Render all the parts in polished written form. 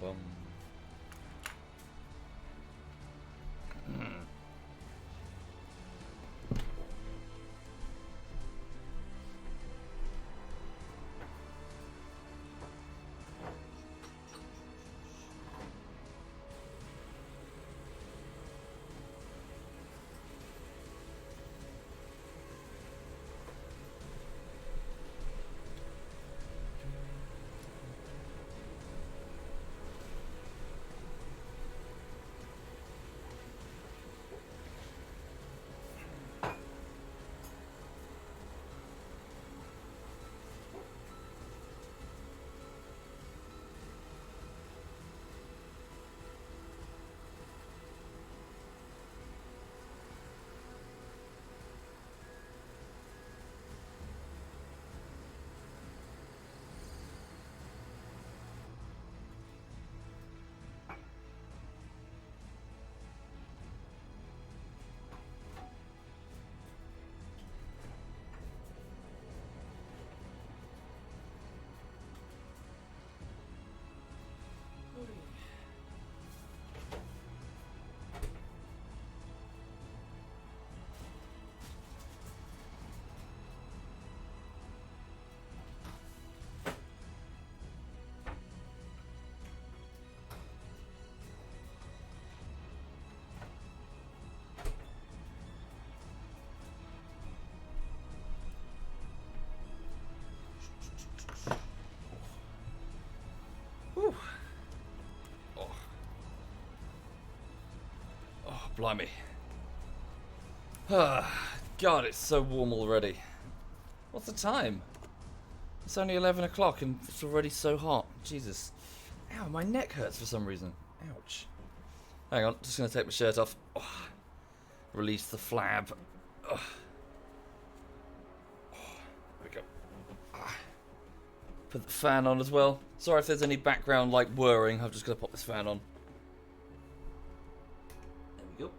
bum. Whew. Oh. Oh, blimey. God, it's so warm already. What's the time? It's only 11 o'clock and it's already so hot. Jesus. Ow, my neck hurts for some reason. Ouch. Hang on, just going to take my shirt off. Oh, release the flab. Oh. Oh, there we go. Ah. Put the fan on as well. Sorry if there's any background like whirring. I'm just going to pop this fan on. There we go.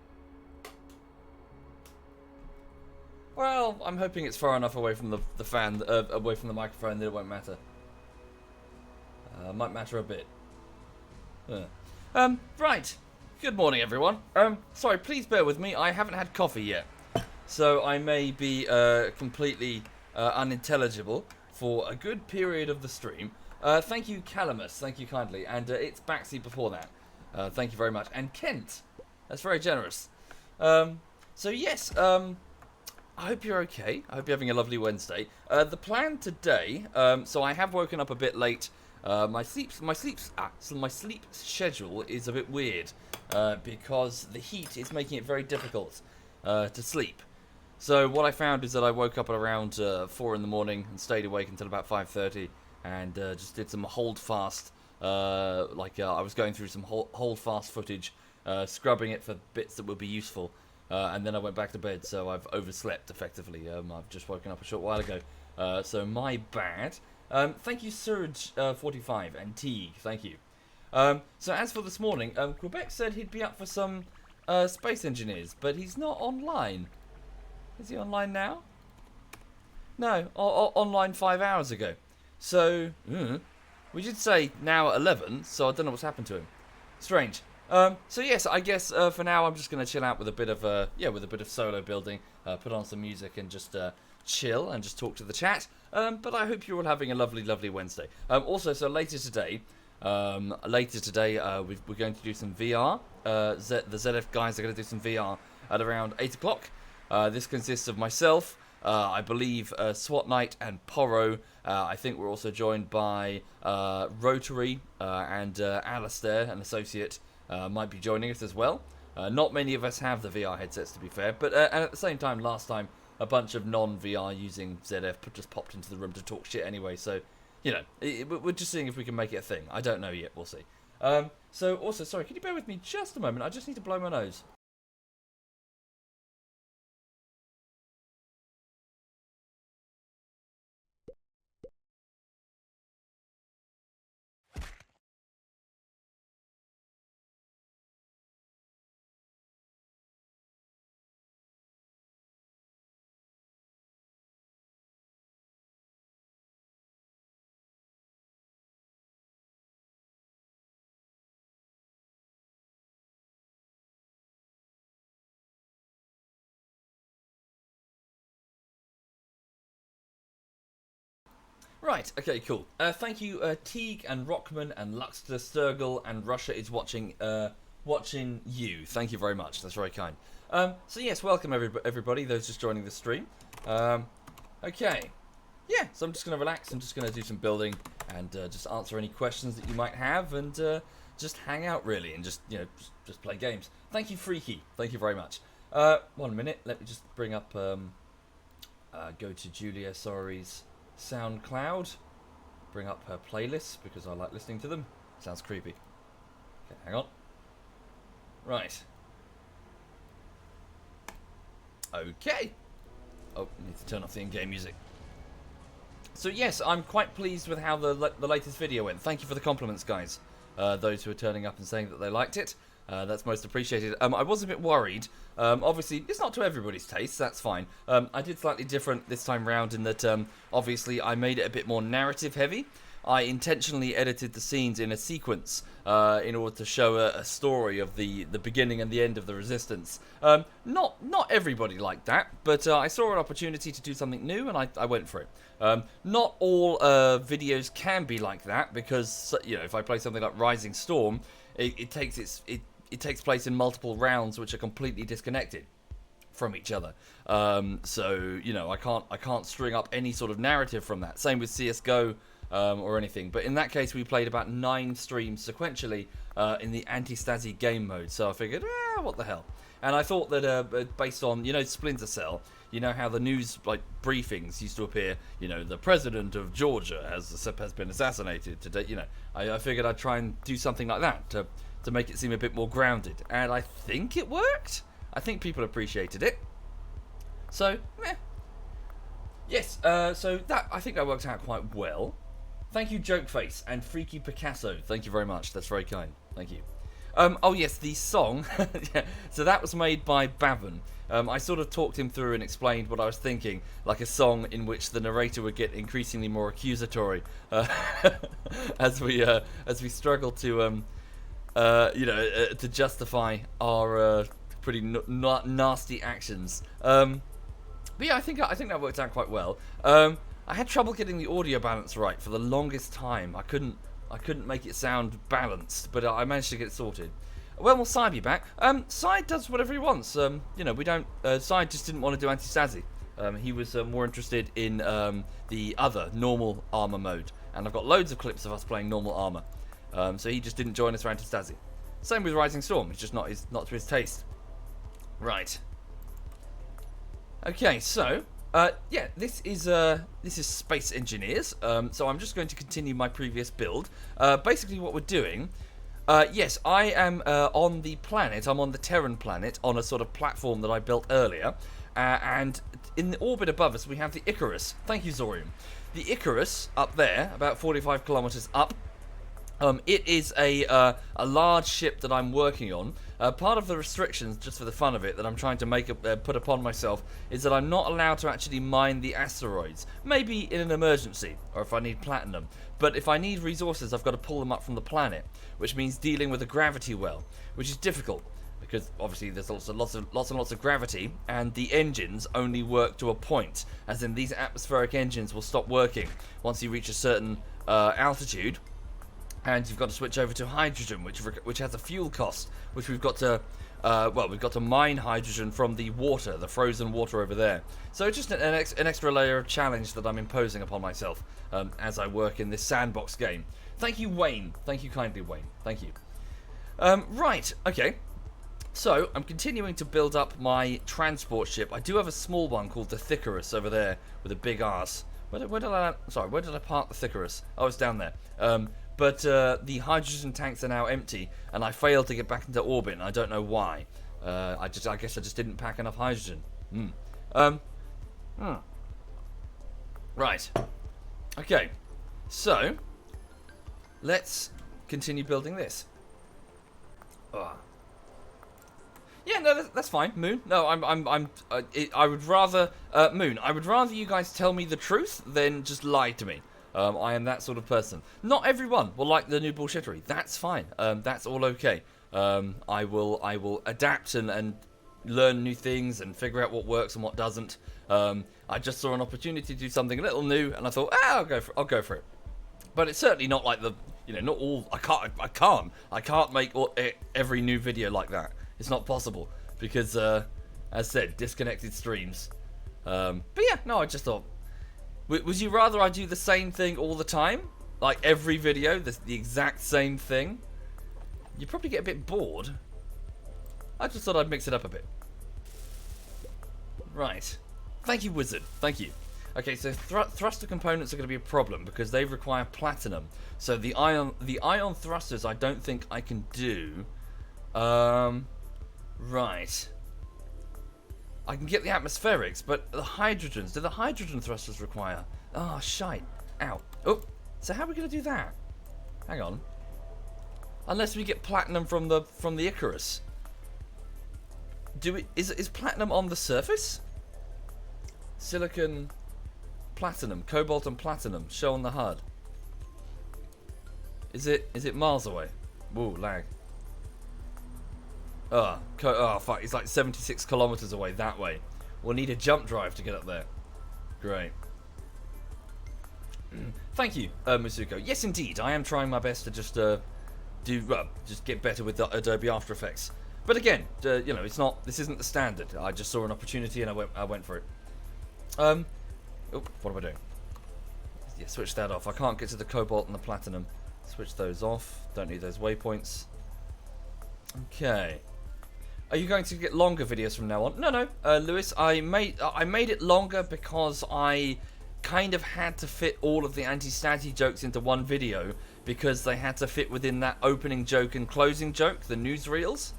Well, I'm hoping it's far enough away from the fan, away from the microphone that it won't matter. Might matter a bit. Right. Good morning, everyone. Sorry, please bear with me. I haven't had coffee yet, so I may be completely unintelligible for a good period of the stream. Thank you, Calamus. Thank you kindly, and it's Baxi before that. Thank you very much, and Kent. That's very generous. So yes. I hope you're okay. I hope you're having a lovely Wednesday. The plan today. So I have woken up a bit late. My sleep schedule is a bit weird because the heat is making it very difficult to sleep. So what I found is that I woke up at around 4 in the morning and stayed awake until about 5:30 and just did some hold fast. I was going through some hold fast footage, scrubbing it for bits that would be useful. And then I went back to bed, so I've overslept effectively. I've just woken up a short while ago, so my bad. Thank you, Surge45 and Teague. Thank you. So as for this morning, Quebec said he'd be up for some space engineers, but he's not online. Is he online now? No, online 5 hours ago. So we did say now at 11, so I don't know what's happened to him. Strange. So yes, I guess for now I'm just gonna chill out with a bit of solo building, put on some music and just chill and just talk to the chat. But I hope you're all having a lovely Wednesday. Also, so later today, we're going to do some VR. The ZF guys are going to do some VR at around 8 o'clock. This consists of myself, I believe SWAT Knight and Porro. I think we're also joined by Rotary and Alistair, an associate. Might be joining us as well. Not many of us have the VR headsets, to be fair, but and at the same time, last time a bunch of non-VR using ZF just popped into the room to talk shit anyway. So, you know, we're just seeing if we can make it a thing. I don't know yet. We'll see. So also, sorry, can you bear with me just a moment? I just need to blow my nose. Right, okay, cool. Thank you, Teague and Rockman and Luxter Sturgill and Russia is watching watching you. Thank you very much. That's very kind. So yes, welcome everybody, those just joining the stream. Okay. Yeah, so I'm just going to relax. I'm just going to do some building and just answer any questions that you might have and just hang out really and just, you know, just play games. Thank you, Freaky. Thank you very much. 1 minute. Let me just bring up, go to Julia Sorry's SoundCloud. Bring up her playlists because I like listening to them. Sounds creepy. Okay, hang on. Right. Okay. Oh, need to turn off the in-game music. So yes, I'm quite pleased with how the latest video went. Thank you for the compliments, guys. Those who are turning up and saying that they liked it. That's most appreciated. I was a bit worried. Obviously, it's not to everybody's taste. That's fine. I did slightly different this time round in that, obviously, I made it a bit more narrative heavy. I intentionally edited the scenes in a sequence in order to show a story of the beginning and the end of the resistance. Not everybody liked that, but I saw an opportunity to do something new and I went for it. Not all videos can be like that because, you know, if I play something like Rising Storm, it takes place in multiple rounds which are completely disconnected from each other. So, you know, I can't string up any sort of narrative from that. Same with CSGO. Or anything, but in that case we played about 9 streams sequentially in the anti-Stasi game mode, so I figured, what the hell. And I thought that based on, you know, Splinter Cell, you know how the news like briefings used to appear, you know, the president of Georgia has been assassinated today, you know, I figured I'd try and do something like that to make it seem a bit more grounded, and I think it worked. I think people appreciated it, so yes, so that, I think that worked out quite well. Thank you, Jokeface and Freaky Picasso. Thank you very much. That's very kind. Thank you. Oh, yes, the song. Yeah. So that was made by Bavin. I sort of talked him through and explained what I was thinking, like a song in which the narrator would get increasingly more accusatory as we struggle to, you know, to justify our pretty nasty actions. But yeah, I think that worked out quite well. I had trouble getting the audio balance right for the longest time. I couldn't make it sound balanced, but I managed to get it sorted. When will Sai be back? Sai does whatever he wants. You know, we don't. Sai just didn't want to do anti-Stasi. He was more interested in the other normal armor mode, and I've got loads of clips of us playing normal armor. So he just didn't join us for anti-Stasi. Same with Rising Storm. It's just not to his taste. Right. Okay, so. Yeah, this is Space Engineers, so I'm just going to continue my previous build. Basically what we're doing, yes, I am on the planet, I'm on the Terran planet, on a sort of platform that I built earlier, and in the orbit above us we have the Icarus. Thank you, Zorium. The Icarus, up there, about 45 kilometers up, it is a large ship that I'm working on. Part of the restrictions, just for the fun of it, that I'm trying to put upon myself is that I'm not allowed to actually mine the asteroids. Maybe in an emergency, or if I need platinum. But if I need resources, I've got to pull them up from the planet, which means dealing with a gravity well, which is difficult because obviously there's also lots and lots of gravity, and the engines only work to a point. As in, these atmospheric engines will stop working once you reach a certain altitude. And you've got to switch over to hydrogen, which has a fuel cost, which we've got to, we've got to mine hydrogen from the water, the frozen water over there. So just an extra layer of challenge that I'm imposing upon myself as I work in this sandbox game. Thank you, Wayne. Thank you kindly, Wayne. Thank you. Right, okay. So I'm continuing to build up my transport ship. I do have a small one called the Thickerus over there with a big arse. Where did I park the Thickerus? Oh, it's down there. But the hydrogen tanks are now empty, and I failed to get back into orbit, and I don't know why. I guess I just didn't pack enough hydrogen. Right. Okay. So let's continue building this. Yeah, no, that's fine. Moon. No, I would rather Moon. I would rather you guys tell me the truth than just lie to me. I am that sort of person. Not everyone will like the new bullshittery. That's fine. That's all okay. I will adapt and learn new things and figure out what works and what doesn't. I just saw an opportunity to do something a little new, and I thought, I'll go for it. But it's certainly not like not all. I can't make every new video like that. It's not possible because, as said, disconnected streams. But yeah, no, I just thought, would you rather I do the same thing all the time, like every video, the exact same thing? You'd probably get a bit bored. I just thought I'd mix it up a bit. Right. Thank you, Wizard. Thank you. Okay, so thruster components are going to be a problem because they require platinum. So the ion thrusters I don't think I can do. Right. I can get the atmospherics, but the hydrogens. Do the hydrogen thrusters require? Oh, shite. Ow. Oh. So how are we going to do that? Hang on. Unless we get platinum from the Icarus. Is platinum on the surface? Silicon, platinum, cobalt and platinum show on the HUD. Is it miles away? Whoa, lag. Oh fuck, it's like 76 kilometers away that way. We'll need a jump drive to get up there. Great. Thank you, Masuko. Yes, indeed, I am trying my best to just just get better with the Adobe After Effects. But again, this isn't the standard. I just saw an opportunity and I went for it. What am I doing? Yeah, switch that off. I can't get to the cobalt and the platinum. Switch those off. Don't need those waypoints. Okay. Are you going to get longer videos from now on? No, Lewis. I made it longer because I kind of had to fit all of the anti-statty jokes into one video because they had to fit within that opening joke and closing joke, the newsreels.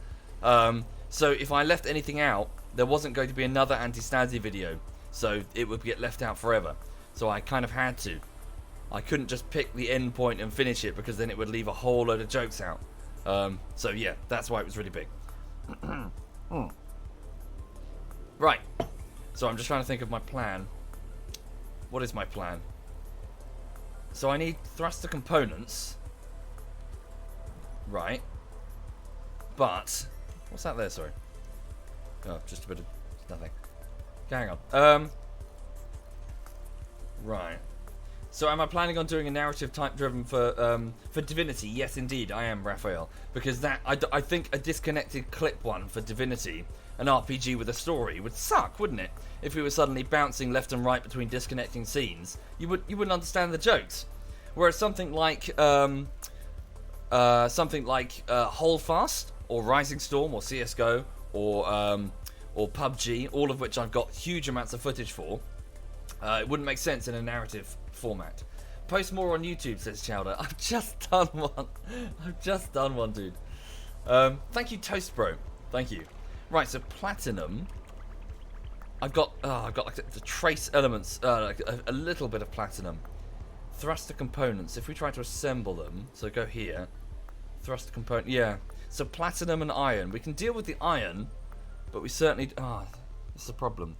So if I left anything out, there wasn't going to be another anti-statty video. So it would get left out forever. So I kind of had to. I couldn't just pick the end point and finish it because then it would leave a whole load of jokes out. So yeah, that's why it was really big. Right. So I'm just trying to think of my plan. What is my plan? So I need thruster components. Right. But what's that there, sorry? Oh, just a bit of nothing. Hang on. Right. So am I planning on doing a narrative type driven for Divinity? Yes, indeed, I am, Raphael. Because that I think a disconnected clip one for Divinity, an RPG with a story, would suck, wouldn't it? If we were suddenly bouncing left and right between disconnecting scenes, you wouldn't understand the jokes. Whereas something like Holdfast or Rising Storm or CS:GO or PUBG, all of which I've got huge amounts of footage for, it wouldn't make sense in a narrative format. Post more on YouTube, says Chowder. I've just done one, dude. Thank you, Toast Bro. Thank you. Right, so platinum. I've got like the trace elements, like a little bit of platinum. Thruster components. If we try to assemble them, so go here. Thruster component. Yeah. So platinum and iron. We can deal with the iron, but we certainly. This is a problem.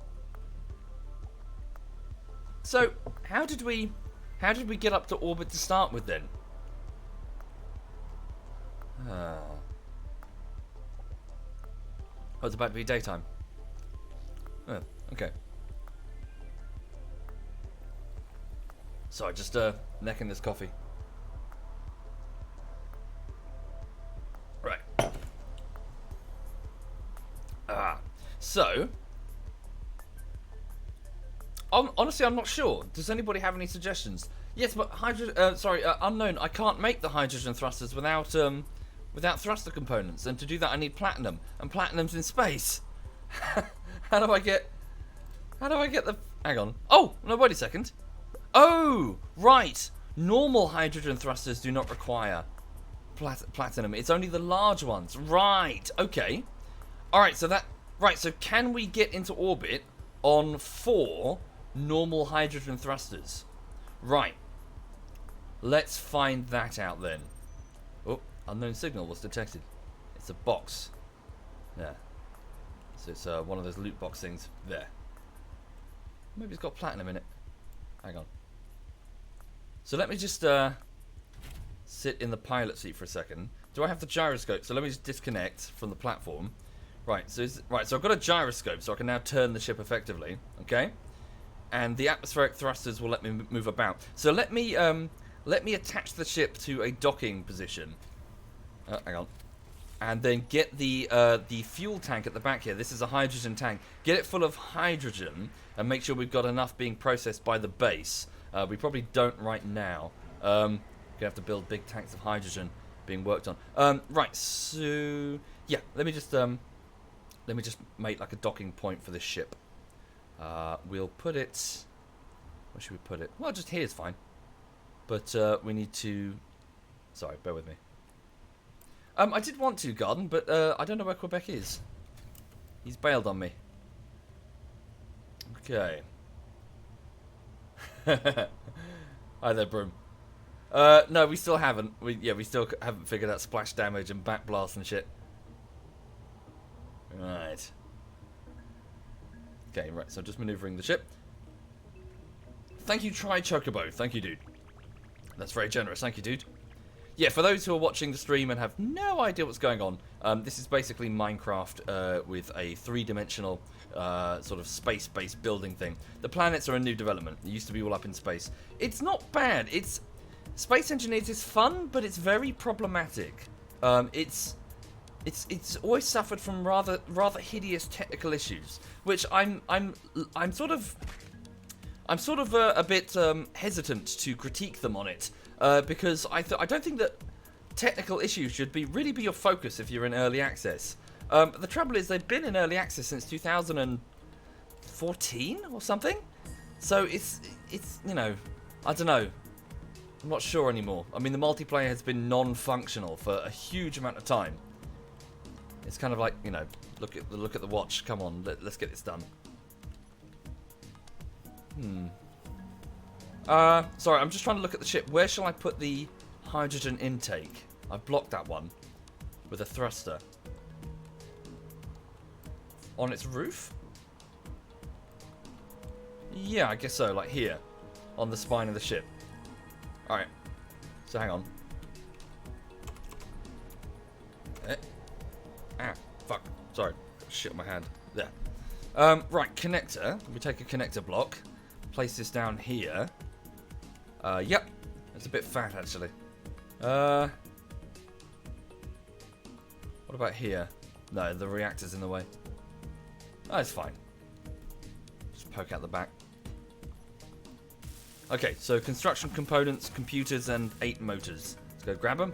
So how did we get up to orbit to start with then? Oh, it's about to be daytime. Oh, okay. Sorry, just necking this coffee. Right. So honestly, I'm not sure. Does anybody have any suggestions? Yes, but unknown. I can't make the hydrogen thrusters without thruster components, and to do that, I need platinum, and platinum's in space. How do I get the? Hang on. Oh no! Wait a second. Oh right. Normal hydrogen thrusters do not require platinum. It's only the large ones. Right. Okay. All right. So can we get into orbit on 4 normal hydrogen thrusters? Right. Let's find that out then. Oh, unknown signal was detected. It's a box. Yeah. So it's one of those loot box things there. Maybe it's got platinum in it. Hang on. So let me just sit in the pilot seat for a second. Do I have the gyroscope? So let me just disconnect from the platform. Right, so I've got a gyroscope, so I can now turn the ship effectively. Okay, and the atmospheric thrusters will let me move about. So let me attach the ship to a docking position. Hang on, and then get the fuel tank at the back here. This is a hydrogen tank. Get it full of hydrogen, and make sure we've got enough being processed by the base. We probably don't right now. Gonna have to build big tanks of hydrogen being worked on. Right, so yeah, let me just make like a docking point for this ship. We'll put it. Where should we put it? Well, just here is fine. But we need to. Sorry, bear with me. I did want to garden, but I don't know where Quebec is. He's bailed on me. Okay. Hi there, Broom. No, we still haven't. We still haven't figured out splash damage and backblast and shit. Right. Okay, right, so just maneuvering the ship. Thank you, Try Chocobo. Thank you, dude. That's very generous. Thank you, dude. Yeah, for those who are watching the stream and have no idea what's going on, this is basically Minecraft with a three-dimensional sort of space-based building thing. The planets are a new development. It used to be all up in space. It's not bad. Space Engineers is fun, but it's very problematic. It's always suffered from rather hideous technical issues, which I'm sort of a bit hesitant to critique them on it, because I don't think that technical issues should really be your focus if you're in early access. But the trouble is they've been in early access since 2014 or something, so it's you know, I don't know. I'm not sure anymore. I mean, the multiplayer has been non-functional for a huge amount of time. It's kind of like, you know, look at the watch. Come on, let's get this done. Sorry, I'm just trying to look at the ship. Where shall I put the hydrogen intake? I've blocked that one with a thruster. On its roof? Yeah, I guess so, like here. On the spine of the ship. Alright. So hang on. Fuck. Sorry. Got shit on my hand. There. Right, connector. We take a connector block. Place this down here. Yep. It's a bit fat, actually. What about here? No, the reactor's in the way. Oh, it's fine. Just poke out the back. Okay, so construction components, computers, and 8 motors. Let's go grab them.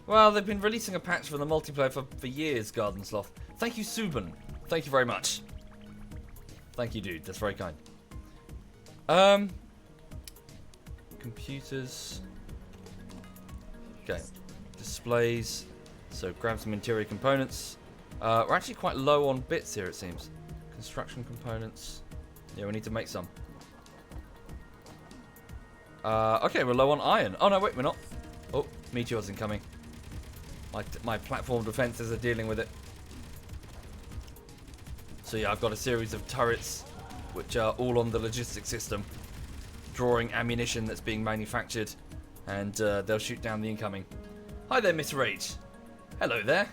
Well, they've been releasing a patch for the multiplayer for years, Garden Sloth. Thank you, Subin. Thank you very much. Thank you, dude. That's very kind. Computers. Okay. Displays. So grab some interior components. We're actually quite low on bits here, it seems. Construction components. Yeah, we need to make some. Okay, we're low on iron. Oh, no, wait, we're not. Oh, meteors incoming. My platform defenses are dealing with it. So yeah, I've got a series of turrets which are all on the logistics system, drawing ammunition that's being manufactured, and they'll shoot down the incoming. Hi there, Miss Rage. Hello there.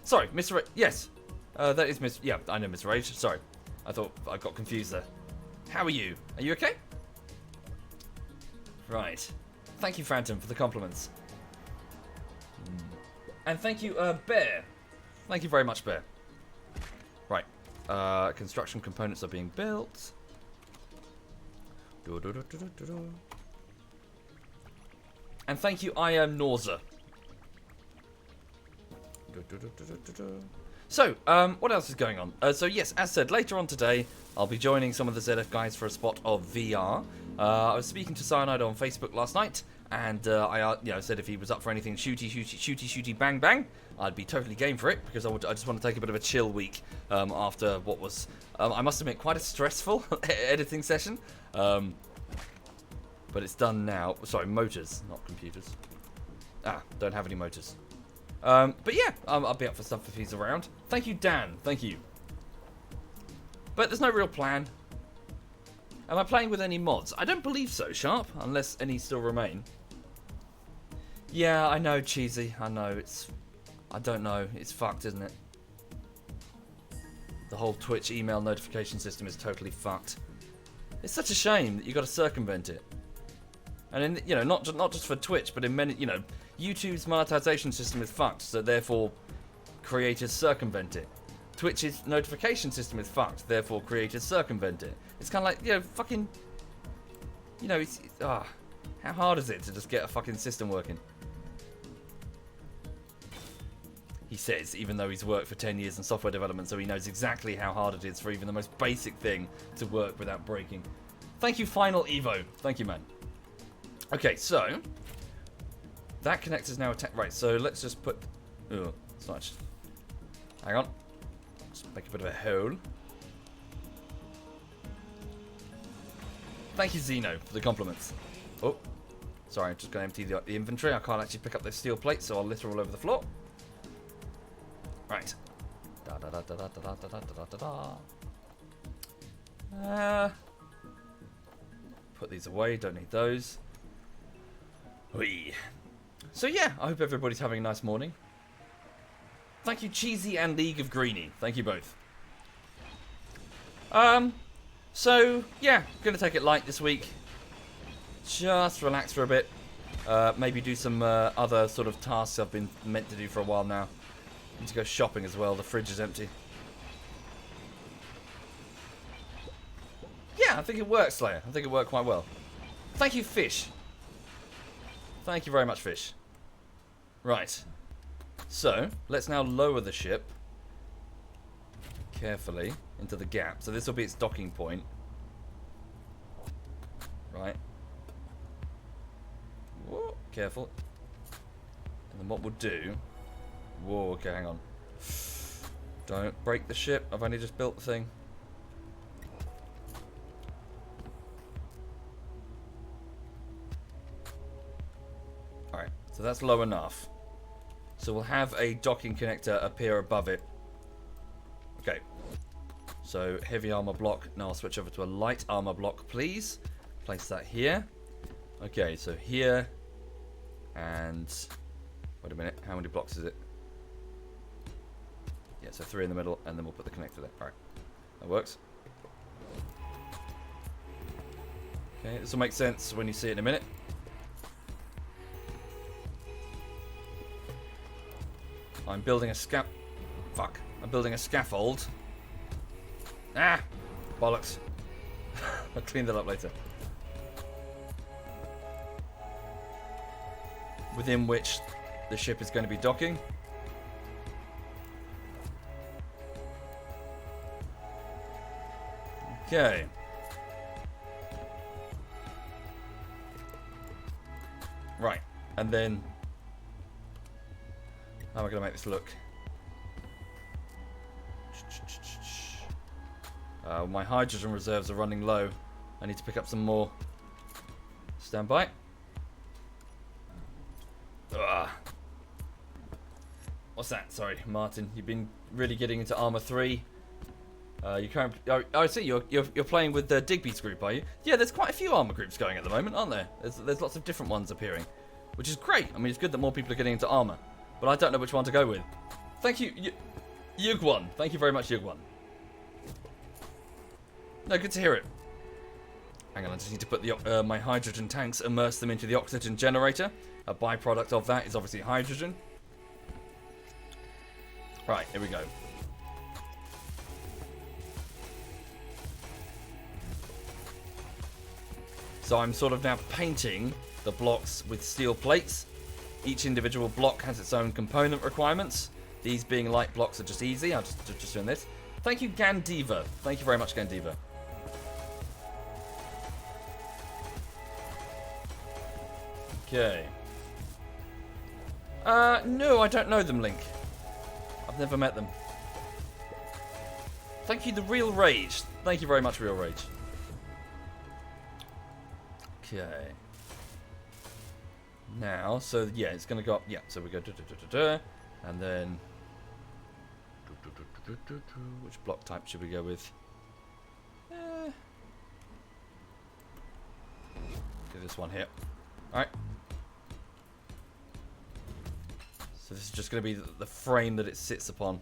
Sorry, Miss Rage. Yes, that is Miss. Yeah, I know Miss Rage. Sorry, I thought I got confused there. How are you? Are you okay? Right. Thank you, Phantom, for the compliments. And thank you, Bear. Thank you very much, Bear. Right. Construction components are being built. And thank you, I am Nauza. So, what else is going on? So yes, as said, later on today, I'll be joining some of the ZF guys for a spot of VR. I was speaking to Cyanide on Facebook last night, and I said if he was up for anything shooty, bang, bang, I'd be totally game for it, because I just want to take a bit of a chill week after what was, I must admit, quite a stressful editing session. But it's done now. Sorry, motors, not computers. Don't have any motors. But yeah, I'll be up for stuff if he's around. Thank you, Dan. Thank you. But there's no real plan. Am I playing with any mods? I don't believe so, Sharp, unless any still remain. Yeah, I know, Cheesy. I know, it's I don't know. It's fucked, isn't it? The whole Twitch email notification system is totally fucked. It's such a shame that you got to circumvent it. And in, you know, not just for Twitch, but in many, you know, YouTube's monetization system is fucked, so therefore creators circumvent it. Twitch's notification system is fucked, therefore creators circumvent it. It's kind of like, you know, fucking, you know, how hard is it to just get a fucking system working? He says, even though he's worked for 10 years in software development, so he knows exactly how hard it is for even the most basic thing to work without breaking. Thank you, Final Evo. Thank you, man. Okay, so that connector's now attacked. Right, so let's just put. Oh, it's not. Hang on. Just make a bit of a hole. Thank you, Zeno, for the compliments. Oh, sorry, I'm just going to empty the inventory. I can't actually pick up those steel plates, so I'll litter all over the floor. Right. Da da da da da da da da da da da. Put these away. Don't need those. Whee. So yeah, I hope everybody's having a nice morning. Thank you, Cheesy and League of Greenie. Thank you both. So yeah, gonna take it light this week. Just relax for a bit. Maybe do some other sort of tasks I've been meant to do for a while now. Need to go shopping as well. The fridge is empty. Yeah, I think it worked, Slayer. I think it worked quite well. Thank you, Fish. Thank you very much, Fish. Right. So, let's now lower the ship carefully into the gap. So this will be its docking point. Right. Whoa, careful. And then what we'll do... Whoa, okay, hang on. Don't break the ship. I've only just built the thing. Alright, so that's low enough. So we'll have a docking connector appear above it. Okay. So, heavy armor block. Now I'll switch over to a light armor block, please. Place that here. Okay, so here. And... Wait a minute, how many blocks is it? Yeah, so 3 in the middle, and then we'll put the connector there. Alright, that works. Okay, this will make sense when you see it in a minute. I'm building a I'm building a scaffold. Ah! Bollocks. I'll clean that up later. Within which the ship is going to be docking. Okay. Right, and then how am I going to make this look? My hydrogen reserves are running low. I need to pick up some more. Stand by. Ugh. What's that? Sorry, Martin. You've been really getting into Armor 3. You can't. Oh, I see. You're playing with the Digby's group, are you? Yeah, there's quite a few armor groups going at the moment, aren't there? There's lots of different ones appearing, which is great. I mean, it's good that more people are getting into armor, but I don't know which one to go with. Thank you, Yugwan. Thank you very much, Yugwan. No, good to hear it. Hang on, I just need to put the my hydrogen tanks, immerse them into the oxygen generator. A byproduct of that is obviously hydrogen. Right, here we go. So I'm sort of now painting the blocks with steel plates. Each individual block has its own component requirements. These being light blocks are just easy. I'm just doing this. Thank you, Gandiva. Thank you very much, Gandiva. Okay. No, I don't know them, Link. I've never met them. Thank you, The Real Rage. Thank you very much, Real Rage. Okay. Now, so yeah, it's gonna go up. Yeah, so we go and then which block type should we go with? Do this one here. All right. So this is just going to be the frame that it sits upon.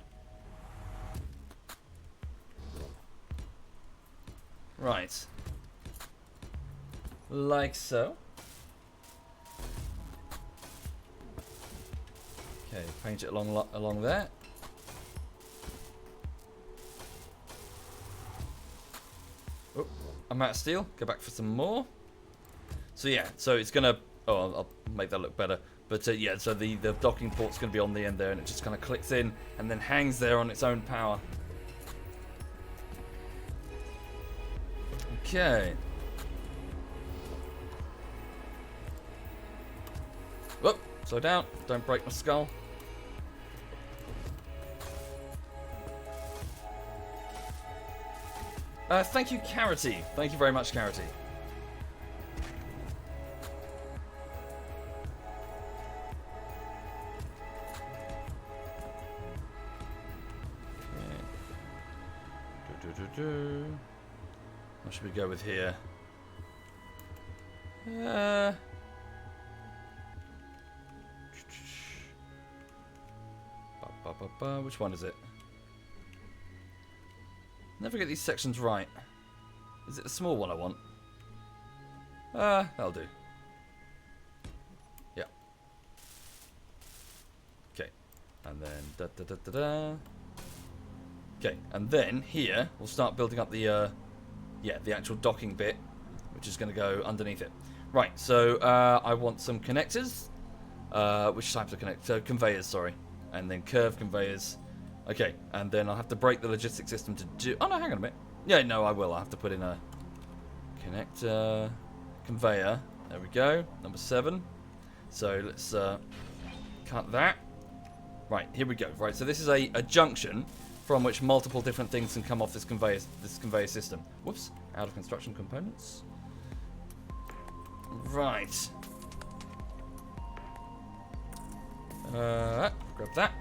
Right. Like so. Okay, paint it along there. Oh, I'm out of steel. Go back for some more. So yeah, so it's gonna. Oh, I'll make that look better. But yeah, so the docking port's gonna be on the end there, and it just kind of clicks in and then hangs there on its own power. Okay. Whoop, slow down. Don't break my skull. Thank you, Carroty. Thank you very much, Carroty. What should we go with here? Which one is it? Never get these sections right. Is it the small one I want? That'll do. Yeah. Okay. And then Okay, and then here we'll start building up the the actual docking bit, which is going to go underneath it. Right. So I want some connectors. Which types of connectors? Conveyors, sorry, and then curved conveyors. Okay, and then I'll have to break the logistic system to do... Oh, no, hang on a minute. Yeah, no, I will. I'll have to put in a connector conveyor. There we go. Number 7. So let's cut that. Right, here we go. Right, so this is a junction from which multiple different things can come off this conveyor system. Whoops. Out of construction components. Right. Grab that.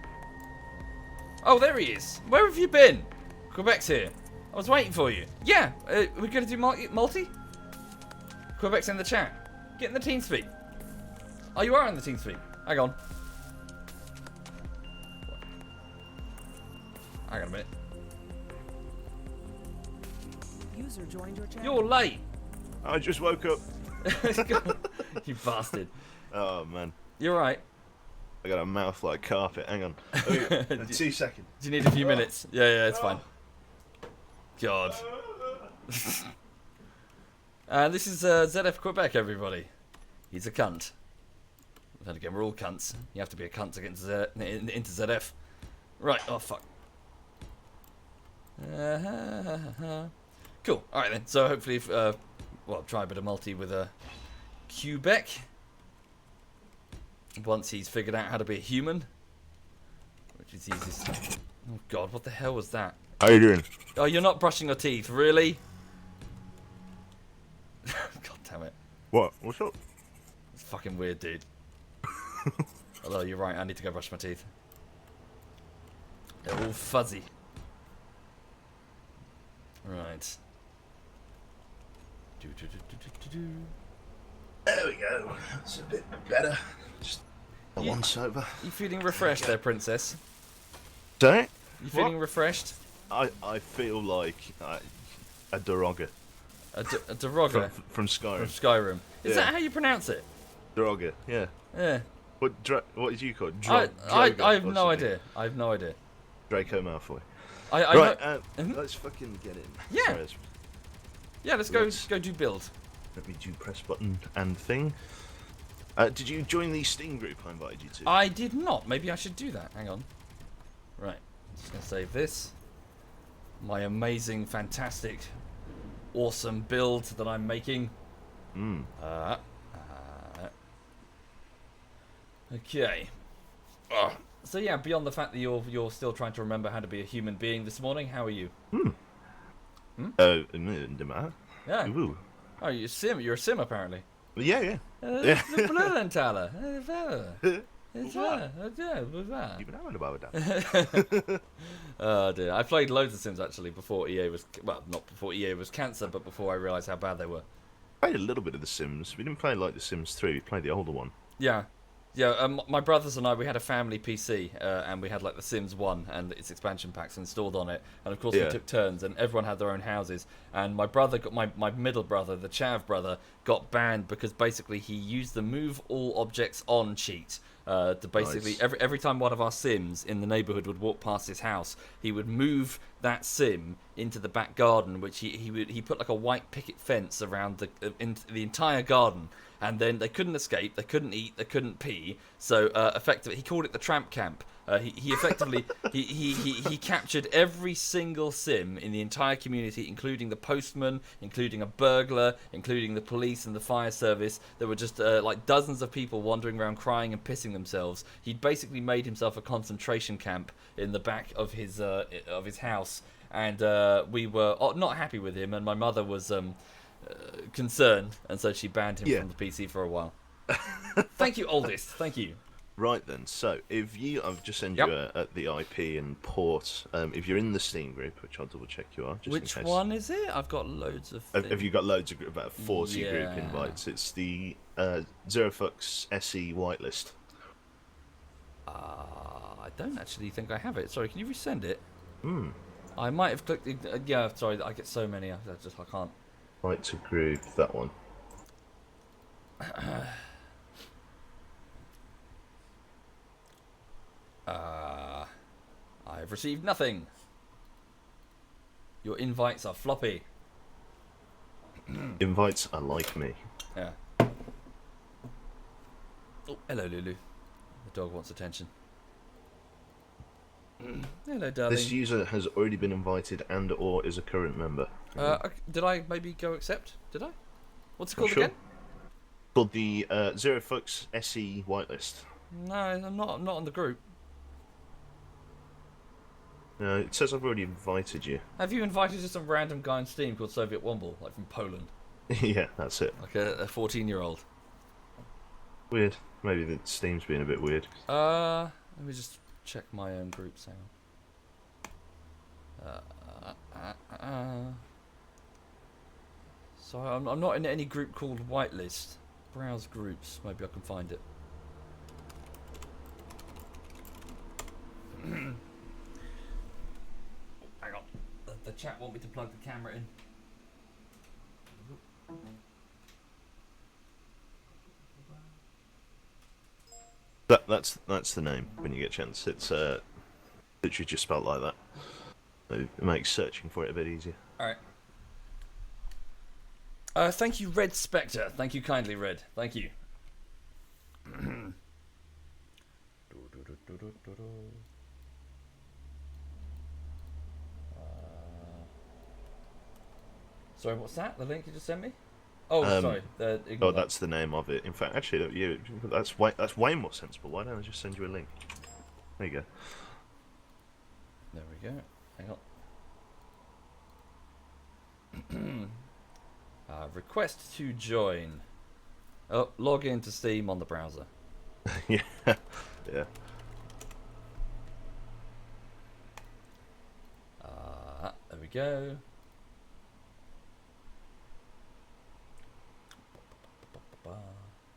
Oh, there he is. Where have you been? Quebec's here. I was waiting for you. Yeah, we're going to do multi? Quebec's in the chat. Get in the team speak. Oh, you are in the team speak. Hang on. Hang on a minute. User joined your channel. You're late. I just woke up. You bastard. Oh, man. You're right. I got a mouth like carpet. Hang on. 2 seconds. Do you need a few minutes? Yeah, it's fine. God. This is ZF Quebec, everybody. He's a cunt. Then again, we're all cunts. You have to be a cunt to get into ZF. Right, oh fuck. Cool, alright then. So hopefully, if, well, try a bit of multi with Quebec. Once he's figured out how to be a human. Which is easy. Oh god, what the hell was that? How you doing? Oh, you're not brushing your teeth, really? God damn it. What? What's up? It's fucking weird, dude. Although, you're right, I need to go brush my teeth. They're all fuzzy. Right. There we go. It's a bit better. Just one sober. You feeling refreshed there, princess? Sorry? You feeling refreshed? I feel like a Doroga. A Doroga? From Skyrim. From Skyrim. Is that how you pronounce it? Doroga, yeah. Yeah. What did you call it? I have no idea. I have no idea. Draco Malfoy. Right, let's fucking get in. Yeah. Sorry, yeah, let's go do build. let me do press button and thing. Did you join the Steam group I invited you to? I did not. Maybe I should do that. Hang on. Right. Just going to save this. My amazing, fantastic, awesome build that I'm making. Okay. So yeah, beyond the fact that you're still trying to remember how to be a human being this morning, how are you? Yeah. Ooh. Oh, you're a sim apparently. Yeah, yeah. It's the blue Tyler. Oh dear. I played loads of Sims actually before EA was, well, not before EA was cancer, but before I realised how bad they were. Played a little bit of The Sims. We didn't play like The Sims 3. We played the older one. Yeah. Yeah, my brothers and I, we had a family PC, and we had like The Sims 1 and its expansion packs installed on it. And of course we Yeah. took turns, and everyone had their own houses. And my brother, my middle brother, the Chav brother, got banned because basically he used the move all objects on cheat. To basically, Nice. every time one of our Sims in the neighbourhood would walk past his house, he would move that Sim into the back garden, which he put like a white picket fence around the entire garden, and then they couldn't escape, they couldn't eat, they couldn't pee. So effectively, he called it the tramp camp. He effectively he captured every single Sim in the entire community, including the postman, including a burglar, including the police and the fire service. There were just like dozens of people wandering around crying and pissing themselves. He'd basically made himself a concentration camp in the back of his house, and we were not happy with him. And my mother was concerned, and so she banned him from the PC for a while. Thank you, oldest. Thank you. Right then, so if you, I've just sent you the IP and port. If you're in the Steam group, which I'll double check you are. Just Which in case. one is it? I've got loads of. Have you got loads of about 40 group Yeah. invites? It's the Zero Fucks SE whitelist. I don't actually think I have it. Sorry, can you resend it? Hmm. I might have clicked. Yeah, sorry, I get so many. I can't. Right to group, that one. I've received nothing. Your invites are floppy. Invites are like me. Yeah. Oh, hello, Lulu. The dog wants attention. Hello, darling. This user has already been invited and or is a current member. Did I maybe go accept? Did I? What's it called Sure. again? Called the Zero Fucks SE whitelist. No, I'm not on the group. It says I've already invited you. Have you invited just some random guy on Steam called SovietWomble, like from Poland? Yeah, that's it. Like a 14-year-old. Weird. Maybe the Steam's being a bit weird. Let me just check my own groups. Hang on. So I'm not in any group called Whitelist. Browse groups. Maybe I can find it. Hang on. The chat want me to plug the camera in. That's the name when you get a chance. It's literally just spelled like that. It makes searching for it a bit easier. Alright. Thank you, Red Spectre. Thank you kindly, Red. Thank you. Sorry, what's that? The link you just sent me? Oh, sorry. Oh, that's the name of it. In fact, actually, that's way more sensible. Why don't I just send you a link? There you go. There we go. Hang on. Request to join. Oh, log into Steam on the browser. Yeah. Yeah. There we go.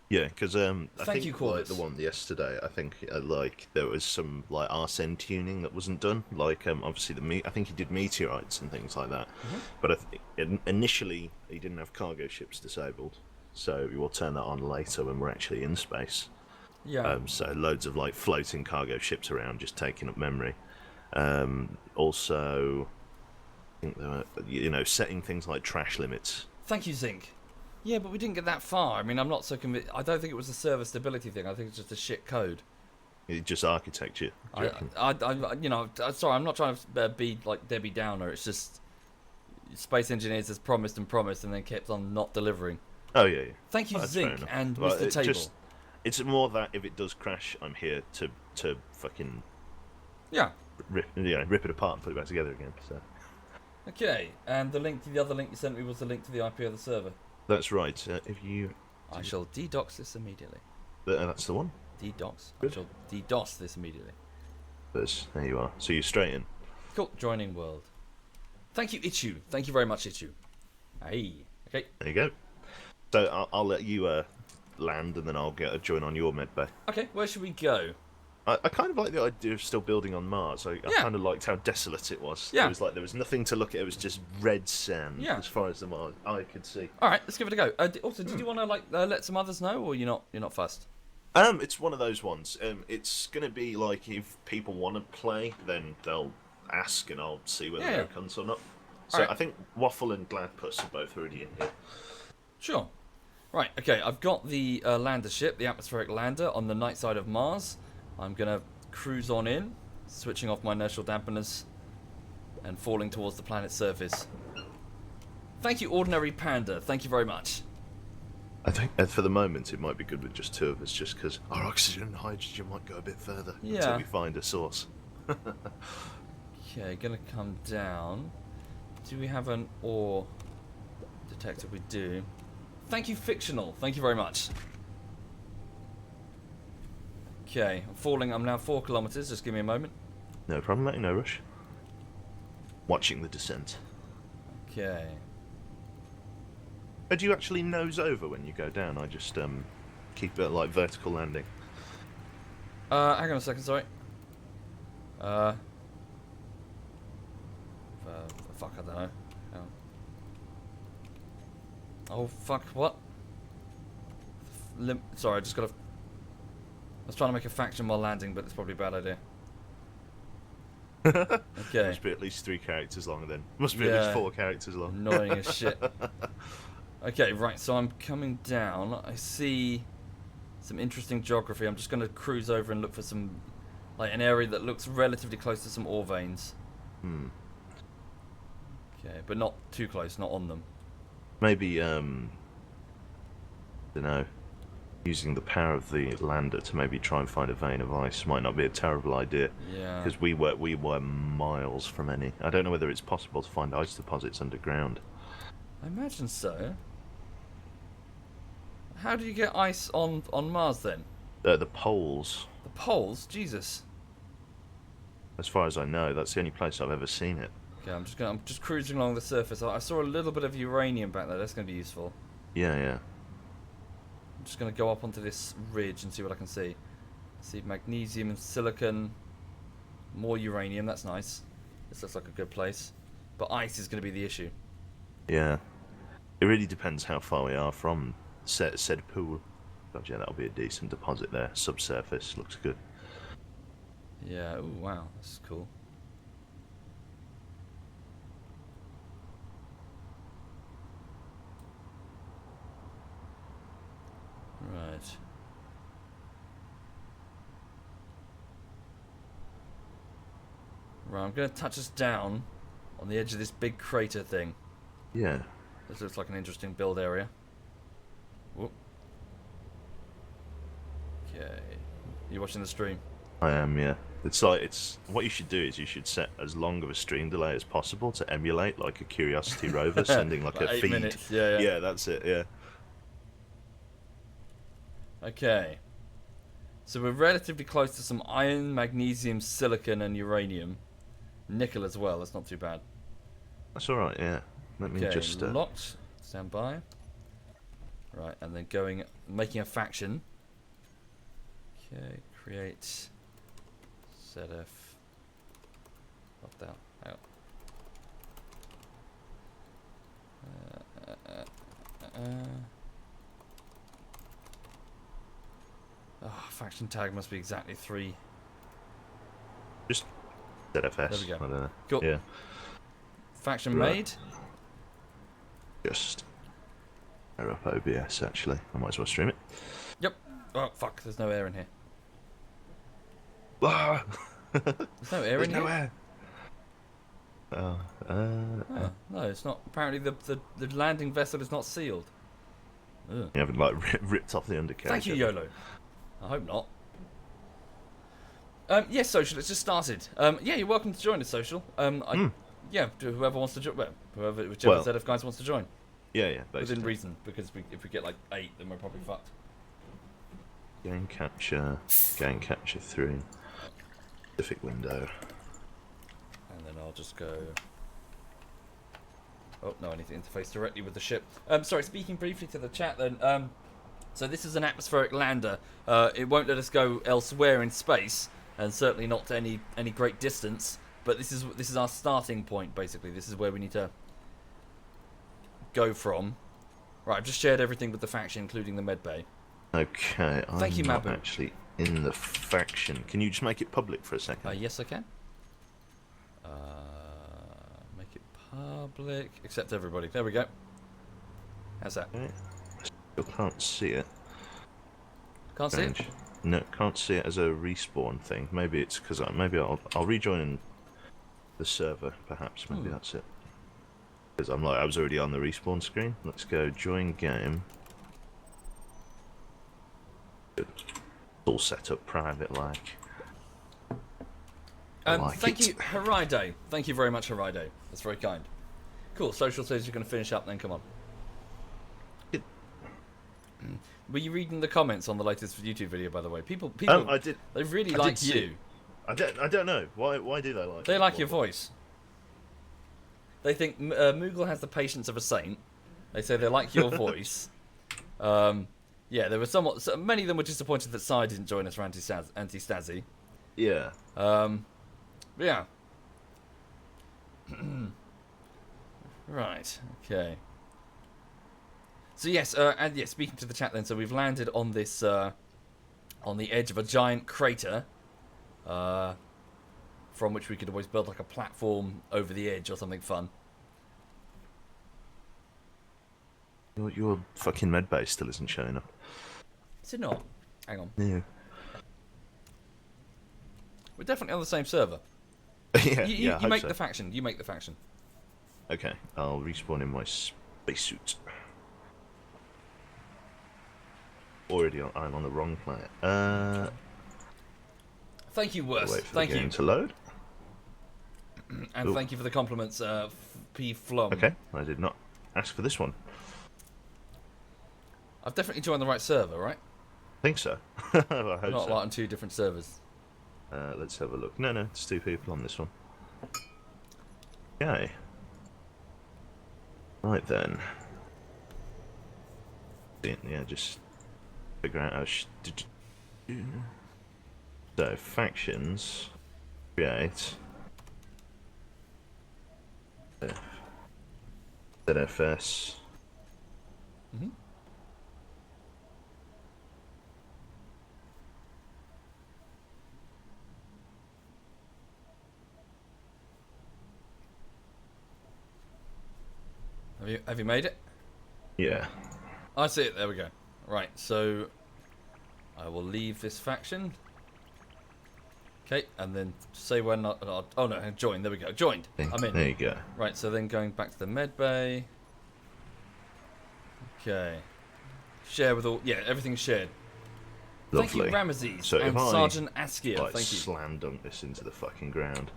Yeah, because I think you, like Corvus. the one yesterday, I think like there was some like RSN tuning that wasn't done. Like obviously I think he did meteorites and things like that. Mm-hmm. But I initially he didn't have cargo ships disabled, so we will turn that on later when we're actually in space. Yeah. So loads of like floating cargo ships around, just taking up memory. Also, I think there were, setting things like trash limits. Thank you, Zinc. Yeah, but we didn't get that far. I mean, I'm not so convinced. I don't think it was a server stability thing. I think it's just a shit code. It's just architecture. Do you reckon? Sorry, I'm not trying to be like Debbie Downer. It's just Space Engineers has promised and promised and then kept on not delivering. Oh yeah. Thank you, That's fair Zinc enough. and Well, Mr. Table. It's more that if it does crash, I'm here to fucking Yeah. rip it apart and put it back together again. So Okay, and the other link you sent me was the link to the IP of the server. that's right. If you, I shall DDoS this immediately. that's the one. DDoS. I Good. shall DDoS this immediately. There you are. So you're straight in. Cool. Joining world. Thank you, Ichu. Thank you very much, Ichu. Hey. Okay. There you go. So I'll let you land, and then I'll get a join on your med bay. Okay, where should we go? I kind of like the idea of still building on Mars. I Yeah. kind of liked how desolate it was. Yeah. It was like there was nothing to look at. It was just red sand Yeah. as far as the Mars eye could see. All right, let's give it a go. Also, did you want to let some others know, or you're not fussed? It's one of those ones. It's gonna be like if people want to play, then they'll ask, and I'll see whether they're cunts or not. So Alright. I think Waffle and Gladpuss are both already in here. Sure. Right. Okay. I've got the lander ship, the atmospheric lander, on the night side of Mars. I'm gonna cruise on in, switching off my inertial dampeners, and falling towards the planet's surface. Thank you, Ordinary Panda. Thank you very much. I think for the moment it might be good with just two of us, just because our oxygen and hydrogen might go a bit further until we find a source. Okay, gonna come down. Do we have an ore detector? We do. Thank you, Fictional. Thank you very much. Okay, I'm falling. I'm now 4 kilometers. Just give me a moment. No problem, mate, no rush. Watching the descent. Okay. Do you actually nose over when you go down? I just keep it like vertical landing. Hang on a second, sorry. Fuck, I don't know. Oh, fuck, what? Sorry, I just gotta... I was trying to make a faction while landing, but it's probably a bad idea. Okay. Must be at least 3 characters long then. Must be at least 4 characters long. Annoying as shit. Okay, right, so I'm coming down. I see some interesting geography. I'm just going to cruise over and look for some, like, an area that looks relatively close to some ore veins. Okay, but not too close, not on them. Maybe, don't know, using the power of the lander to maybe try and find a vein of ice might not be a terrible idea. Yeah. Because we were miles from any. I don't know whether it's possible to find ice deposits underground. I imagine so. How do you get ice on Mars then? The poles, The poles? Jesus. as far as I know, that's the only place I've ever seen it. Okay, I'm just cruising along the surface. I saw a little bit of uranium back there. That's going to be useful. Yeah, yeah. I'm just going to go up onto this ridge and see what I can see. See magnesium and silicon. More uranium. That's nice. This looks like a good place. But ice is going to be the issue. Yeah. It really depends how far we are from said pool. God, yeah, that'll be a decent deposit there. Subsurface looks good. Yeah. Ooh, wow. This is cool. Right. Right, I'm going to touch us down on the edge of this big crater thing. Yeah. This looks like an interesting build area. Whoop. Okay. You watching the stream? I am, yeah. It's like, what you should do is you should set as long of a stream delay as possible to emulate like a Curiosity rover sending like a 8 feed. minutes. Yeah, yeah. Yeah, that's it, yeah. Okay. So we're relatively close to some iron, magnesium, silicon, and uranium. Nickel as well. That's not too bad. That's alright, yeah. Let me Okay, just... locked. Stand by. Right, and then making a faction. Okay, create. ZF. What the hell? Hang on. Faction tag must be exactly 3. Just ZFS. There we go. I don't know. Cool. Yeah. Faction Right. made. Just air up OBS, actually. I might as well stream it. Yep. Oh, fuck. There's no air in here. Ah! There's no air There's in no here? air. Oh, no, it's not. Apparently the landing vessel is not sealed. Ugh. You haven't like ripped off the undercarriage. Thank you, YOLO. I hope not. Yes, Social, it's just started. Yeah, you're welcome to join us, Social. Yeah, whoever wants to join, whichever ZF guys wants to join. Yeah, yeah, basically. Within reason, because if we get like 8, then we're probably fucked. Game capture 3. Specific window. And then I'll just go... Oh, no, I need to interface directly with the ship. Sorry, speaking briefly to the chat then, So this is an atmospheric lander. It won't let us go elsewhere in space, and certainly not to any great distance. But this is our starting point, basically. This is where we need to go from. Right, I've just shared everything with the faction, including the medbay. Okay, Thank you, I'm not Mabu. actually in the faction. Can you just make it public for a second? Yes, I can. Make it public. Accept everybody. There we go. How's that? Okay. Still can't see it. Can't see it? Strange. No, can't see it as a respawn thing. Maybe it's because maybe I'll rejoin the server. Perhaps maybe that's it. Because I was already on the respawn screen. Let's go join game. Good. All set up private like. Thank you, Haride. Thank you very much, Haride. That's very kind. Cool. Social says you're going to finish up, then come on. Good. Were you reading the comments on the latest YouTube video, by the way? People, I did. They really I like did see you. it. I don't know. Why do they like They it? like your voice. They think Moogle has the patience of a saint. They say they like your voice. Yeah, there were many of them were disappointed that Sai didn't join us for anti-Stasi. Yeah. Yeah. Right. Okay. So yes, and yes, speaking to the chat then, so we've landed on this, on the edge of a giant crater, from which we could always build like a platform over the edge or something fun. Your fucking medbay still isn't showing up. Is it not? Hang on. Yeah. We're definitely on the same server. yeah, You I make hope the so. faction. You make the faction. Okay, I'll respawn in my spacesuit. I'm on the wrong planet. Thank you, Worse. Wait for Thank the game you. to load. And Ooh. thank you for the compliments, P. Flum. Okay, I did not ask for this one. I've definitely joined the right server, right? I think so. I hope Not so. like on two different servers. Let's have a look. No, it's 2 people on this one. Okay. Right then. Yeah, just figure out how. So factions, create. ZFS. Mm-hmm. Have you made it? Yeah. I see it. There we go. Right. So I will leave this faction. Okay, and then say when. Oh no, join. There we go. Joined. I'm in. There you go. Right. So then going back to the med bay. Okay. Share with all. Yeah, everything's shared. Lovely. Thank you, Ramesses So and if I, Sergeant Askia. like, Thank you. slam dunk this into the fucking ground.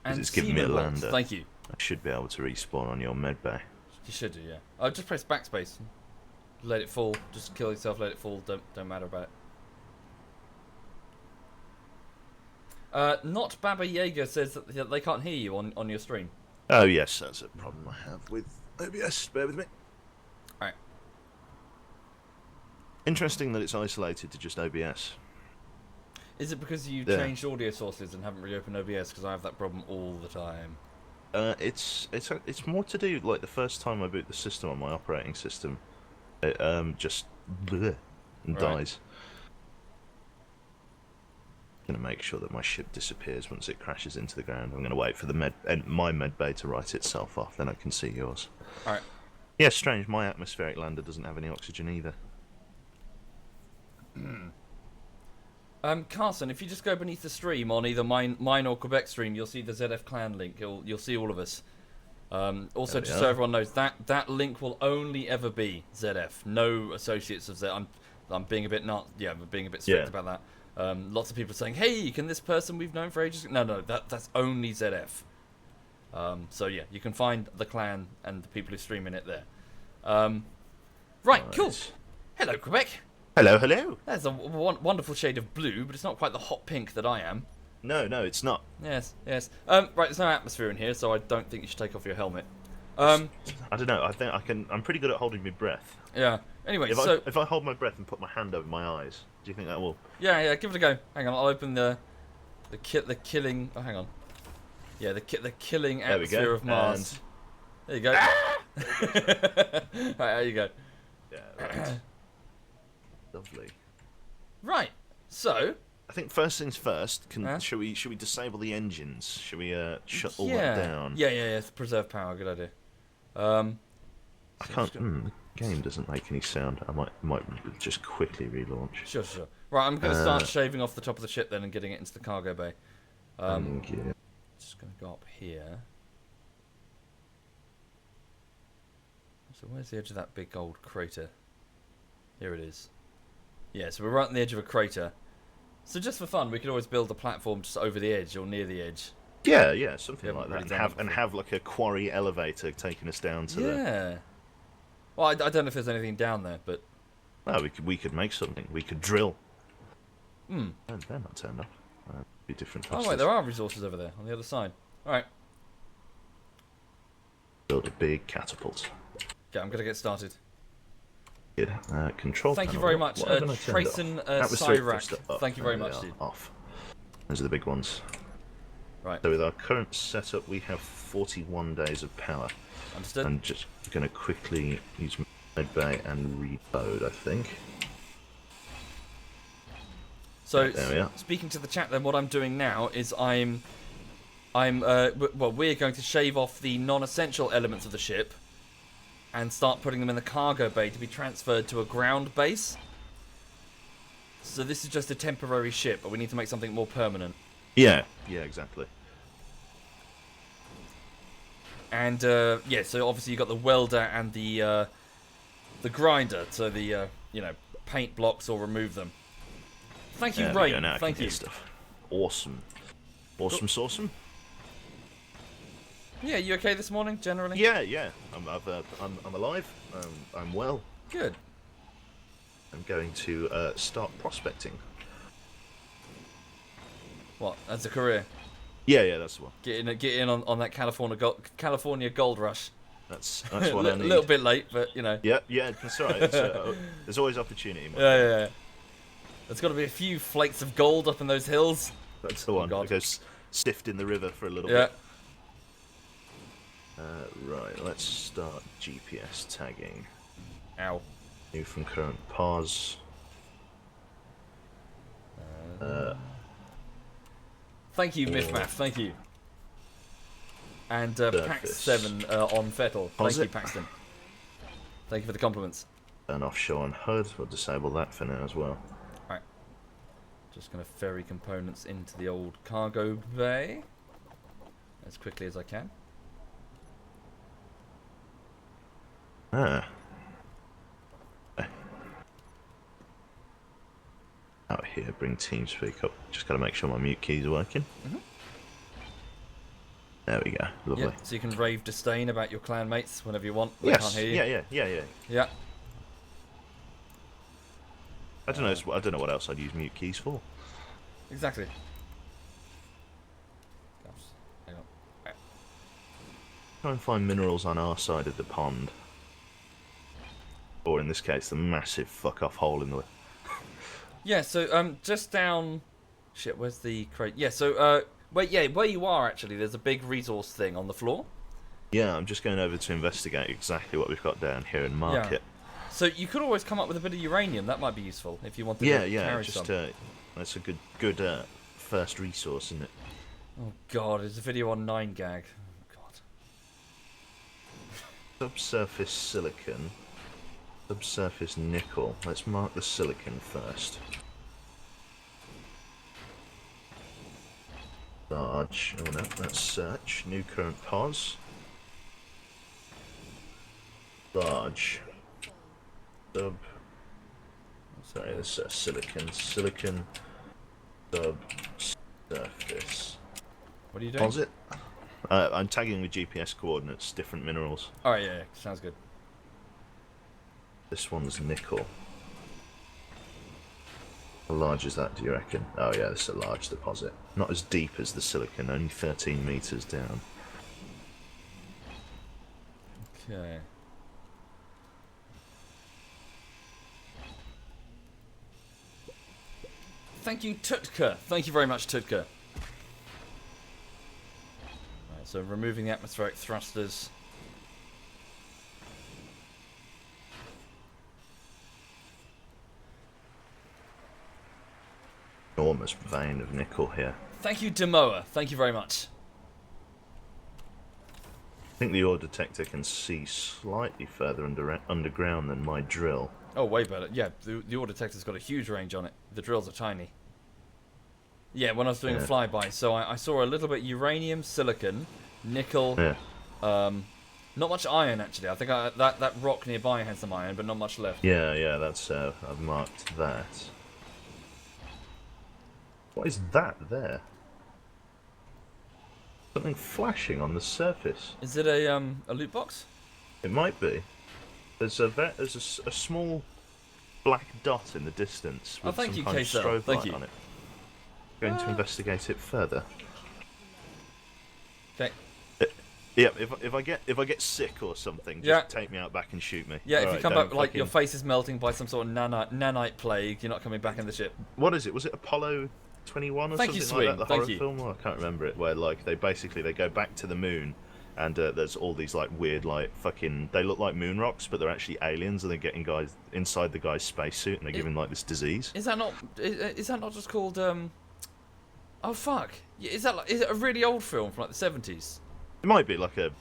And it's giving me a Seaman Waltz, lander. Thank you. I should be able to respawn on your med bay. You should do, yeah. Oh, just press backspace. Let it fall. Just kill yourself. Let it fall. Don't matter about it. Not Baba Yaga says that they can't hear you on your stream. Oh yes, that's a problem I have with OBS. Bear with me. Alright. Interesting that it's isolated to just OBS. Is it because you Yeah. changed audio sources and haven't reopened OBS? Because I have that problem all the time. It's more to do like the first time I boot the system on my operating system, it just bleh, and Right. dies. I'm gonna make sure that my ship disappears once it crashes into the ground. I'm gonna wait for my med bay to write itself off, then I can see yours. All right. Yeah, strange. My atmospheric lander doesn't have any oxygen either. Carson, if you just go beneath the stream on either mine or Quebec stream, you'll see the ZF Clan link. You'll see all of us. Also, There we just so are. everyone knows, that link will only ever be ZF. No associates of ZF. I'm being a bit I'm being a bit strict Yeah. about that. Lots of people saying, "Hey, can this person we've known for ages?" No, that's only ZF. So yeah, you can find the clan and the people who stream in it there. Right, cool. Nice. Hello, Quebec. Hello, hello. There's a wonderful shade of blue, but it's not quite the hot pink that I am. No, it's not. Yes. Right, there's no atmosphere in here, so I don't think you should take off your helmet. Um, I don't know. I think I can. I'm pretty good at holding my breath. yeah. Anyway, If so I hold my breath and put my hand over my eyes, do you think that will? yeah, give it a go. Hang on, I'll open the killing. Oh, hang on. Yeah, the killing There we atmosphere go. of Mars. There you go. Right, there you go. Yeah. Right. Lovely. Right. So. I think first things first. Huh? Should we disable the engines? Should we shut all that down? Yeah. It's preserve power. Good idea. I can't. The game doesn't make any sound. I might just quickly relaunch. Sure. Right, I'm going to start shaving off the top of the ship then and getting it into the cargo bay. Thank you. Just going to go up here. So where's the edge of that big gold crater? Here it is. Yeah, so we're right on the edge of a crater. So just for fun, we could always build a platform just over the edge or near the edge. Yeah, something like really that. And have like a quarry elevator taking us down to the. Yeah. Well, I don't know if there's anything down there, but. No, we could make something. We could drill. Hmm. Oh, they're not turned off. Be different. Oh wait, there are resources over there on the other side. All right. Build a big catapult. Okay, I'm gonna get started. Good. Control. Thank you panel. very much, What haven't I turned Trayson off? Atmospheric Cyrac. thrust up. Thank you very There they much, are, dude. Off. Those are the big ones. Right. So with our current setup, we have 41 days of power. Understood. I'm just going to quickly use med bay and reload, I think. So, there we are. speaking to the chat, then what I'm doing now is we're going to shave off the non-essential elements of the ship and start putting them in the cargo bay to be transferred to a ground base. So this is just a temporary ship, but we need to make something more permanent. Yeah, exactly. And so obviously you've got the welder and the grinder, so the paint blocks or remove them. Thank you, Ray. Thank you. Stuff. Awesome. Awesome. Yeah, you okay this morning, generally? Yeah. I'm alive. I'm well. Good. I'm going to start prospecting. What? As a career? Yeah, that's the one. Get in on that California gold rush. That's what I need. A little bit late, but you know. Yeah, that's all right. There's always opportunity. Yeah. There's got to be a few flakes of gold up in those hills. That's the one. God. It goes sift in the river for a little Yeah. bit. Right, let's start GPS tagging. Ow. New from current pause. Thank you, Miffmaff. Thank you. And Pax7 on Fettle. Thank you, Paxton. Thank you for the compliments. Turn off show on HUD. We'll disable that for now as well. Alright. Just going to ferry components into the old cargo bay as quickly as I can. Out here, bring TeamSpeak up. Just got to make sure my mute keys are working. There we go. Lovely. Yep, so you can rave disdain about your clan mates whenever you want. They Yes. can't hear you. Yeah. I don't know what else I'd use mute keys for. Exactly. Hang on. Try and find minerals on our side of the pond. Or in this case, the massive fuck off hole in the. Yeah, so just down. Shit, where's the crate? Yeah, so where you are actually, there's a big resource thing on the floor. Yeah, I'm just going over to investigate exactly what we've got down here and mark it. So you could always come up with a bit of uranium. That might be useful if you wanted to carry just some. that's a good first resource, isn't it? Oh god, there's a video on 9gag. Oh god. Subsurface silicon, subsurface nickel. Let's mark the silicon first. Large. Oh no, that's search. New current pause. Large. Sub. Sorry, this is silicon. Silicon. Subsurface. What are you doing? Pause it. I'm tagging with GPS coordinates, different minerals. Alright, yeah, sounds good. This one's nickel. How large is that, do you reckon? Oh yeah, this is a large deposit. Not as deep as the silicon, only 13 meters down. Okay. Thank you, Tutka. Thank you very much, Tutka. Right, so removing the atmospheric thrusters. Enormous vein of nickel here. Thank you, Demoa. Thank you very much. I think the ore detector can see slightly further underground than my drill. Oh, way better. Yeah, the ore detector's got a huge range on it. The drills are tiny. Yeah, when I was doing a flyby, so I saw a little bit uranium, silicon, nickel. Yeah. Not much iron actually. I think that rock nearby has some iron, but not much left. Yeah, that's I've marked that. What is that there? Something flashing on the surface. Is it a loot box? It might be. There's a small black dot in the distance with thank some you, kind of Queso. strobe Thank light you. on it. Going to investigate it further. Okay. Yeah, if I get sick or something, just take me out back and shoot me. Yeah, if All you come don't back like fucking- your face is melting by some sort of nanite plague, you're not coming back in the ship. What is it? Was it Apollo 21 or Thank you, something Swing. like that? The Thank horror you. film? Well, I can't remember it. Where like they go back to the moon, and there's all these like weird like fucking. They look like moon rocks, but they're actually aliens, and they're getting guys inside the guy's spacesuit, and they're giving like this disease. Is that not just called Oh fuck! Is it a really old film from like the 70s? It might be like a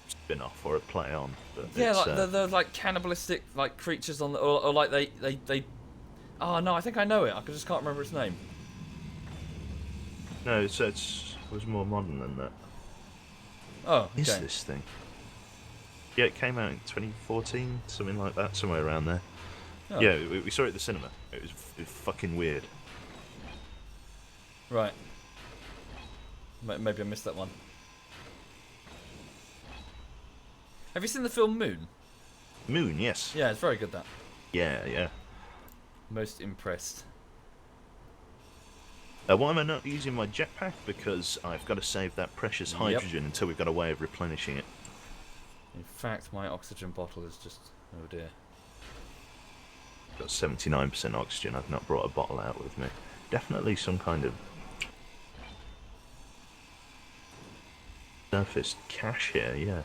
spin-off or a play on. But Yeah, it's, like the like cannibalistic like creatures on the or like they. Oh no, I think I know it. I just can't remember its name. No, it was more modern than that. Oh, okay. Is this thing? Yeah, it came out in 2014, something like that, somewhere around there. Oh. Yeah, we saw it at the cinema. It was fucking weird. Right. Maybe I missed that one. Have you seen the film Moon? Moon, yes. Yeah, it's very good. That. Yeah. Most impressed. Why am I not using my jetpack? Because I've got to save that precious hydrogen until we've got a way of replenishing it. In fact, my oxygen bottle is just... Oh dear. Got 79% oxygen. I've not brought a bottle out with me. Definitely some kind of surface cache here, yeah.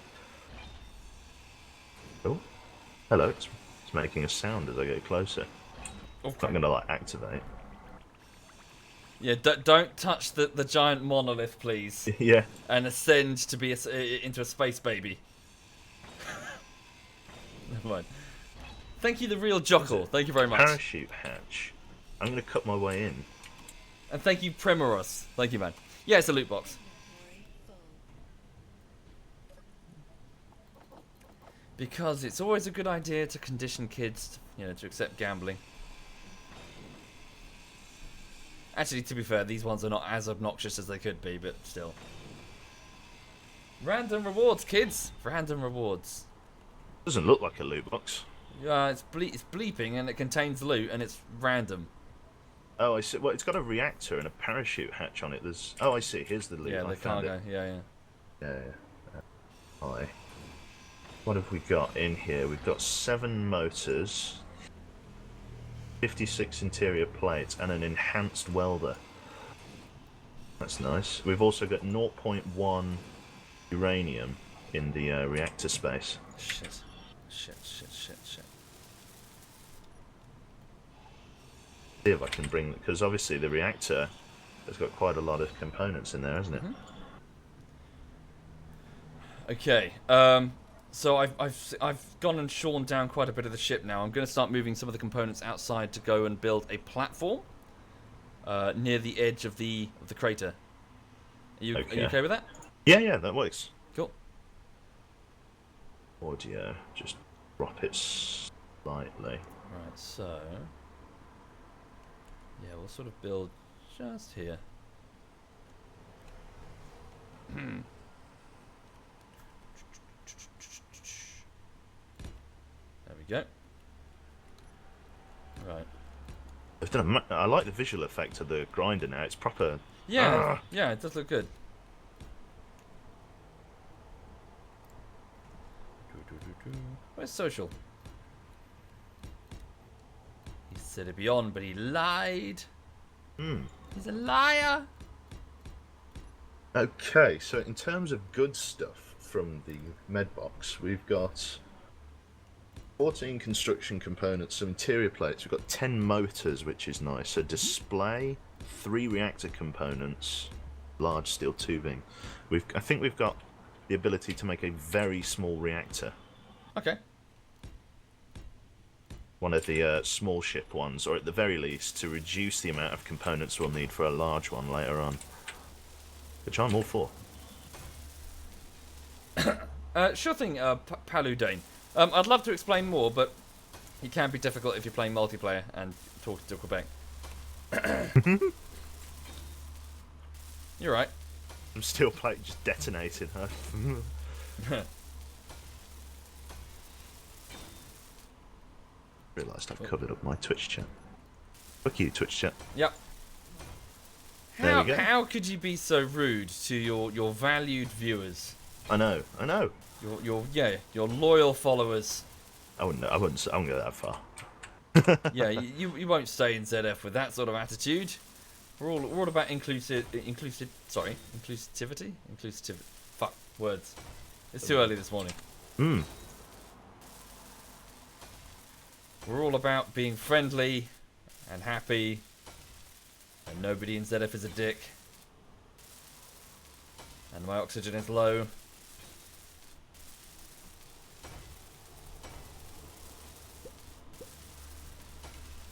Oh, hello. It's making a sound as I get closer. Okay. I'm going to like activate. Yeah, don't touch the giant monolith, please. Yeah. And ascend to be into a space baby. Never mind. Thank you, the real Jockle. Thank you very much. Parachute hatch. I'm going to cut my way in. And thank you, Primoros. Thank you, man. Yeah, it's a loot box. Because it's always a good idea to condition kids, to accept gambling. Actually, to be fair, these ones are not as obnoxious as they could be, but still. Random rewards, kids! Random rewards. Doesn't look like a loot box. Yeah, it's bleeping and it contains loot and it's random. Oh, I see. Well, it's got a reactor and a parachute hatch on it. There's. Oh, I see. Here's the loot. Yeah, I the found cargo. it. Yeah. Hi. What have we got in here? We've got 7 motors, 56 interior plates, and an enhanced welder. That's nice. We've also got 0.1 uranium in the reactor space. Shit. See if I can bring, because obviously the reactor has got quite a lot of components in there, hasn't it? Okay. So I've gone and shorn down quite a bit of the ship now. I'm going to start moving some of the components outside to go and build a platform near the edge of the crater. Are you okay with that? Yeah, that works. Cool. Audio, just drop it slightly. Right, so yeah, we'll sort of build just here. There we go. Right. I've done I like the visual effect of the grinder now. It's proper. Yeah, yeah, it does look good. Where's social? He said it'd be on, but he lied. He's a liar. Okay, so in terms of good stuff from the med box, we've got 14 construction components, some interior plates. We've got 10 motors, which is nice. A display, 3 reactor components, large steel tubing. I think we've got the ability to make a very small reactor. Okay. One of the small ship ones, or at the very least, to reduce the amount of components we'll need for a large one later on. Which I'm all for. Sure thing, Paludane. I'd love to explain more, but it can be difficult if you're playing multiplayer and talking to Quebec. You're right. Some steel plate just detonated, huh? Realised I've covered up my Twitch chat. Fuck you, Twitch chat. Yep. There we go. How could you be so rude to your valued viewers? I know. Your loyal followers. I wouldn't go that far. Yeah, you won't stay in ZF with that sort of attitude. We're all about inclusivity. Fuck words. It's too early this morning. We're all about being friendly and happy, and nobody in ZF is a dick. And my oxygen is low.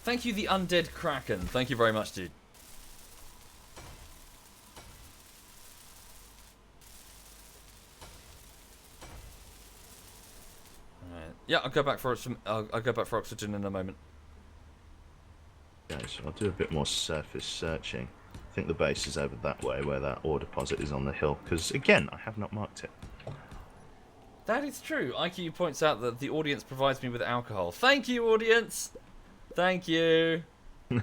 Thank you, the Undead Kraken. Thank you very much, dude. Alright. Yeah, I'll go back for some. I'll go back for oxygen in a moment. Okay, so I'll do a bit more surface searching. I think the base is over that way, where that ore deposit is on the hill. Because again, I have not marked it. That is true. IQ points out that the audience provides me with alcohol. Thank you, audience. Thank you. You're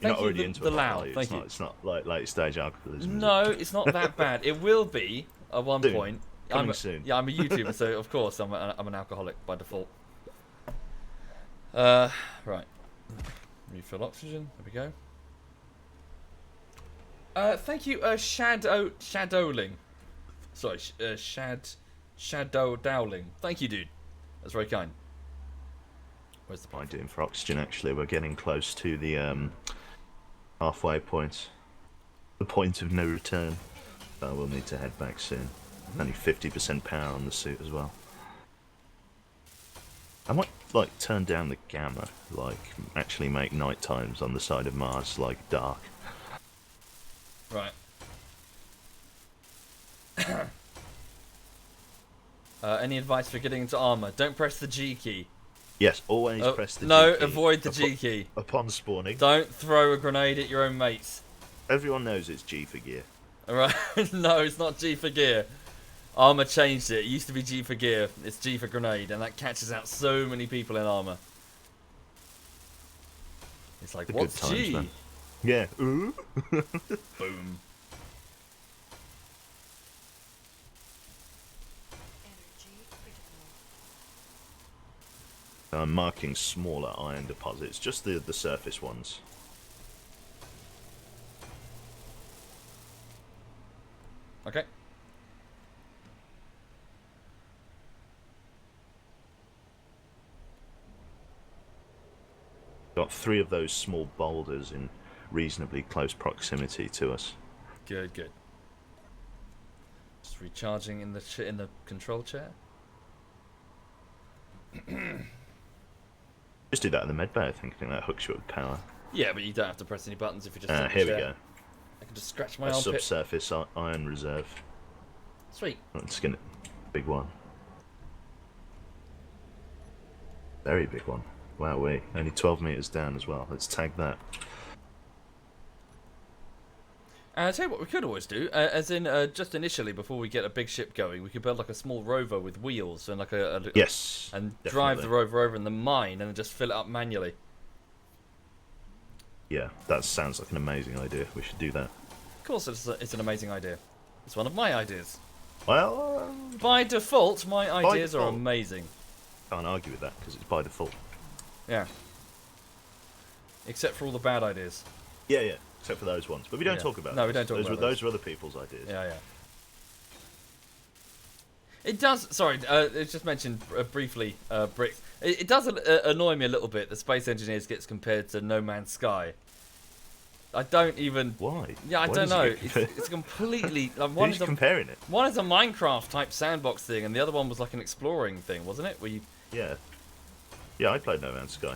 not already into the it, loud. are you? Thank you. It's not like late stage alcoholism. is No, it? it's not that bad. It will be at one Soon. point. Coming soon. Yeah, I'm a YouTuber, so of course I'm an alcoholic by default. Right. Refill oxygen. There we go. Thank you, Shadowling. Sorry, Shadow Dowling. Thank you, dude. That's very kind. Where's the I'm doing for oxygen, actually. We're getting close to the halfway point. The point of no return. So we'll need to head back soon. Only 50% power on the suit as well. I might, like, turn down the gamma. Like, actually make night times on the side of Mars, like, dark. Right. Any advice for getting into armor? Don't press the G key. Yes, always press the G No, key. avoid the G key. Upon spawning. Don't throw a grenade at your own mates. Everyone knows it's G for gear. Alright? No, it's not G for gear. Armor changed it. It used to be G for gear. It's G for grenade, and that catches out so many people in armor. It's like, The what's good times, G? man. Yeah. Ooh. Boom. I'm marking smaller iron deposits, just the surface ones. Okay. Got 3 of those small boulders in reasonably close proximity to us. Good, good. Just recharging in the control chair. Just do that in the med bay, I think that hooks you up with power. Yeah, but you don't have to press any buttons if you just. Sit in the Here we chair. go. I can just scratch my A armpit. subsurface iron reserve. Sweet. Let's get it. Big one. Very big one. Wow, only 12 meters down as well. Let's tag that. I'll tell you what we could always do, as in just initially before we get a big ship going, we could build like a small rover with wheels and like a Yes. and definitely. drive the rover over in the mine and then just fill it up manually. Yeah, that sounds like an amazing idea. We should do that. Of course, it's an amazing idea. It's one of my ideas. Well, By default, my ideas are default. amazing. Can't argue with that because it's by default. Yeah. Except for all the bad ideas. Yeah, yeah. Except for those ones, but we don't Yeah. talk about. No, we those. don't talk about Those were other people's ideas. Yeah, yeah. It does. Sorry, it's just mentioned briefly. Bricks. It does annoy me a little bit that Space Engineers gets compared to No Man's Sky. I don't even. Why? Yeah, I Why don't does it know. get compared? It's completely. Like, one Who's is a, comparing it? one is a Minecraft type sandbox thing, and the other one was like an exploring thing, wasn't it? Where you. Yeah. Yeah, I played No Man's Sky.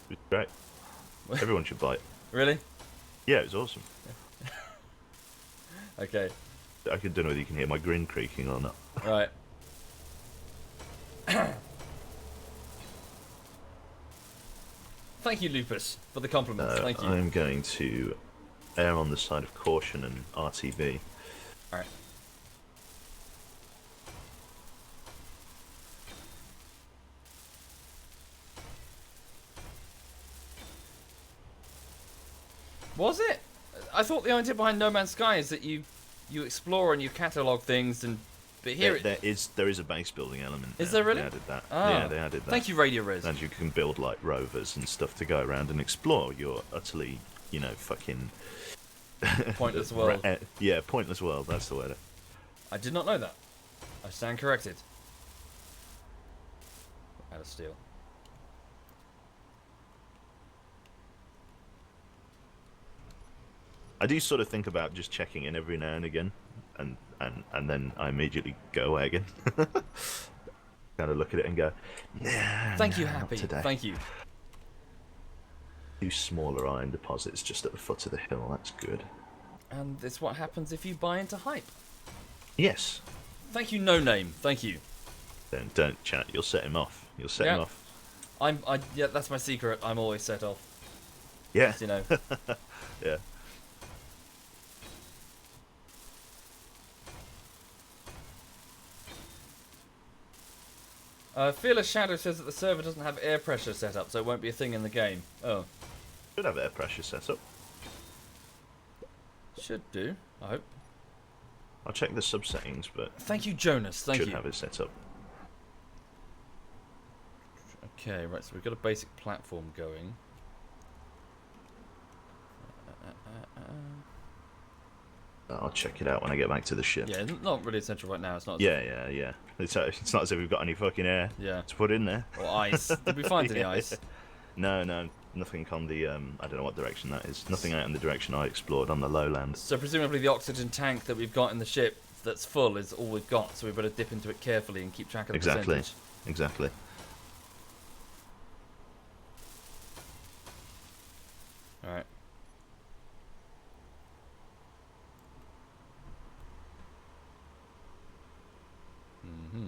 It was great. Everyone should buy it. Really? Yeah, it was awesome. Okay. I don't know whether you can hear my grin creaking or not. Right. Thank you, Lupus, for the compliments. Thank you. I'm going to err on the side of caution and RTV. All right. Was it? I thought the idea behind No Man's Sky is that you explore and you catalog things, and but here there is a base building element. Is now. there really? They added that. Ah. Yeah, they added that. Thank you, Radio Riz. And you can build like rovers and stuff to go around and explore your utterly, fucking Pointless world. Yeah, pointless world. That's the word. I did not know that. I stand corrected. Out of steel. I do sort of think about just checking in every now and again, and then I immediately go away again. Kind of look at it and go, nah. Thank you, not Happy. today. Thank you. 2 smaller iron deposits just at the foot of the hill. That's good. And it's what happens if you buy into hype. Yes. Thank you, No Name. Thank you. Then don't chat. You'll set him off. You'll set him off. Yeah, that's my secret. I'm always set off. Yeah. You know. Yeah. Fearless Shadow says that the server doesn't have air pressure set up, so it won't be a thing in the game. Oh. Should have air pressure set up. Should do, I hope. I'll check the sub settings, but Thank you, Jonas. Thank should you. have it set up. Okay, right, so we've got a basic platform going. I'll check it out when I get back to the ship. Yeah, not really essential right now. It's not. Yeah. It's not as if we've got any fucking air Yeah. to put in there. Or ice. Did we find any ice? No, nothing on the I don't know what direction that is. Nothing out in the direction I explored on the lowlands. So presumably the oxygen tank that we've got in the ship that's full is all we've got. So we better dip into it carefully and keep track of the percentage. Exactly. All right. Mm-hmm.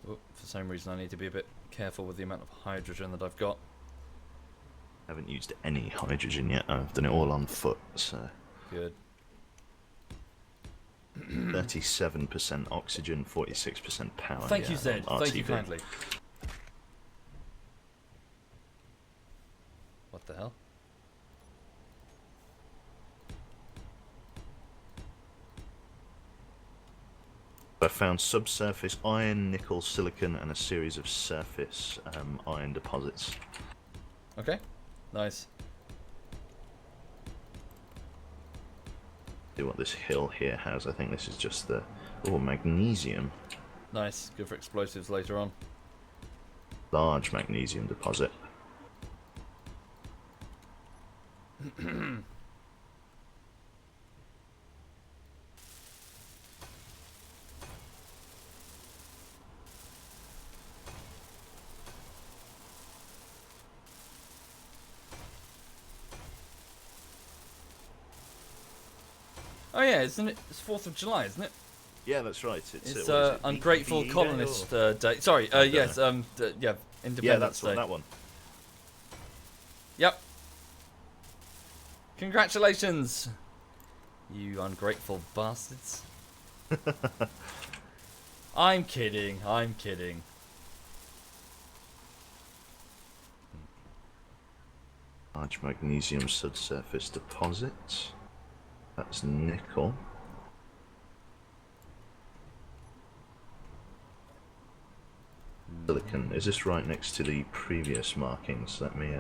Oh, for some reason I need to be a bit careful with the amount of hydrogen that I've got. Haven't used any hydrogen yet. I've done it all on foot, so Good. 37% oxygen, 46% power. Thank you, yeah, Zed. on Thank you RTV. kindly. What the hell? I found subsurface iron, nickel, silicon, and a series of surface iron deposits. Okay. Nice. See what this hill here has. I think this is just the magnesium. Nice. Good for explosives later on. Large magnesium deposit. Oh yeah, isn't it? It's 4th of July, isn't it? Yeah, that's right. It's what is it? Ungrateful BPE Day, Colonist or- Day. Sorry, don't yes, know. yeah, Yeah, Independence that's Day. that one. Yep. Congratulations, you ungrateful bastards. I'm kidding. I'm kidding. Large magnesium subsurface deposits. That's nickel. Silicon. Is this right next to the previous markings? Let me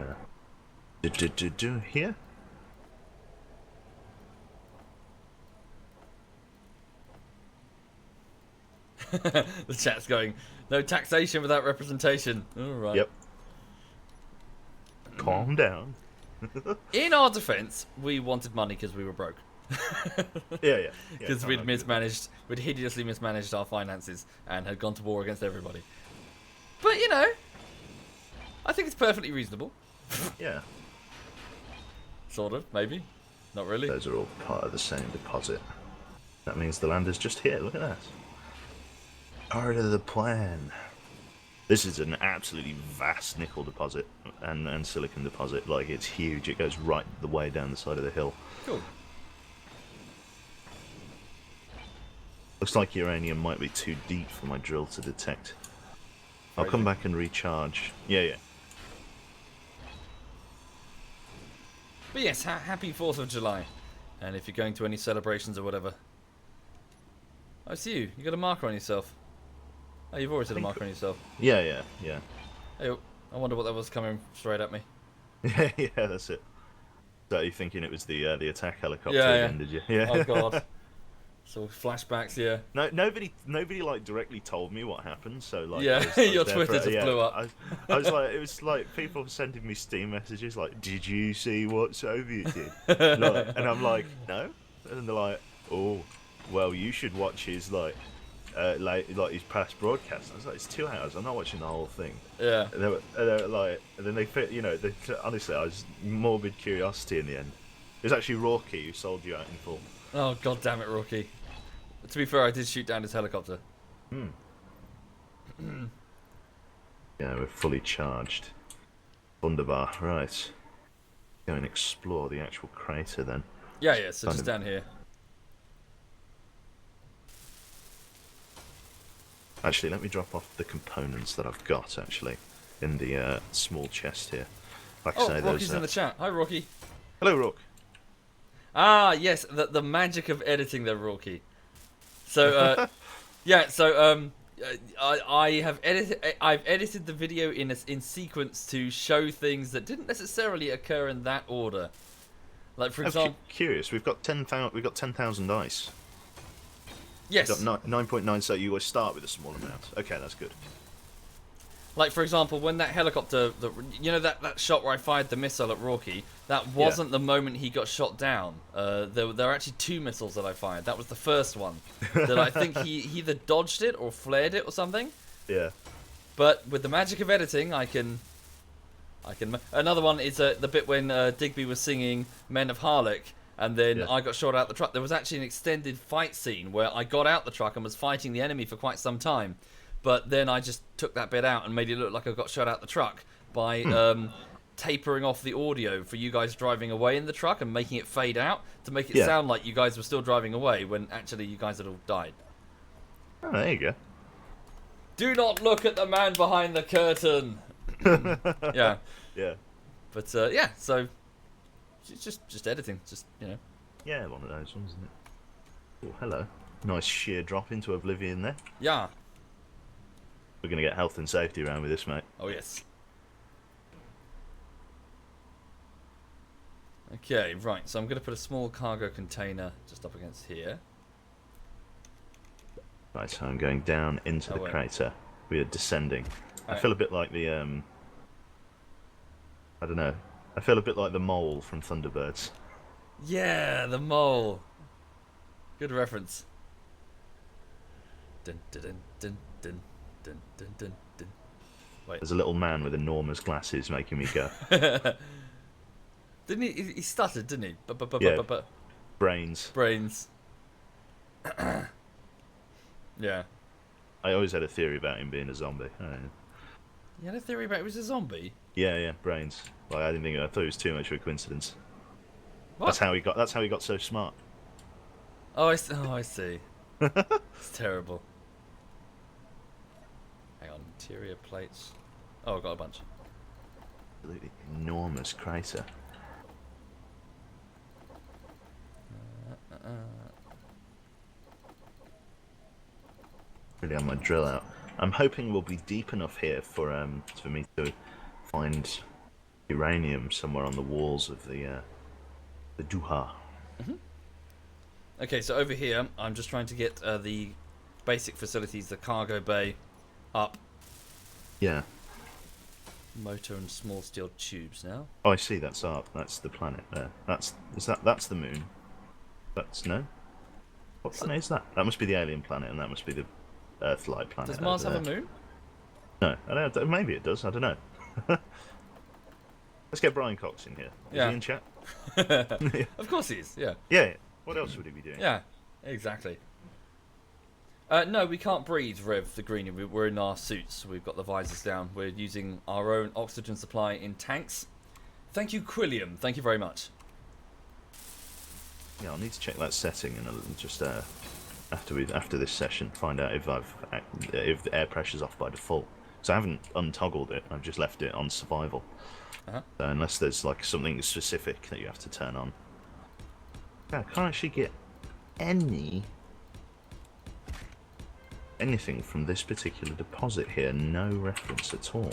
do here. The chat's going, no taxation without representation. Alright. Yep. Calm down. In our defense, we wanted money because we were broke. Yeah. Because we'd hideously mismanaged our finances and had gone to war against everybody. But, you know, I think it's perfectly reasonable. Yeah. Sort of, maybe. Not really. Those are all part of the same deposit. That means the land is just here. Look at that. Part of the plan. This is an absolutely vast nickel deposit and silicon deposit. Like, it's huge. It goes right the way down the side of the hill. Cool. Looks like uranium might be too deep for my drill to detect. I'll come back and recharge. Yeah. But yes, happy 4th of July. And if you're going to any celebrations or whatever. Oh, it's you. You got a marker on yourself. Oh, you've always had a marker on yourself. Yeah. Hey, I wonder what that was coming straight at me. Yeah, that's it. So you thinking it was the attack helicopter again, did you? Yeah. Oh god. So flashbacks, yeah. No, nobody like directly told me what happened. So like, yeah, I was your there Twitter for, just blew up. I was like, it was like people sending me Steam messages like, "Did you see what Soviet did?" And I'm like, "No," and they're like, "Oh, well, you should watch his like his past broadcast." I was like, "It's 2 hours. I'm not watching the whole thing." Yeah. And they were like, and then they fit, honestly, I was morbid curiosity in the end. It was actually Rocky who sold you out in full. Oh god damn it, Rocky. To be fair, I did shoot down his helicopter. Yeah, we're fully charged. Wunderbar, right. Go and explore the actual crater then. Yeah, so just down here. Actually, let me drop off the components that I've got, actually, in the small chest here. Like I say, Rocky's in the chat. Hi, Rocky. Hello, Rock. Ah, yes, the magic of editing there, Rocky. So, I've edited the video in sequence to show things that didn't necessarily occur in that order. Like, for example, curious. We've got 10,000 dice. Yes. We've got 9.9, so you always start with a small amount. Okay, that's good. Like, for example, when that helicopter, that shot where I fired the missile at Rocky, that wasn't the moment he got shot down. There were actually 2 missiles that I fired. That was the first one. That I think he either dodged it or flared it or something. Yeah. But with the magic of editing, I can. Another one is the bit when Digby was singing Men of Harlech, and then I got shot out the truck. There was actually an extended fight scene where I got out the truck and was fighting the enemy for quite some time. But then I just took that bit out and made it look like I got shot out the truck by tapering off the audio for you guys driving away in the truck and making it fade out to make it sound like you guys were still driving away when actually you guys had all died. Oh, there you go. Do not look at the man behind the curtain. Yeah. But so it's just editing, Yeah, one of those ones, isn't it? Oh, hello. Nice sheer drop into oblivion there. Yeah. We're going to get health and safety around with this, mate. Oh, yes. Okay, right. So I'm going to put a small cargo container just up against here. Right, so I'm going down into the crater. We are descending. I feel a bit like the, I don't know. I feel a bit like the mole from Thunderbirds. Yeah, the mole. Good reference. Dun, dun, dun, dun, dun. Dun, dun, dun, dun. Wait. There's a little man with enormous glasses making me go. Didn't he? He stuttered, didn't he? Brains. Brains. Yeah. I always had a theory about him being a zombie. You had a theory about he was a zombie? Yeah, brains. Like, I thought it was too much of a coincidence. What? That's how he got. That's how he got so smart. Oh, I see. It's terrible. Hang on, interior plates. Oh, I've got a bunch. Absolutely enormous crater. Really, have my drill out. I'm hoping we'll be deep enough here for me to find uranium somewhere on the walls of the Duha. Okay, so over here, I'm just trying to get the basic facilities, the cargo bay, up. Yeah. Motor and small steel tubes now. Oh, I see. That's up. That's the planet there. That's the moon. That's no. What planet is that? That must be the alien planet, and that must be the Earth-like planet. Does Mars have over a there. moon? No, I don't know. Maybe it does. I don't know. Let's get Brian Cox in here. Is Yeah. he in chat? Of course he is, yeah. Yeah. What else would he be doing? Yeah, exactly. No, we can't breathe, Rev the Greenie. We're in our suits. We've got the visors down. We're using our own oxygen supply in tanks. Thank you, Quilliam. Thank you very much. Yeah, I'll need to check that setting and just after this session find out if the air pressure's off by default. So I haven't untoggled it. I've just left it on survival. So unless there's like something specific that you have to turn on. Yeah, I can't actually get anything from this particular deposit here. No reference at all.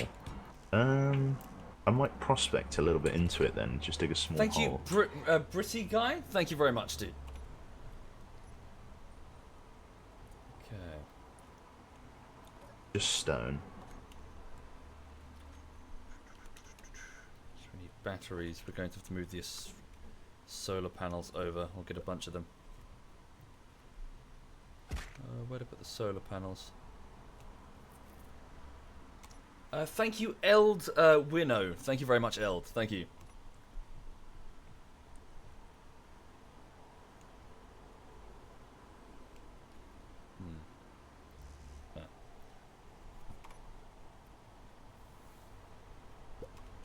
I might prospect a little bit into it then. Just dig a small Thank hole. you, Britty guy. Thank you very much, dude. Okay. Just stone. So we need batteries. We're going to have to move these solar panels over. We'll get a bunch of them. Where to put the solar panels? Thank you, Eld Winnow. Thank you very much, Eld. Thank you.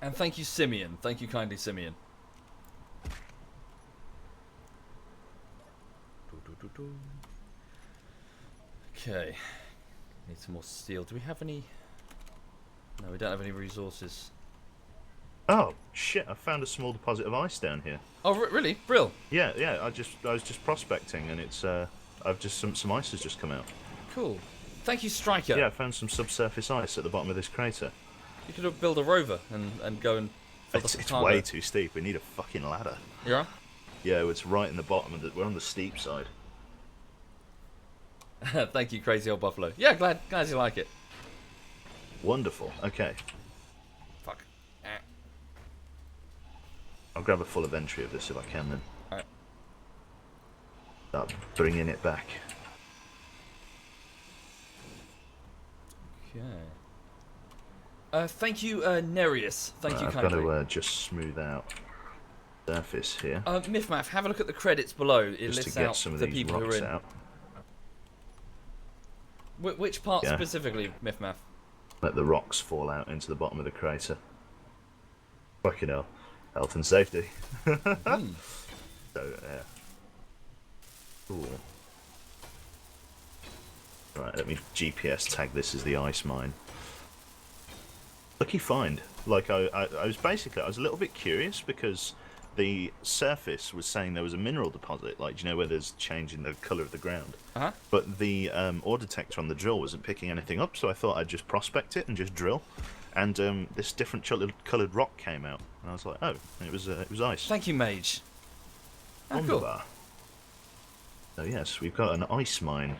And thank you, Simeon. Thank you kindly, Simeon. Okay. Need some more steel. Do we have any? No, we don't have any resources. Oh shit! I found a small deposit of ice down here. Oh, really? Brill. Yeah. I was just prospecting, and it's I've just some ice has just come out. Cool. Thank you, Striker. Yeah, I found some subsurface ice at the bottom of this crater. You could build a rover and go and. It's way too steep. We need a fucking ladder. Yeah. Yeah, it's right in the bottom of we're on the steep side. Thank you, crazy old buffalo. Yeah, glad you like it. Wonderful. Okay, Fuck. I'll grab a full inventory of this if I can then. Alright. Start bringing it back. Okay. Thank you, Nereus. Thank you I've kindly. got to just smooth out surface here. Mifmaf, have a look at the credits below. It just to lists get out some of the these people who are rocks in. out. Which part Yeah. specifically, Mifmaf? Let the rocks fall out into the bottom of the crater. Fucking hell. Health and safety. So, yeah. Cool. Right, let me GPS tag this as the ice mine. Lucky find. Like, I was a little bit curious because the surface was saying there was a mineral deposit, like, do you know where there's change in the colour of the ground? But the ore detector on the drill wasn't picking anything up, so I thought I'd just prospect it and just drill. And this different coloured rock came out, and I was like, oh, it was ice. Thank you, Mage. Oh, cool. Wonderbar. So yes, we've got an ice mine.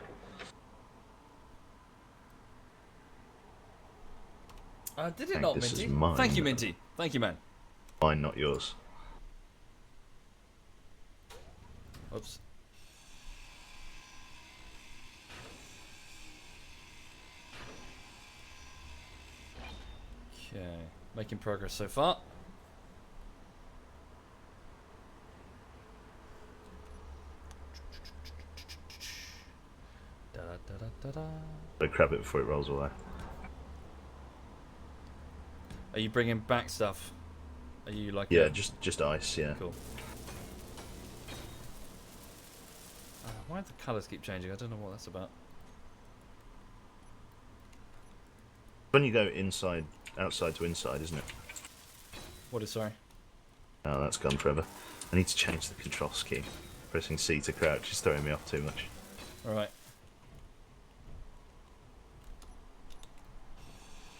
Did it think not, this is Minty? mine. Thank you, Minty. Thank you, man. Mine, not yours. Oops. Okay, making progress so far. Da, da, da, da, da. So grab it before it rolls away. Are you bringing back stuff? Are you like Yeah, just ice. Yeah. Cool. Why do the colours keep changing? I don't know what that's about. When you go outside to inside, isn't it? What is, sorry? Oh, that's gone forever. I need to change the control scheme. Pressing C to crouch is throwing me off too much. Alright.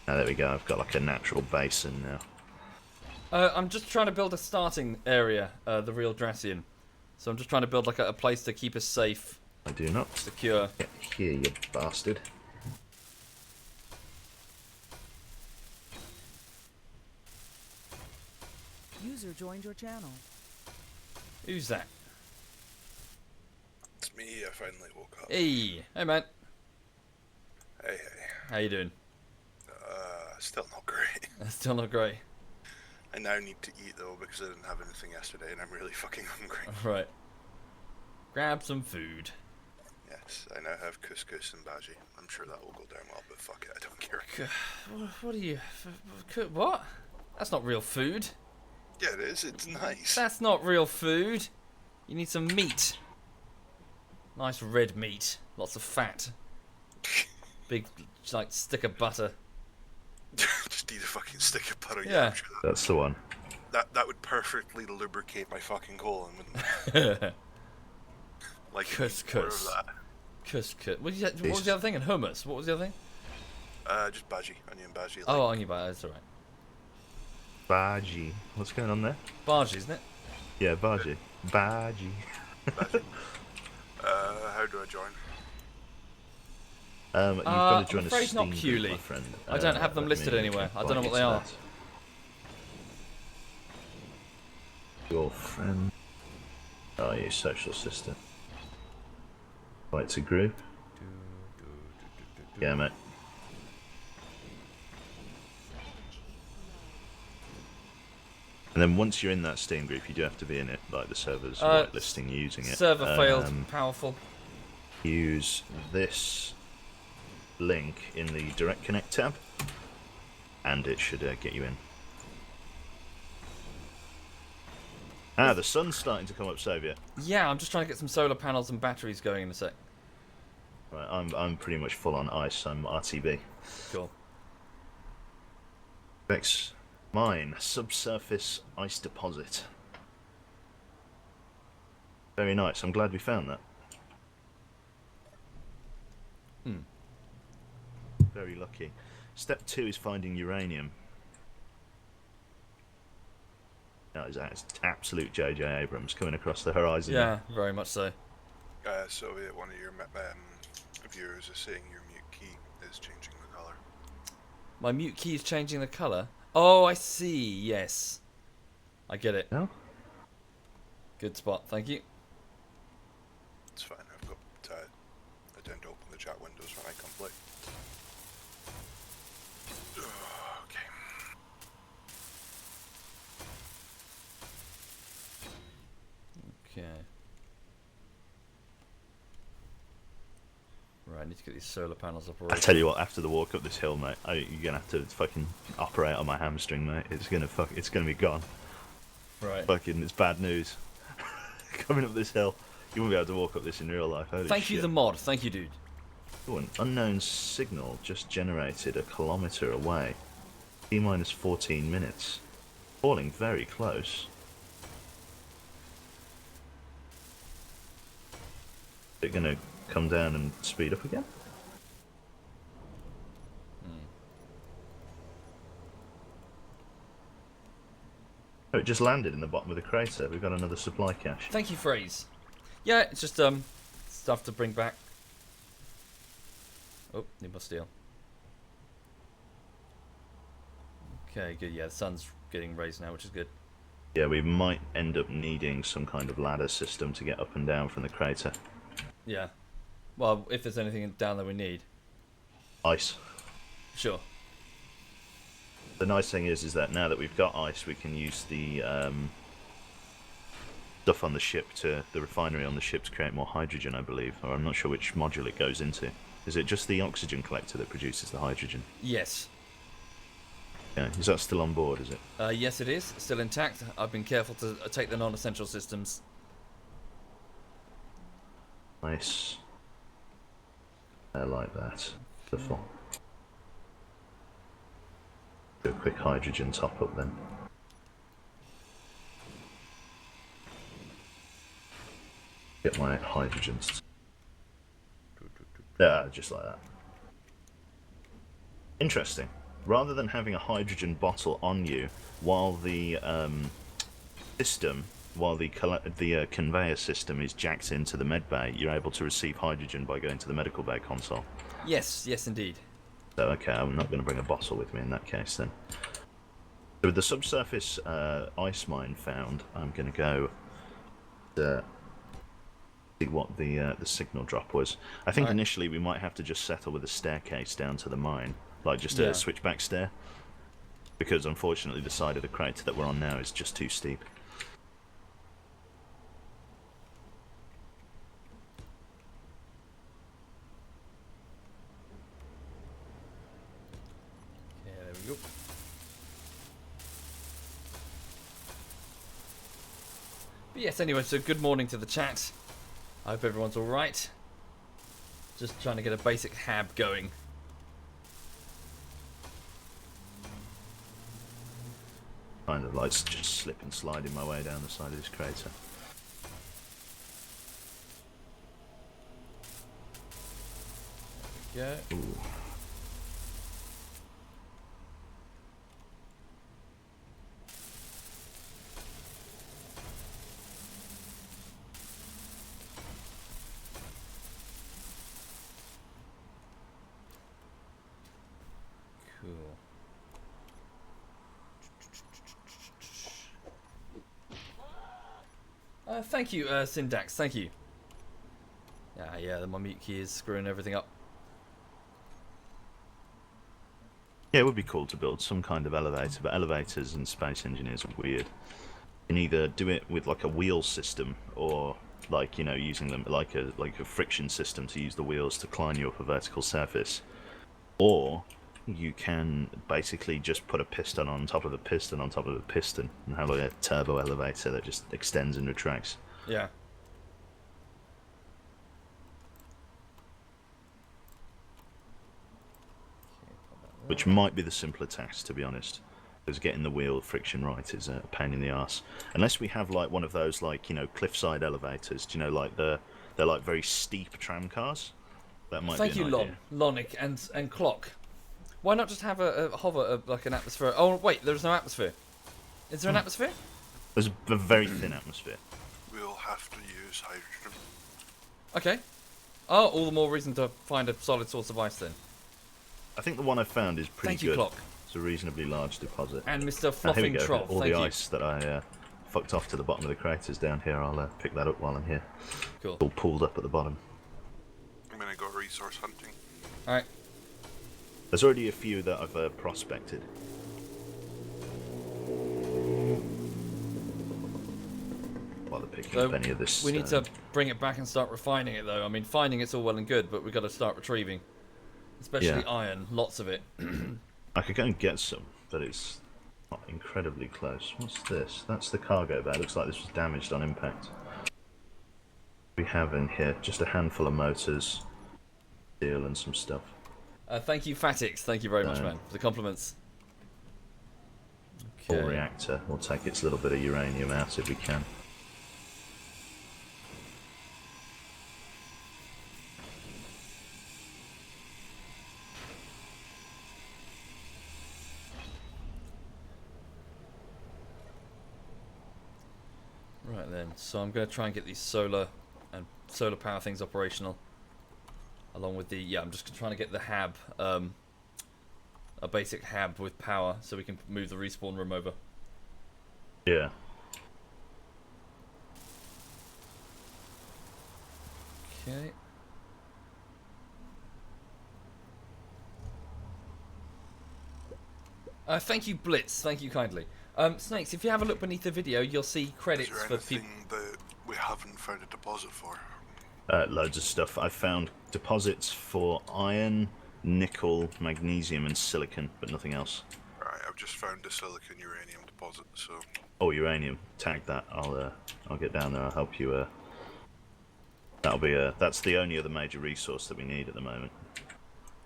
Oh, there we go. I've got like a natural basin now. I'm just trying to build a starting area, the real Drassian. So I'm just trying to build like a place to keep us safe, I do not secure. get here, you bastard. User joined your channel. Who's that? It's me, I finally woke up. Hey man. Hey. How you doing? Still not great. Still not great. I now need to eat though because I didn't have anything yesterday and I'm really fucking hungry. Right. Grab some food. Yes, I now have couscous and bhaji. I'm sure that will go down well, but fuck it, I don't care. What are you... What? That's not real food. Yeah, it is, it's nice. That's not real food. You need some meat. Nice red meat. Lots of fat. Big, like, stick of butter. Just eat a fucking stick of butter. Yeah. I'm sure That's the one. that would perfectly lubricate my fucking colon, wouldn't it? Like Couscous. that. Couscous. What was the other thing? And hummus. What was the other thing? Just bhaji, onion bhaji. Like, Oh, onion butter. That's alright. Baji. What's going on there? Bargy, isn't it? Yeah, Baji. Baji. bhaji. How do I join? You've got to join I'm a afraid Steam not group, Qly. my friend. I don't have them let listed me anywhere. I don't know invite what they you to are. that. Your friend. Oh, your social system. Invite to group. Yeah, mate. And then once you're in that Steam group, you do have to be in it, like the server's whitelisting you using it. Server failed. Powerful. Use this link in the Direct Connect tab, and it should get you in. Ah, the sun's starting to come up, Soviet. Yeah, I'm just trying to get some solar panels and batteries going in a sec. Right, I'm pretty much full on ice. I'm RTB. Cool. Vex mine, subsurface ice deposit. Very nice. I'm glad we found that. Very lucky. Step 2 is finding uranium. That is absolute J.J. Abrams coming across the horizon. Yeah, very much so. Soviet, one of your viewers is saying your mute key is changing the color. My mute key is changing the colour. Oh, I see. Yes. I get it. No? Good spot. Thank you. It's fine, I've got I tend to open the chat windows when I come play. Okay. Okay. Right, I need to get these solar panels I operating. tell you what, after the walk up this hill, mate, you're gonna have to fucking operate on my hamstring, mate. It's gonna be gone. Right. Fucking, it's bad news. Coming up this hill, you won't be able to walk up this in real life. Holy Thank you, shit. the mod. Thank you, dude. Oh, an unknown signal just generated a kilometre away. T-minus 14 minutes. Falling very close. Is it going to come down and speed up again? Oh, it just landed in the bottom of the crater. We've got another supply cache. Thank you, Phrase. Yeah, it's just stuff to bring back. Oh, need more steel. Okay, good. Yeah, the sun's getting raised now, which is good. Yeah, we might end up needing some kind of ladder system to get up and down from the crater. Yeah. Well, if there's anything down there we need. Ice. Sure. The nice thing is that now that we've got ice, we can use the stuff on the ship the refinery on the ship to create more hydrogen, I believe. Or I'm not sure which module it goes into. Is it just the oxygen collector that produces the hydrogen? Yes. Yeah, is that still on board, is it? Yes, it is. Still intact. I've been careful to take the non-essential systems. Nice. Like that. Beautiful. Do a quick hydrogen top up then. Get my hydrogens. Yeah, just like that. Interesting. Rather than having a hydrogen bottle on you while the conveyor system is jacked into the med bay, you're able to receive hydrogen by going to the medical bay console. Yes, yes, indeed. So, okay, I'm not going to bring a bottle with me in that case then. So with the subsurface ice mine found, I'm going to go see what the signal drop was. I think initially we might have to just settle with a staircase down to the mine, like just a switchback stair, because unfortunately the side of the crater that we're on now is just too steep. Yeah, there we go. But yes, anyway, so good morning to the chat. I hope everyone's alright. Just trying to get a basic hab going. Kind of like just slip and sliding my way down the side of this crater. There we go. Ooh. Thank you, Syndax, thank you. Yeah, my mute key is screwing everything up. Yeah, it would be cool to build some kind of elevator, but elevators and space engineers are weird. You can either do it with like a wheel system, or like, you know, using them like a friction system to use the wheels to climb you up a vertical surface, or you can basically just put a piston on top of a piston on top of a piston and have like a turbo elevator that just extends and retracts. Yeah. Which might be the simpler task, to be honest, because getting the wheel friction right is a pain in the arse. Unless we have like one of those, like, you know, cliffside elevators. Do you know, like they're like very steep tram cars. That might Thank be an you, idea. Lonic and Clock. Why not just have a hover, like an atmosphere? Oh wait, there's no atmosphere. Is there an atmosphere? There's a very thin atmosphere. We'll have to use hydrogen. Okay. Oh, all the more reason to find a solid source of ice then. I think the one I found is pretty Thank you, good. Clock. It's a reasonably large deposit. And Mr. Here we Fluffing go. Trough, All thank the you. ice that I fucked off to the bottom of the craters down here, I'll pick that up while I'm here. Cool. It's all pooled up at the bottom. I'm gonna go resource hunting. Alright. There's already a few that I've prospected. Bother picking up any of this. We need to bring it back and start refining it though. I mean, finding it's all well and good, but we've got to start retrieving. Especially iron, lots of it. I could go and get some, but it's not incredibly close. What's this? That's the cargo bay. Looks like this was damaged on impact. We have in here just a handful of motors, steel and some stuff. Thank you, Fatix. Thank you very much, man, for the compliments. Full reactor. We'll take its little bit of uranium out if we can. Right then, so I'm going to try and get these solar power things operational. Along with the, I'm just trying to get the hab, a basic hab with power so we can move the respawn room over. Yeah. Okay. Thank you, Blitz. Thank you kindly. Snakes, if you have a look beneath the video, you'll see credits Is there for people. anything that we haven't found a deposit for? Loads of stuff. I found deposits for iron, nickel, magnesium, and silicon, but nothing else. Right, I've just found a silicon uranium deposit, so... Oh, uranium. Tag that. I'll get down there. I'll help you That'll be that's the only other major resource that we need at the moment.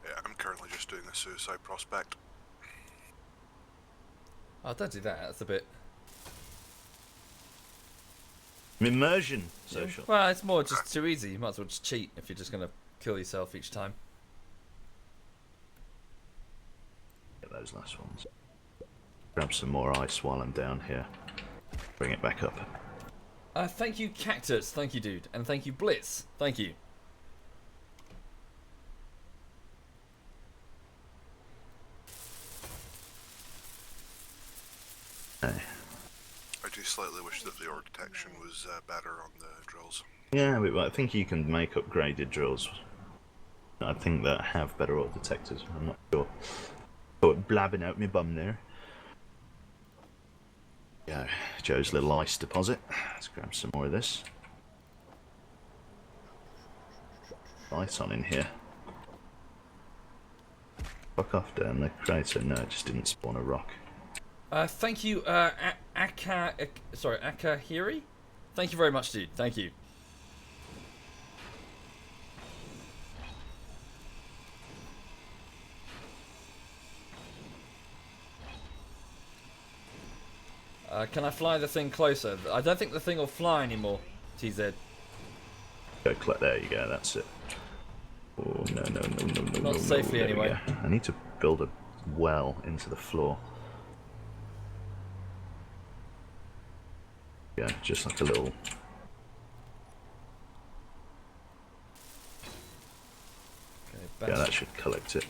Yeah, I'm currently just doing a suicide prospect. Oh, don't do that. That's a bit. Immersion social. Well, it's more just too easy. You might as well just cheat if you're just gonna kill yourself each time. Get those last ones. Grab some more ice while I'm down here. Bring it back up. Thank you, Cactus. Thank you, dude. And thank you, Blitz. Thank you. Okay. I do slightly wish that the ore detection was better on the drills. Yeah, I think you can make upgraded drills. I think that have better ore detectors. I'm not sure. Oh, blabbing out my bum there. Yeah, Joe's little ice deposit. Let's grab some more of this. Light on in here. Fuck off down the crater. No, it just didn't spawn a rock. Thank you, Akahiri? Thank you very much, dude. Thank you. Can I fly the thing closer? I don't think the thing will fly anymore, TZ. Go collect. There you go. That's it. Oh no no no no no Not no! safely There we anyway. go. I need to build a well into the floor. Yeah, just like a little. Okay, Yeah, that should collect it.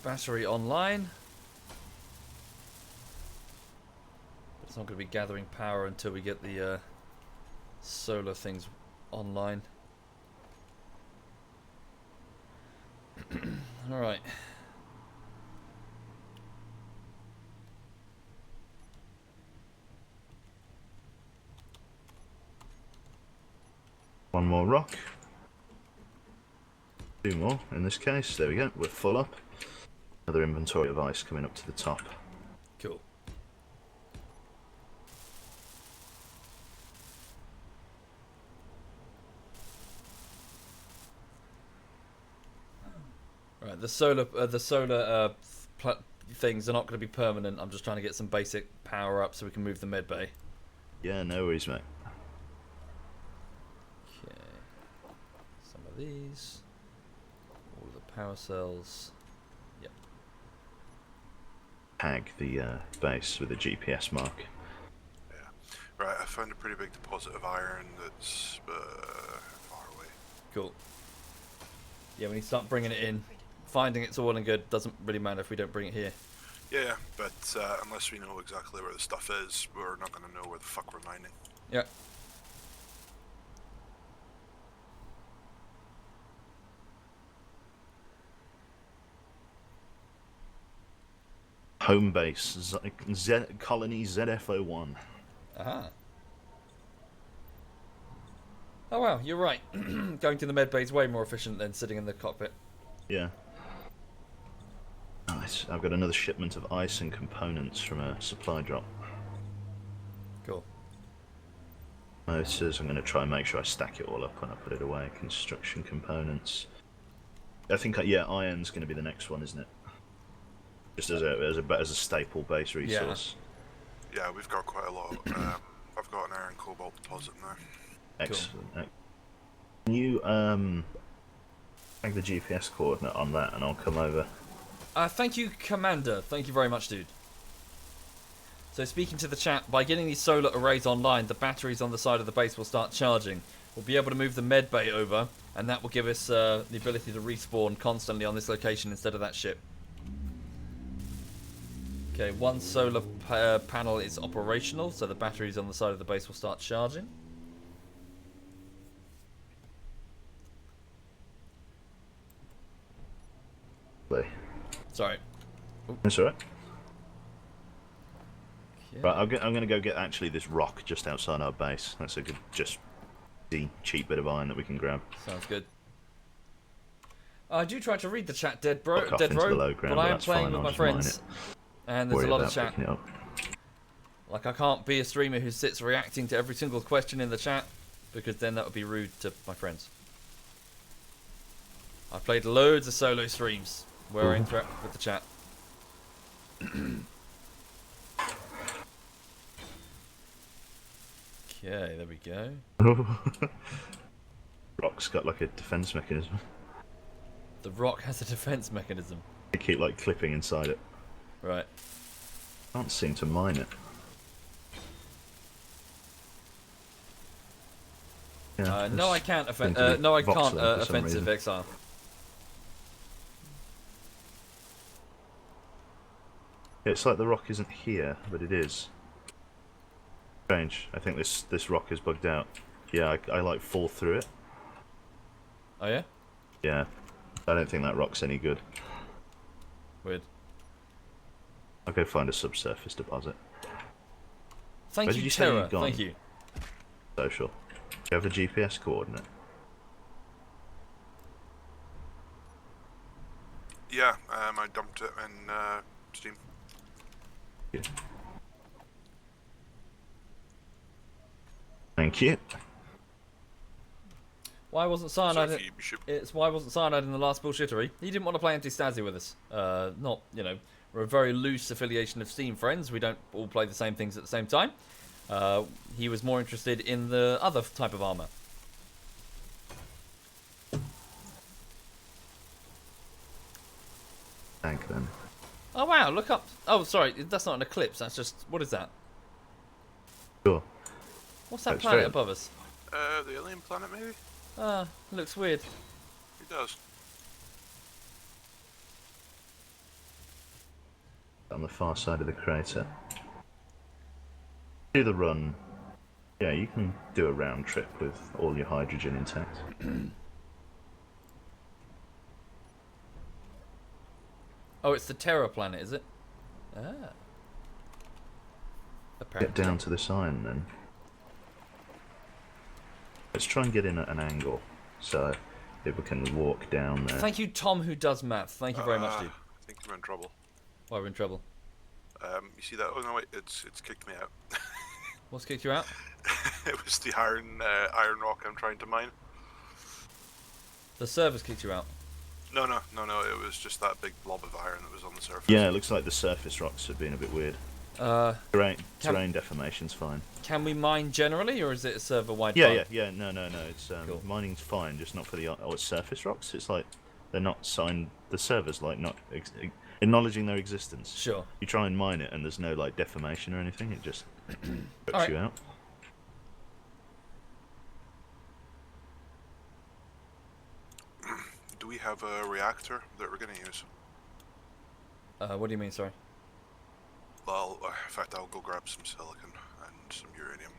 battery online. But it's not going to be gathering power until we get the solar things online. Alright. One more rock. Two more in this case. There we go. We're full up. Another inventory of ice coming up to the top. Cool. Right, the solar things are not going to be permanent. I'm just trying to get some basic power up so we can move the med bay. Yeah, no worries, mate. Okay. Some of these. All the power cells. Yep. Tag the base with a GPS mark. Yeah. Right, I found a pretty big deposit of iron that's far away. Cool. Yeah, when you start bringing it in, finding it's all and good doesn't really matter if we don't bring it here. Yeah, but unless we know exactly where the stuff is, we're not going to know where the fuck we're mining. Yeah. Home base, Colony ZFO1. Aha. Oh wow, you're right. Going to the med bay is way more efficient than sitting in the cockpit. Yeah. Nice. I've got another shipment of ice and components from a supply drop. Cool. Motors, I'm going to try and make sure I stack it all up when I put it away. Construction components. I think, yeah, iron's going to be the next one, isn't it? Just as a staple base resource. Yeah, we've got quite a lot. I've got an iron cobalt deposit now. Excellent. Cool. Can you take the GPS coordinate on that and I'll come over? Thank you, Commander. Thank you very much, dude. So speaking to the chat, by getting these solar arrays online, the batteries on the side of the base will start charging. We'll be able to move the med bay over, and that will give us the ability to respawn constantly on this location instead of that ship. Okay, one solar panel is operational, so the batteries on the side of the base will start charging. Sorry. That's alright. Okay. Right, I'm going to go get actually this rock just outside our base. That's a good, just cheap bit of iron that we can grab. Sounds good. I do try to read the chat, Dead Fuck off Bro, into the low ground, but I am that's playing fine, with I'll my just mine friends, it. and there's Worry a lot of about chat. picking it up. Like, I can't be a streamer who sits reacting to every single question in the chat, because then that would be rude to my friends. I've played loads of solo streams where I interact with the chat. Okay, there we go. Rock's got like a defense mechanism. The rock has a defense mechanism. You keep like clipping inside it. Right. Can't seem to mine it. Yeah, No, I can't. seem to be No, I can't. voxeling for some Offensive reason. exile. It's like the rock isn't here, but it is. Strange. I think this rock is bugged out. Yeah, I like fall through it. Oh yeah. Yeah. I don't think that rock's any good. Weird. I'll go find a subsurface deposit. Thank Where did you, you say Terra. you'd gone? Thank you. Social. Do you have a GPS coordinate? Yeah, I dumped it in Steam. Yeah. Thank you. Why wasn't So Cyanide? if you should, It's why wasn't Cyanide in the last bullshittery? He didn't want to play anti-Stasi with us. Not, you know, we're a very loose affiliation of Steam friends. We don't all play the same things at the same time. He was more interested in the other type of armor. Thank them. Oh wow! Look up. Oh, sorry, that's not an eclipse. That's just what is that? Sure. What's that That's planet very- above us? the alien planet maybe? Ah, looks weird. It does. On the far side of the crater. Do the run. Yeah, you can do a round trip with all your hydrogen intact. Oh, it's the Terra planet, is it? Ah. Apparently. Get down to this iron then. Let's try and get in at an angle, so if we can walk down there. Thank you, Tom, who does math. Thank you very much, dude. I think I'm in trouble. Why we're in trouble? You see that? Oh no, wait, it's kicked me out. What's kicked you out? It was the iron rock I'm trying to mine. The server's kicked you out. No, it was just that big blob of iron that was on the surface. Yeah, it looks like the surface rocks have been a bit weird. Terrain deformation's fine. Can we mine generally, or is it a server-wide? Yeah, bug? no. It's Cool. mining's fine, just not for the it's surface rocks. It's like they're not signed. The server's like not acknowledging their existence. Sure. You try and mine it, and there's no like deformation or anything. It just puts Alright. you out. Do we have a reactor that we're going to use? What do you mean, sorry? Well, in fact, I'll go grab some silicon and some uranium.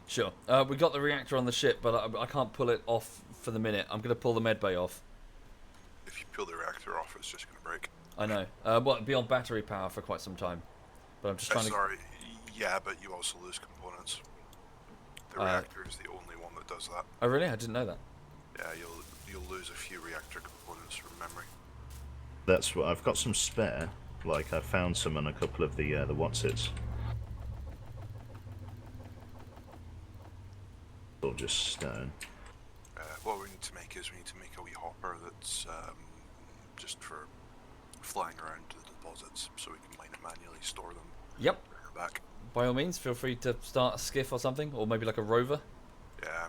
Sure. We got the reactor on the ship, but I can't pull it off for the minute. I'm going to pull the medbay off. If you peel the reactor off, it's just going to break. I know. Well, it'll be on battery power for quite some time. But I'm just trying to... Sorry, yeah, but you also lose components. The reactor is the only one that does that. Oh, really? I didn't know that. Yeah, you'll lose a few reactor components from memory. That's what I've got some spare. Like I found some on a couple of the whatsits. Or just stone. What we need to make is we need to make a wee hopper that's just for flying around to the deposits, so we can mine it manually, store them, Yep. bring them back. By all means, feel free to start a skiff or something, or maybe like a rover. Yeah,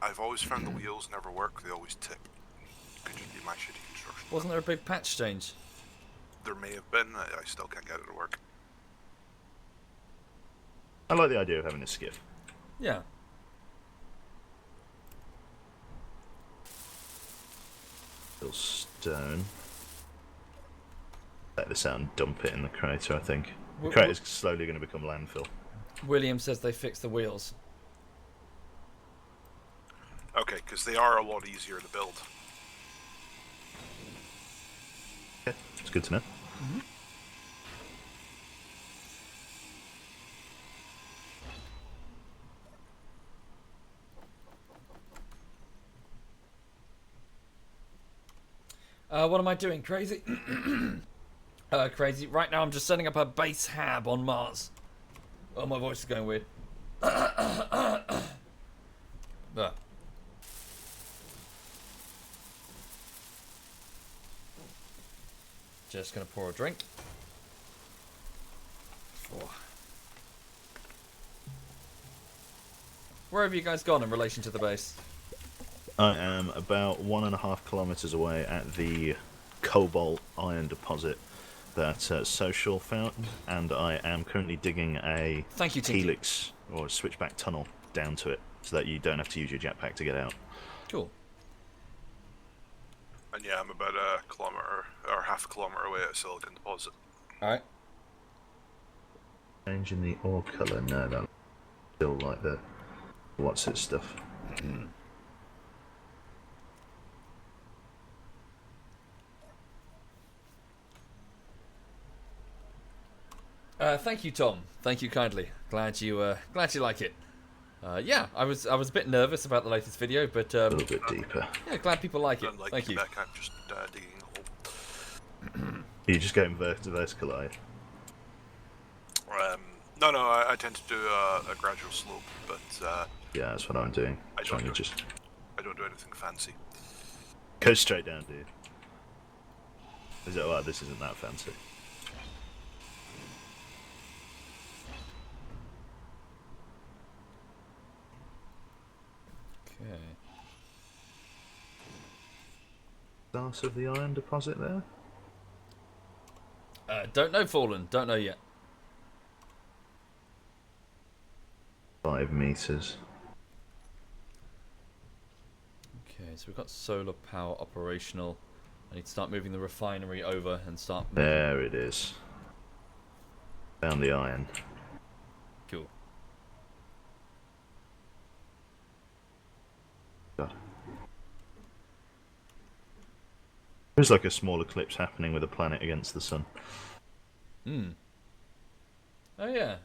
I've always found the wheels never work, they always tip. Could just be my shitty construction. Wasn't there a big patch change? There may have been, I still can't get it to work. I like the idea of having a skiff. Yeah. Little stone. Let this out and dump it in the crater, I think. The crater's slowly going to become landfill. William says they fixed the wheels. Okay, because they are a lot easier to build. Yeah, it's good to know. What am I doing? Crazy? Crazy. Right now I'm just setting up a base hab on Mars. Oh, my voice is going weird. There. Just gonna pour a drink. Oh. Where have you guys gone in relation to the base? I am about 1.5 kilometers away at the cobalt iron deposit that Social found, and I am currently digging a Thank you, Tinky. helix or switchback tunnel down to it, so that you don't have to use your jetpack to get out. Cool. And yeah, I'm about a kilometer or half a kilometer away at Silicon Deposit. Alright. Changing the ore color, no, that's still like the what's it stuff. Thank you, Tom. Thank you kindly. Glad you like it. Yeah, I was a bit nervous about the latest video, but A little bit deeper. yeah, glad people like it. Unlike Thank you. Quebec, I'm just digging a hole. You just going vertical, are you? No, I tend to do a gradual slope, but Yeah, that's what I'm doing. I Trying to don't just I don't do anything fancy. go straight down, dude. Is it? Well, this isn't that fancy. Okay. Start of the iron deposit there. Don't know, Fallen. Don't know yet. 5 meters. Okay, so we've got solar power operational. I need to start moving the refinery over and start. There it is. Found the iron. Cool. God. There's like a small eclipse happening with a planet against the sun. Hmm. Oh yeah.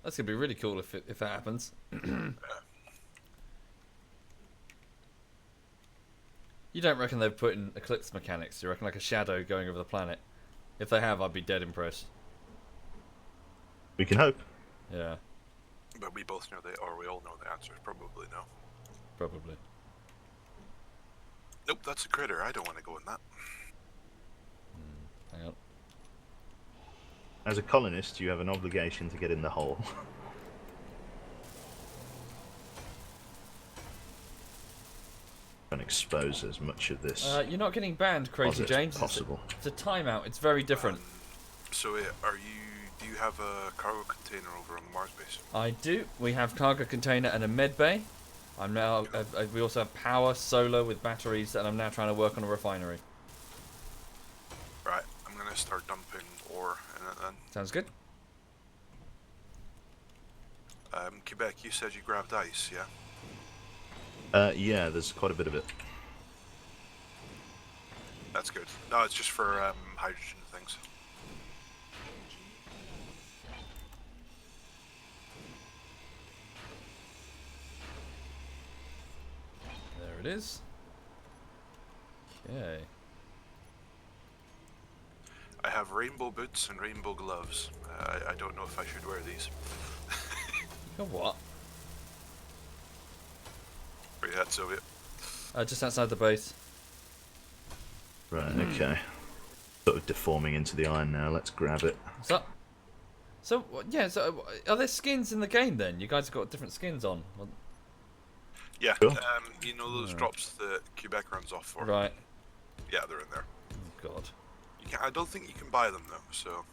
That's gonna be really cool if that happens. You don't reckon they've put in eclipse mechanics? Do you reckon like a shadow going over the planet? If they have, I'd be dead impressed. We can hope. Yeah, But we both know or we all know the answer is probably no. probably. Nope, that's a critter. I don't want to go in that. Hang on. As a colonist, you have an obligation to get in the hole. And expose as much of this You're not getting banned, Crazy as James. possible. It's a timeout. It's very different. So do you have a cargo container over on the Mars base? I do. We have cargo container and a med bay. I'm now. We also have power, solar with batteries, and I'm now trying to work on a refinery. Right, I'm gonna start dumping ore in it then. Sounds good. Quebec, you said you grabbed ice, yeah? Yeah, there's quite a bit of it. That's good. No, it's just for hydrogen things. There it is. Okay. I have rainbow boots and rainbow gloves. I don't know if I should wear these. You got what? Where you at, Soviet? Just outside the base. Right, okay. Sort of deforming into the iron now. Let's grab it. What's up? So yeah. So are there skins in the game then? You guys have got different skins on. Well, Yeah, Sure. you know those drops that Quebec runs off for? right. Yeah, they're in there. Oh, God. You can, I don't think you can buy them though, so...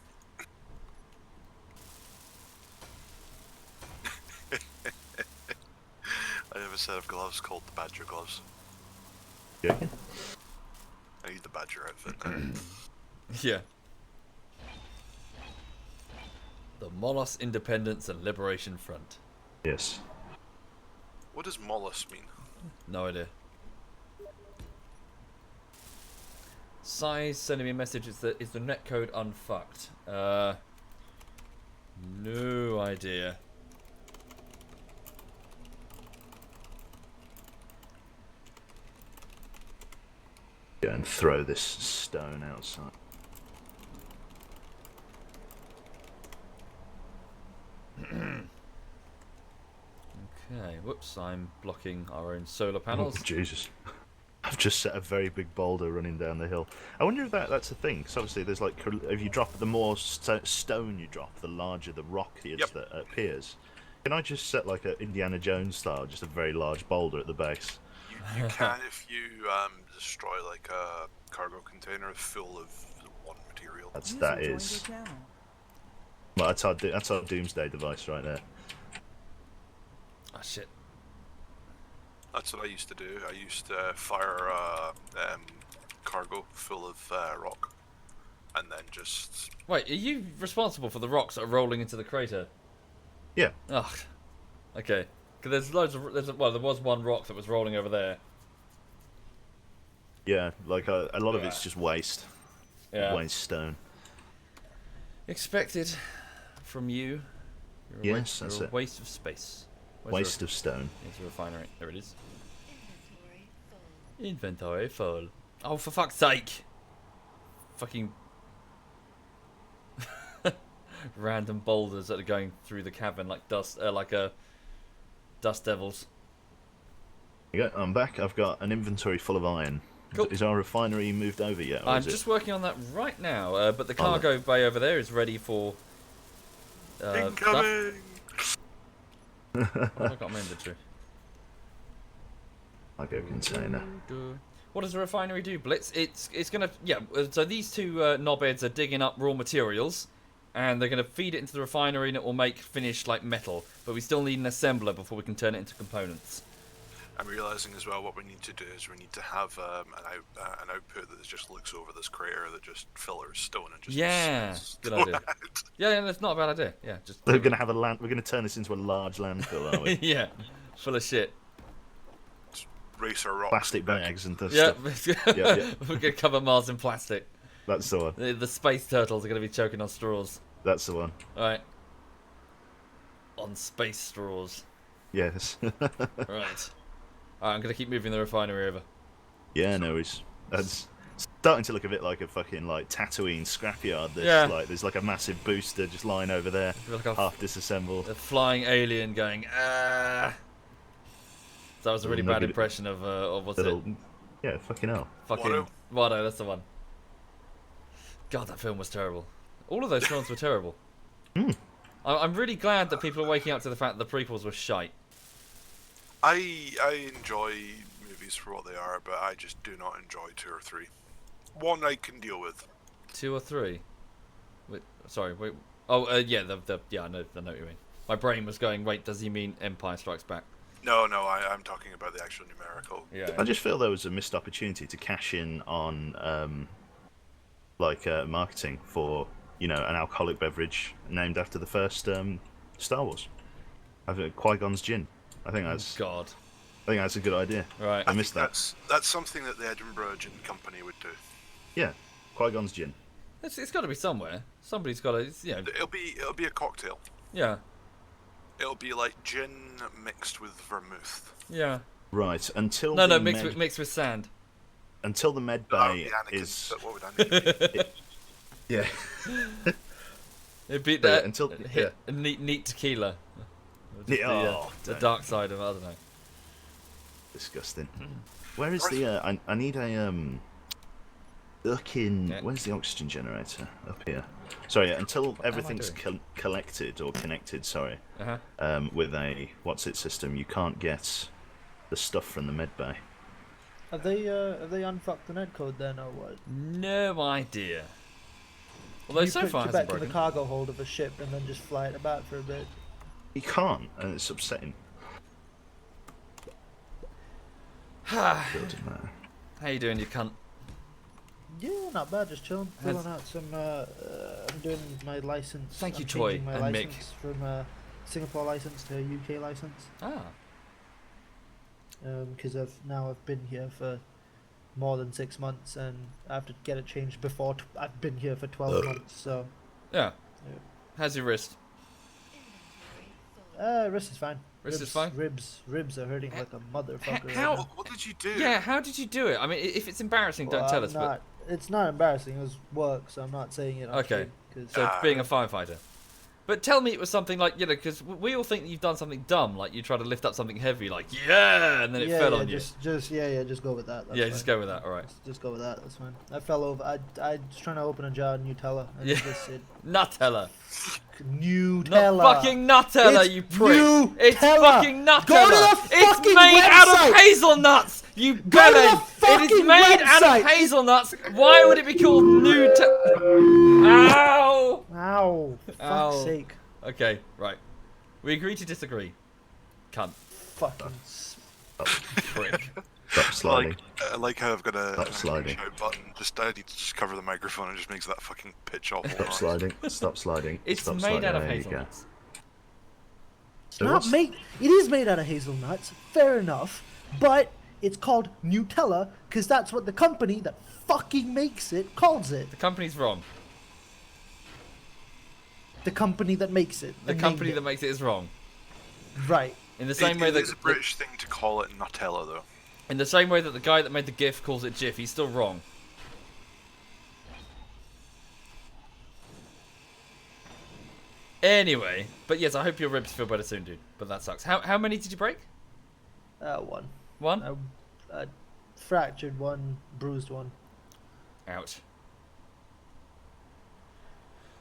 I have a set of gloves called the Badger gloves. Joking? I need the Badger outfit now. Yeah. The Molos Independence and Liberation Front. Yes. What does mollusk mean? No idea. Size sending me a message. Is the netcode unfucked? No idea. Go and throw this stone outside. Okay, whoops, I'm blocking our own solar Oh, panels. Jesus. I've just set a very big boulder running down the hill. I wonder if that's a thing. Because obviously, there's like if you drop the more stone you drop, the larger the rock is Yep. that appears. Can I just set like a Indiana Jones style, just a very large boulder at the base? You can if you destroy like a cargo container full of one material. User That joined your is. channel. Well, that's our doomsday device right there. Ah, shit. That's what I used to do. I used to fire cargo full of rock, and then just Wait, are you responsible for the rocks that are rolling into the crater? Yeah. Ugh. Okay. Because there's loads of... well, there was one rock that was rolling over there. Yeah, like a lot of it's just waste. Yeah. Waste stone. Expected from you. You're a Yes, that's you're a it. waste of space. Waste of stone. It's a refinery. There it is. Inventory full. Oh, for fuck's sake! Fucking random boulders that are going through the cavern like dust devils. Yeah, I'm back. I've got an inventory full of iron. Cool. Is our refinery moved over yet? Or I'm is it... just working on that right now, but the Oh, cargo bay over there is ready for stuff. incoming. What have I got in my inventory? Cargo container. What does the refinery do, Blitz? It's gonna so these two knobheads are digging up raw materials, and they're gonna feed it into the refinery, and it will make finished like metal. But we still need an assembler before we can turn it into components. I'm realizing as well what we need to do is we need to have an output that just looks over this crater that just fillers stone and just Yeah, good idea. out. Yeah, that's not a bad idea. Yeah, just We're gonna have a land. We're gonna turn this into a large landfill, are we? yeah, full of shit. Racer rocks. Plastic bags and Yeah, stuff. Yeah. we're gonna cover Mars in plastic. That's the one. The space turtles are gonna be choking on straws. That's the one. All right, on space straws. Yes. Right. Alright, I'm gonna keep moving the refinery over. Yeah, no, it's starting to look a bit like a fucking like Tatooine scrapyard. Yeah. Like there's like a massive booster just lying over there, Like a half disassembled. flying alien going, ah. That was a really bad Nugget- impression of what's Little, it? yeah, fucking hell. Fucking Watto, that's the one. God, that film was terrible. All of those films were terrible. I'm really glad that people are waking up to the fact that the prequels were shite. I enjoy movies for what they are, but I just do not enjoy 2 or 3. 1 I can deal with. 2 or 3? Wait, sorry, wait. Oh, yeah, yeah, I know what you mean. My brain was going, wait, does he mean Empire Strikes Back? No, I'm talking about the actual numerical. Yeah. I just feel there was a missed opportunity to cash in on marketing for an alcoholic beverage named after the first Star Wars. I think Qui-Gon's gin. I think God. that's a good idea. Right. I missed that. That's something that the Edinburgh Gin Company would do. Yeah, Qui-Gon's gin. It's got to be somewhere. Somebody's got to, It'll be a cocktail. yeah. It'll be like gin mixed with vermouth. Yeah. Right, until No, the mixed with sand. until the med That would be bay Anakin, is but what would Anakin be? yeah. It'd be Yeah, that until- hit neat tequila. Just the don't. dark side of I don't know. Disgusting. Where is the? I need a fucking. Yeah. Where's the oxygen generator? Up here. Sorry. Until everything's doing? collected or connected. Sorry. Uh-huh. With a what's it system, you can't get the stuff from the med bay. Have they unfucked the net code then, or what? No idea. Although you so put far it it back hasn't in the broken. cargo hold of a ship and then just fly it about for a bit. You can't, and it's upsetting. How Doesn't matter. you doing, you cunt? Yeah, not bad. Just chilling, Has- filling out some. I'm doing my license. Thank you, I'm Toy changing my and Mick. license from Singapore license to UK license. Ah. Because I've been here for more than 6 months, and I have to get it changed before I've been here for 12 months. So Yeah. Yeah. How's your wrist? wrist is fine. Wrist is fine? Ribs are hurting like a motherfucker. right how- now. What did you do? Yeah, how did you do it? I mean, if it's embarrassing, don't Well, tell I'm us. It's not embarrassing. It was work, so I'm not saying it. Okay. Cause So being a firefighter. But tell me it was something like, because we all think that you've done something dumb, like you try to lift up something heavy, like, yeah, and then it fell on you. Just go with that. That's Yeah, fine. just go with that, alright. Just go with that. That's fine. I fell over. I was trying to open a jar of Nutella. And Yeah. it just said Nutella. Nutella. Not fucking Nutella, It's you prick. Nutella. It's fucking Nutella. Go to the It's fucking made out website. of hazelnuts, you Go to belly. the It is fucking made out website. of hazelnuts. Why would it be called Nutella? Ow. Ow! For fuck's Ow. sake! Okay, right. We agree to disagree. Cunt. Fucking. Prick. Stop sliding. I like how I've got a Stop sliding. shout button. I need to just cover the microphone and it just makes that fucking pitch awful. Stop sliding. Stop sliding. It's Stop made sliding. out of There you go. hazelnuts. So Not what's- made. It is made out of hazelnuts. Fair enough, but it's called Nutella because that's what the company that fucking makes it calls it. The company's wrong. The company that makes it. The named company it. that makes it is wrong. Right. In the same way It that is a British thing to call it Nutella, though. in the same way that the guy that made the GIF calls it GIF, he's still wrong. Anyway, but yes, I hope your ribs feel better soon, dude. But that sucks. How many did you break? One. One? I fractured one, bruised one. Ouch.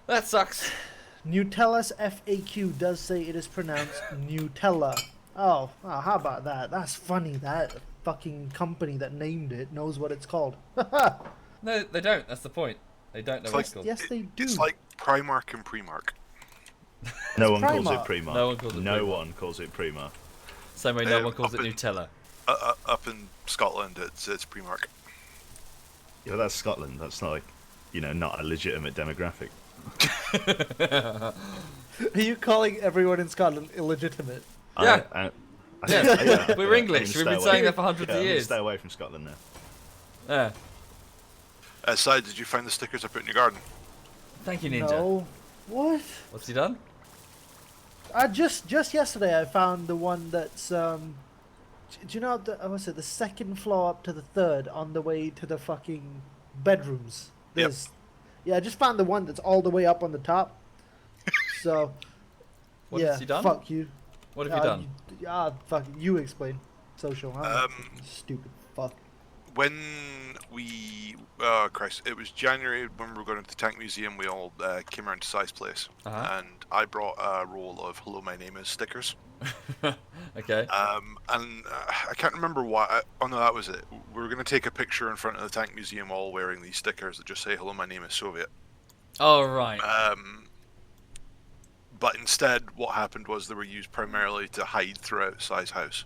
That sucks. Nutella's FAQ does say it is pronounced Nutella. Oh, how about that? That's funny. That fucking company that named it knows what it's called. No, they don't. That's the point. They don't know It's what like- it's called. Yes, they do. It's like Primark and Premark. No one calls it Primark. Primark. No one calls it No Primark. one calls it Primark. Same way no one calls it up in- Nutella. Up in Scotland, it's Premark. Yeah, that's Scotland. That's not like, not a legitimate demographic. Are you calling everyone in Scotland illegitimate? Yeah. Yeah, We're English. We've been saying that for hundreds of I'm gonna years. stay away from Scotland now. Yeah. Aside, did you find the stickers I put in your garden? Thank you, Ninja. No. What? What's he done? Just yesterday I found the one that's do you know what's it? The second floor up to the third on the way to the fucking bedrooms. Yep. Yeah, I just found the one that's all the way up on the top. So. What yeah, has he done? Fuck you. What have you done? Fuck you. Explain. Social. I'm a fucking stupid fuck. When we... Oh, Christ. It was January when we were going to the Tank Museum. We all came around to Si's place. Uh-huh. And I brought a roll of Hello, My Name Is stickers. Okay. And I can't remember why. Oh, no, that was it. We were going to take a picture in front of the Tank Museum all wearing these stickers that just say, Hello, My Name Is Soviet. Oh, right. But instead, what happened was they were used primarily to hide throughout Si's house.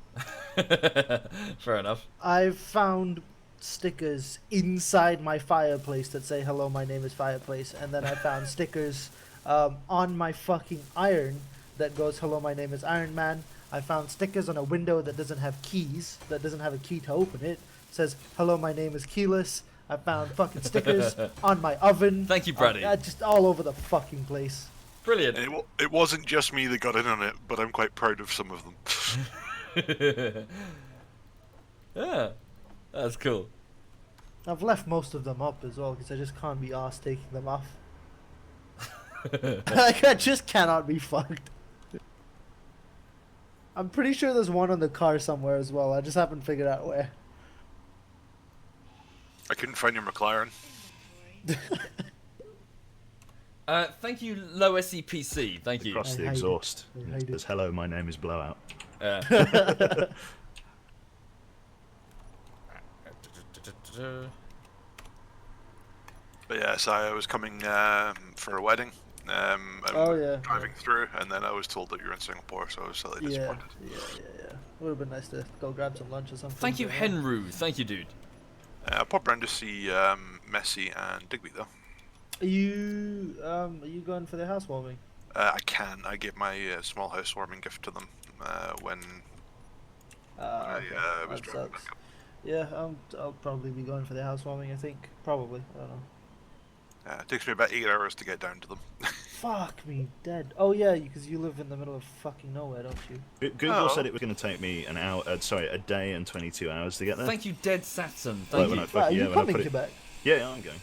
Fair enough. I've found stickers inside my fireplace that say hello, my name is Fireplace, and then I found stickers on my fucking iron that goes hello, my name is Iron Man. I found stickers on a window that doesn't have keys, that doesn't have a key to open it. It says hello, my name is Keyless. I found fucking stickers on my oven. Thank you, Brady. Just all over the fucking place. Brilliant. And it wasn't just me that got in on it, but I'm quite proud of some of them. Yeah. That's cool. I've left most of them up as well because I just can't be arsed taking them off. Like, I just cannot be fucked. I'm pretty sure there's one on the car somewhere as well. I just haven't figured out where. I couldn't find your McLaren. Thank you, low SEPC. Thank you. Across I the hate it. exhaust. I It hate says, hello, my name is Blowout. But yeah, so I was coming for a wedding. And Oh, yeah, driving through, and then I was told that you were in Singapore, so I was slightly Yeah, disappointed. yeah. Would have been nice to go grab some lunch or something. Thank you, but, yeah. Henry. Thank you, dude. I'll pop round to see Messi and Digby though. Are you going for the housewarming? I can. I gave my small housewarming gift to them when I Okay, was that driving sucks. back up. Yeah, I'll probably be going for the housewarming. I think probably. I don't know. It takes me about 8 hours to get down to them. Fuck me dead. Oh yeah, because you live in the middle of fucking nowhere, don't you? Google Oh. said it was going to take me a day and 22 hours to get there. Thank you, Dead Saturn. Like Thank when you. I fucking- Are you when I coming put to it- Quebec? Yeah, I'm going.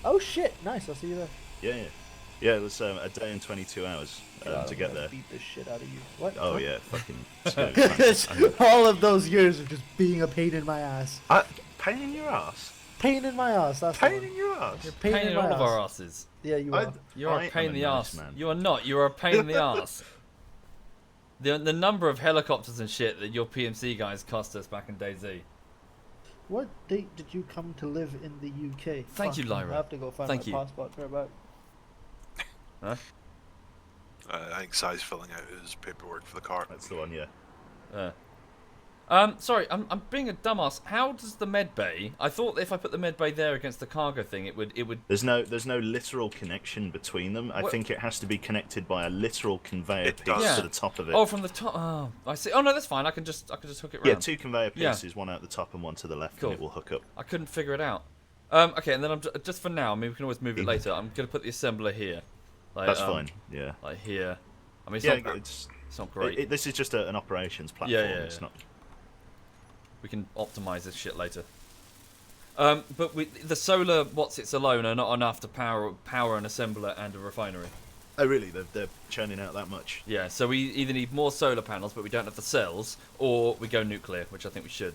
Oh shit, nice. I'll see you there. Yeah. Yeah, it was a day and 22 hours. God, to I'm get gonna there. Beat the shit out of you. What? Oh What? yeah, fucking. It's good. All of those years of just being a pain in my ass. Pain in your ass. Pain in my ass. That's the Pain one. in your ass. You're pain Pain in in my all ass. of our asses. Yeah, you are. You are I a pain am in the a nice ass. man. You are not. You are a pain in the ass. The number of helicopters and shit that your PMC guys cost us back in DayZ. What date did you come to live in the UK? Thank you, Fuck, Lyra. I have to go find Thank my you. passport for about. Huh? I think Sai's filling out his paperwork for the car. That's the one, yeah. Sorry, I'm being a dumbass. How does the med bay? I thought if I put the med bay there against the cargo thing, it would. There's no literal connection between them. I What? think it has to be connected by a literal conveyor It piece does. to the top of it. Oh, from the top. Oh, I see. Oh no, that's fine. I can just hook it round. yeah, 2 conveyor Yeah. pieces, one out the top and one to the left, Cool. and it will hook up. I couldn't figure it out. Okay, and then I'm just for now. I mean, we can always move it later. I'm gonna put the assembler here. Like, That's fine. Yeah. Like here. I mean, it's Yeah, not. it's It's not great. this is just an operations platform. Yeah, yeah, It's yeah. not. We can optimize this shit later. But the solar what's-its alone are not enough to power an assembler and a refinery. Oh really? They're churning out that much? Yeah, so we either need more solar panels, but we don't have the cells, or we go nuclear, which I think we should.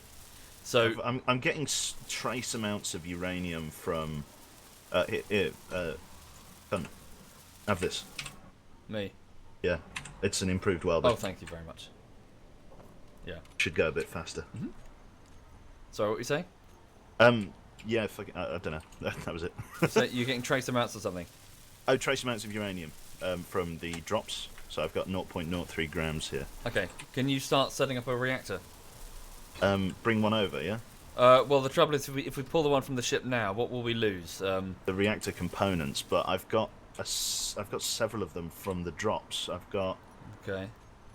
So I'm getting trace amounts of uranium from. Here, come. Have this. me. Yeah, it's an improved welder. Oh, thank you very much. Yeah. Should go a bit faster. Sorry, what were you saying? Yeah, I don't know. That was it. So you're getting trace amounts or something? Oh, trace amounts of uranium from the drops. So I've got 0.03 grams here. Okay. Can you start setting up a reactor? Bring one over, yeah? Well, the trouble is, if we pull the one from the ship now, what will we lose? The reactor components, but I've got several of them from the drops. I've got Okay.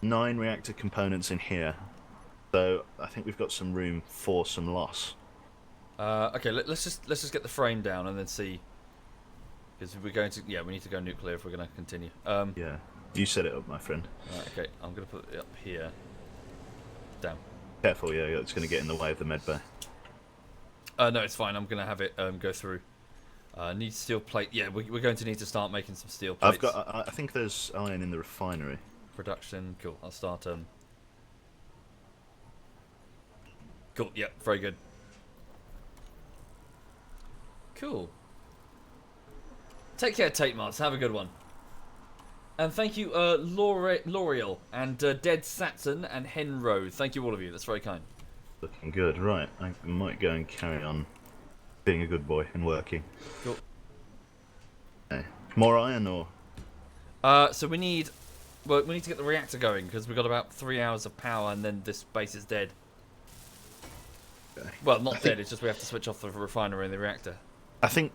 9 reactor components in here. So I think we've got some room for some loss. Okay. Let's just get the frame down and then see. Because we're going to, we need to go nuclear if we're going to continue. Yeah, you set it up, my friend. Right, okay, I'm going to put it up here. Down. Careful, yeah, it's going to get in the way of the med bay. No, it's fine. I'm going to have it go through. Need steel plate. Yeah, we're going to need to start making some steel plates. I've got. I think there's iron in the refinery. Production. Cool. I'll start. Cool. Yeah, very good. Cool. Take care, Tate Mars. Have a good one. And thank you, L'Oreal and Dead Saturn and Henro. Thank you, all of you. That's very kind. Looking good. Right, I might go and carry on being a good boy and working. Cool. Okay. More iron or? So we need to get the reactor going because we've got about 3 hours of power and then this base is dead. Okay. Well, not dead. It's just we have to switch off the refinery and the reactor. I think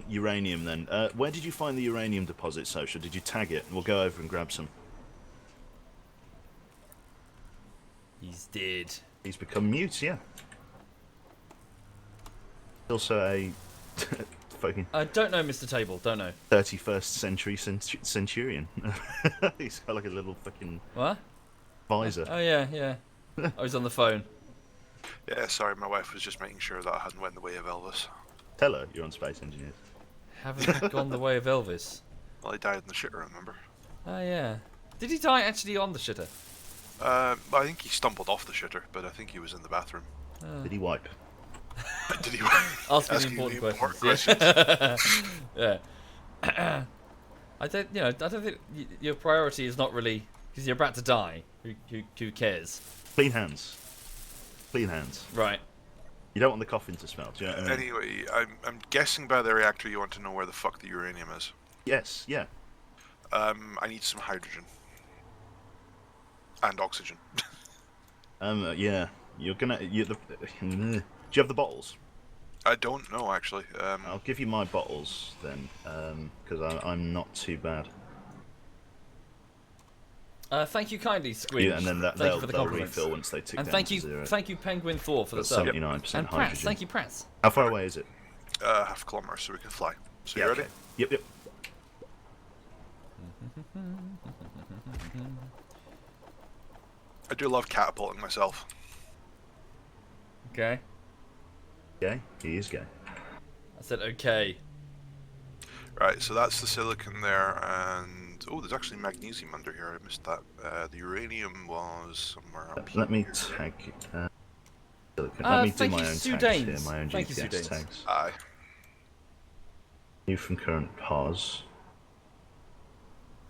uranium then. Where did you find the uranium deposit, Social? Did you tag it? We'll go over and grab some. He's dead. He's become mute, yeah. Also a fucking I don't know, Mr. Table. Don't know. 31st century centurion. He's got like a little fucking What? visor. Oh yeah. I was on the phone. Yeah, sorry, my wife was just making sure that I hadn't went the way of Elvis. Tell her you're on Space Engineers. Haven't gone the way of Elvis. Well, he died in the shitter, remember? Oh yeah. Did he die actually on the shitter? I think he stumbled off the shitter, but I think he was in the bathroom. Did he wipe? Did he? Asking the important questions. Yeah. I don't think your priority is not really because you're about to die. Who cares? Clean hands. Clean hands. Right. You don't want the coffin to smell. Do you know what I mean? Anyway, I'm guessing by the reactor you want to know where the fuck the uranium is. Yes. Yeah. I need some hydrogen. And oxygen. Yeah. You're gonna. Do you have the bottles? I don't know, actually. I'll give you my bottles then, because I'm not too bad. Thank you kindly, Squeeze. Yeah, and then thank you for the they'll compliments. refill once they tick And down thank to you, 0. Penguin Thor for the That's sub. 79% And Prats, hydrogen. thank you, Prats. How far away is it? Half a kilometre, so we can fly. So you ready? Okay. Yep. I do love catapulting myself. Okay. Gay? He is gay. I said okay. Right, so that's the silicon there, and oh, there's actually magnesium under here. I missed that. The uranium was somewhere up here. Let me tag silicon. Let me do thank my you, own Sue tags here, Danes. my own Thank you, Sue GPS Danes. tags. Aye. New from current pause.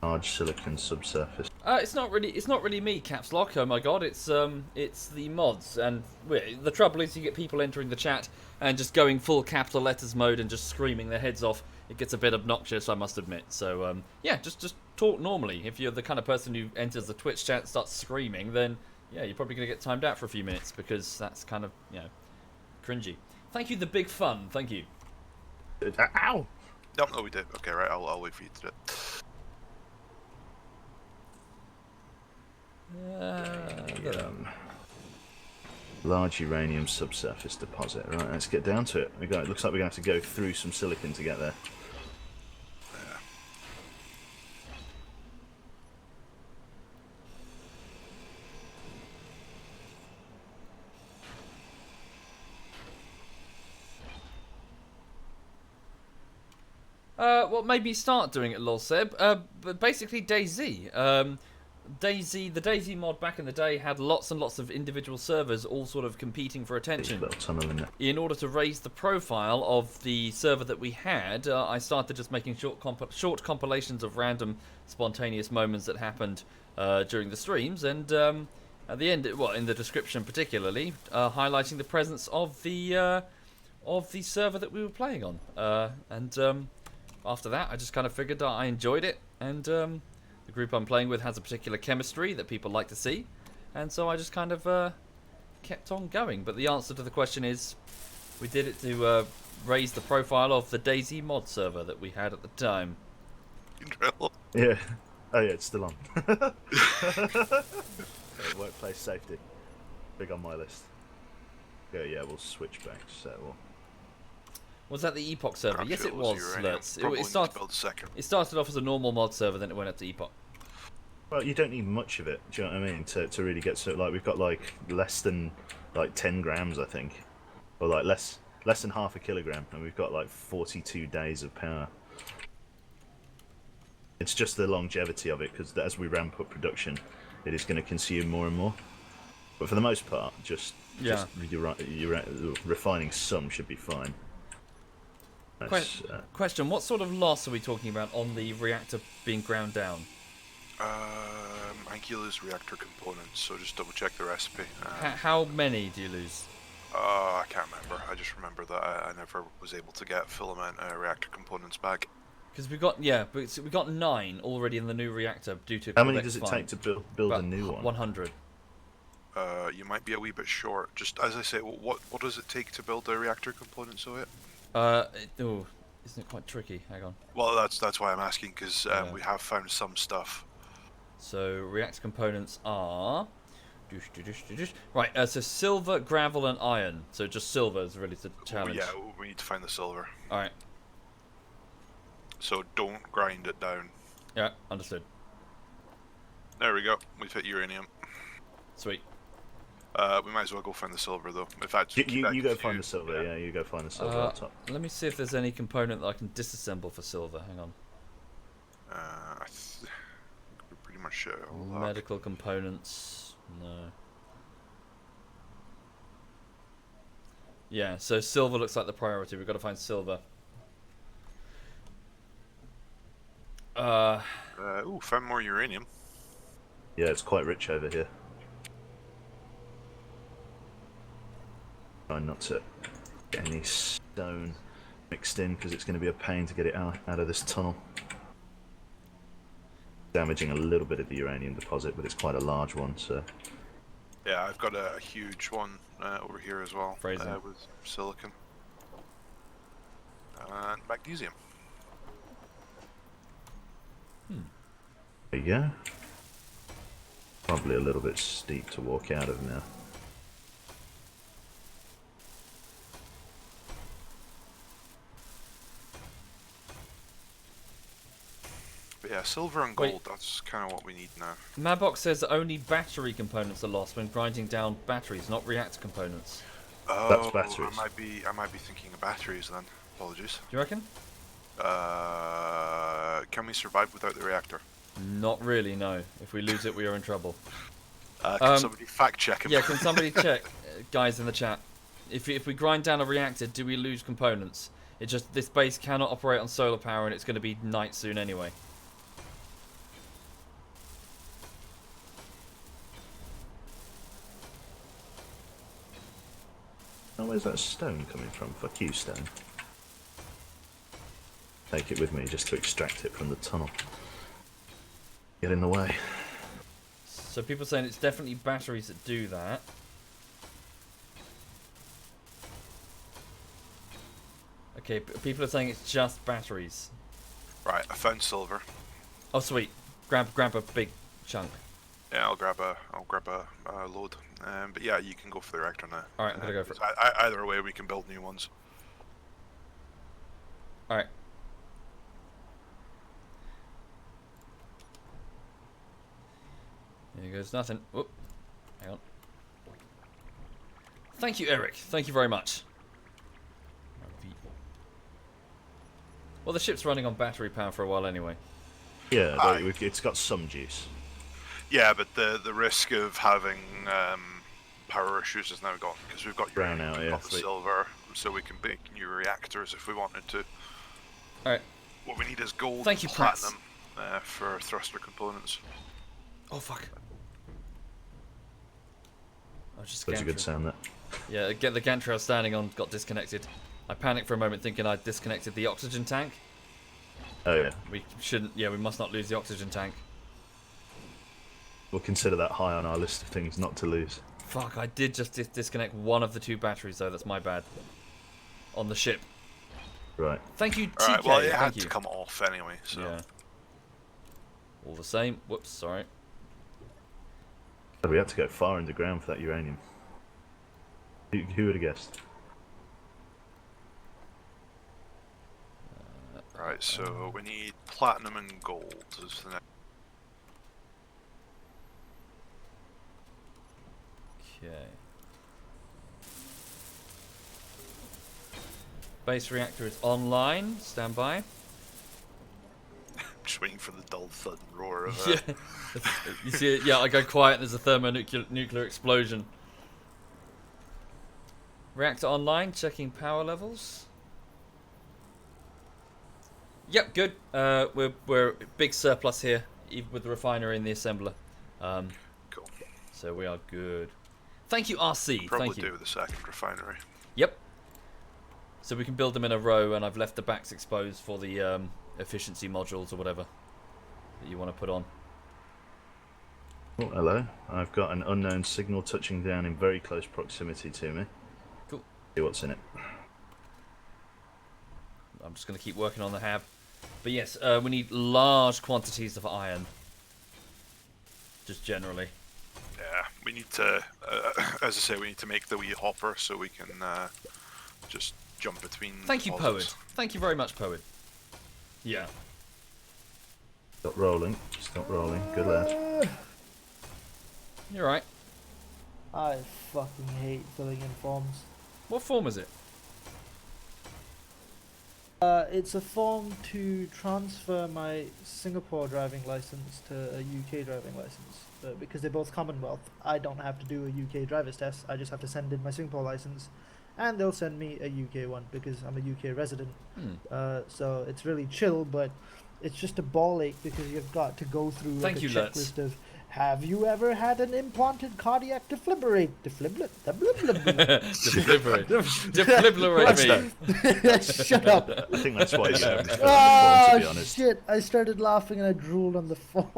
Large silicon subsurface. It's not really me, Caps Lock. Oh my god, it's the mods, and the trouble is you get people entering the chat and just going full capital letters mode and just screaming their heads off. It gets a bit obnoxious, I must admit. So yeah, just talk normally. If you're the kind of person who enters the Twitch chat and starts screaming, then yeah, you're probably gonna get timed out for a few minutes because that's kind of cringy. Thank you, the big fun. Thank you. Ow! No, we did. Okay, right. I'll wait for you to do it. Large uranium subsurface deposit. Right, let's get down to it. It looks like we're going to have to go through some silicon to get there. Well, maybe start doing it, lol Seb. But basically, DayZ. The DayZ mod back in the day had lots and lots of individual servers all sort of competing for attention. Little tunnel in there. In order to raise the profile of the server that we had, I started just making short compilations of random spontaneous moments that happened during the streams, and at the end, well, in the description particularly, highlighting the presence of the server that we were playing on. After that, I just kind of figured that I enjoyed it, and the group I'm playing with has a particular chemistry that people like to see, and so I just kind of kept on going. But the answer to the question is, we did it to raise the profile of the DayZ mod server that we had at the time. Drill. Yeah. Oh yeah, it's still on. Workplace safety. Big on my list. Yeah, we'll switch back. So Was that the Epoch server? Yes, it was. Lutz. It started off as a normal mod server, then it went up to Epoch. well, you don't need much of it. Do you know what I mean? To really get so like we've got like less than like 10 grams, I think, or like less than half a kilogram, and we've got like 42 days of power. It's just the longevity of it, because as we ramp up production, it is going to consume more and more. But for the most part, just refining some should be fine. Question: what sort of loss are we talking about on the reactor being ground down? I think you lose reactor components, so just double check the recipe. How many do you lose? I can't remember. I just remember that I never was able to get full amount of reactor components back. Because we got 9 already in the new reactor due to. How many does it take to build a new one? 100. You might be a wee bit short. Just as I say, what does it take to build a reactor component, so isn't it quite tricky? Hang on. Well, that's why I'm asking, because we have found some stuff. So reactor components are right. So silver, gravel, and iron. So just silver is really the challenge. Yeah, we need to find the silver. All right. So don't grind it down. Yeah, understood. There we go. We've hit uranium. Sweet. We might as well go find the silver, though. In fact, you go find the silver. Yeah, you go find the silver up top. Let me see if there's any component that I can disassemble for silver. Hang on. We're pretty much medical components. No. Yeah, so silver looks like the priority. We've got to find silver. Found more uranium. Yeah, it's quite rich over here. Try not to get any stone mixed in, because it's going to be a pain to get it out of this tunnel. Damaging a little bit of the uranium deposit, but it's quite a large one, so... Yeah, I've got a huge one over here as well, with silicon and magnesium. There you go. Probably a little bit steep to walk out of now. But yeah, silver and gold, that's kind of what we need now. Mabox says that only battery components are lost when grinding down batteries, not reactor components. Oh, that's batteries. I might be thinking of batteries then. Apologies. Do you reckon? Can we survive without the reactor? Not really, no. If we lose it, we are in trouble. Can somebody fact check him? Yeah, can somebody check, guys in the chat? If we grind down a reactor, do we lose components? It just, this base cannot operate on solar power, and it's going to be night soon anyway. Oh, where's that stone coming from? Fuck you, stone. Take it with me just to extract it from the tunnel. Get in the way. So people are saying it's definitely batteries that do that. Okay, people are saying it's just batteries. Right, I found silver. Oh sweet, grab a big chunk. Yeah, I'll grab a load. But yeah, you can go for the reactor now. All right, I'm gonna go for it. Either way, we can build new ones. All right. Here goes nothing. Whoop. Hang on. Thank you, Eric. Thank you very much. Well, the ship's running on battery power for a while anyway. Yeah, it's got some juice. Yeah, but the risk of having power issues is now gone because we've got Brown uranium, out, we've yeah, got the silver, so we can make new reactors if we wanted to. All right. What we need is gold, Thank you, and Prats. platinum for thruster components. Oh fuck. I was just That's a good gantry. sound, that. Yeah, get the gantry I was standing on got disconnected. I panicked for a moment thinking I'd disconnected the oxygen tank. Oh yeah. We shouldn't. Yeah, we must not lose the oxygen tank. We'll consider that high on our list of things not to lose. Fuck, I did just disconnect one of the two batteries though. That's my bad. On the ship. Right. Thank you, TK. Alright, well, it Thank had you. to come off anyway, so. Yeah. All the same. Whoops, sorry. We had to go far underground for that uranium. Who would have guessed? Right, so we need platinum and gold is the next. Okay. Base reactor is online. Stand by. Just waiting for the dull thud and roar of Yeah. You see it? Yeah, I go quiet and there's a thermonuclear explosion. Reactor online, checking power levels. Yep, good. We're big surplus here, even with the refinery and the assembler. Cool. So we are good. Thank you, RC. Probably Thank you. do the second refinery. Yep. So we can build them in a row, and I've left the backs exposed for the efficiency modules or whatever that you want to put on. Oh, hello. I've got an unknown signal touching down in very close proximity to me. Cool. See what's in it. I'm just going to keep working on the hab. But yes, we need large quantities of iron. Just generally. Yeah, we need to, as I say, we need to make the wee hopper so we can just jump between. Thank you, deposits. Poet. Thank you very much, Poet. Yeah. Stop rolling. Stop rolling. Good lad. You're right. I fucking hate filling in forms. What form is it? It's a form to transfer my Singapore driving license to a UK driving license. Because they're both Commonwealth, I don't have to do a UK driver's test. I just have to send in my Singapore license, and they'll send me a UK one because I'm a UK resident. So it's really chill, but it's just a ball ache because you've got to go through like a checklist of, have you ever had an implanted cardiac defibrillate? Defibrillate. Defibrillate me. Shut up. I think that's why you haven't filled out the form, to be honest. Shit, I started laughing and I drooled on the phone.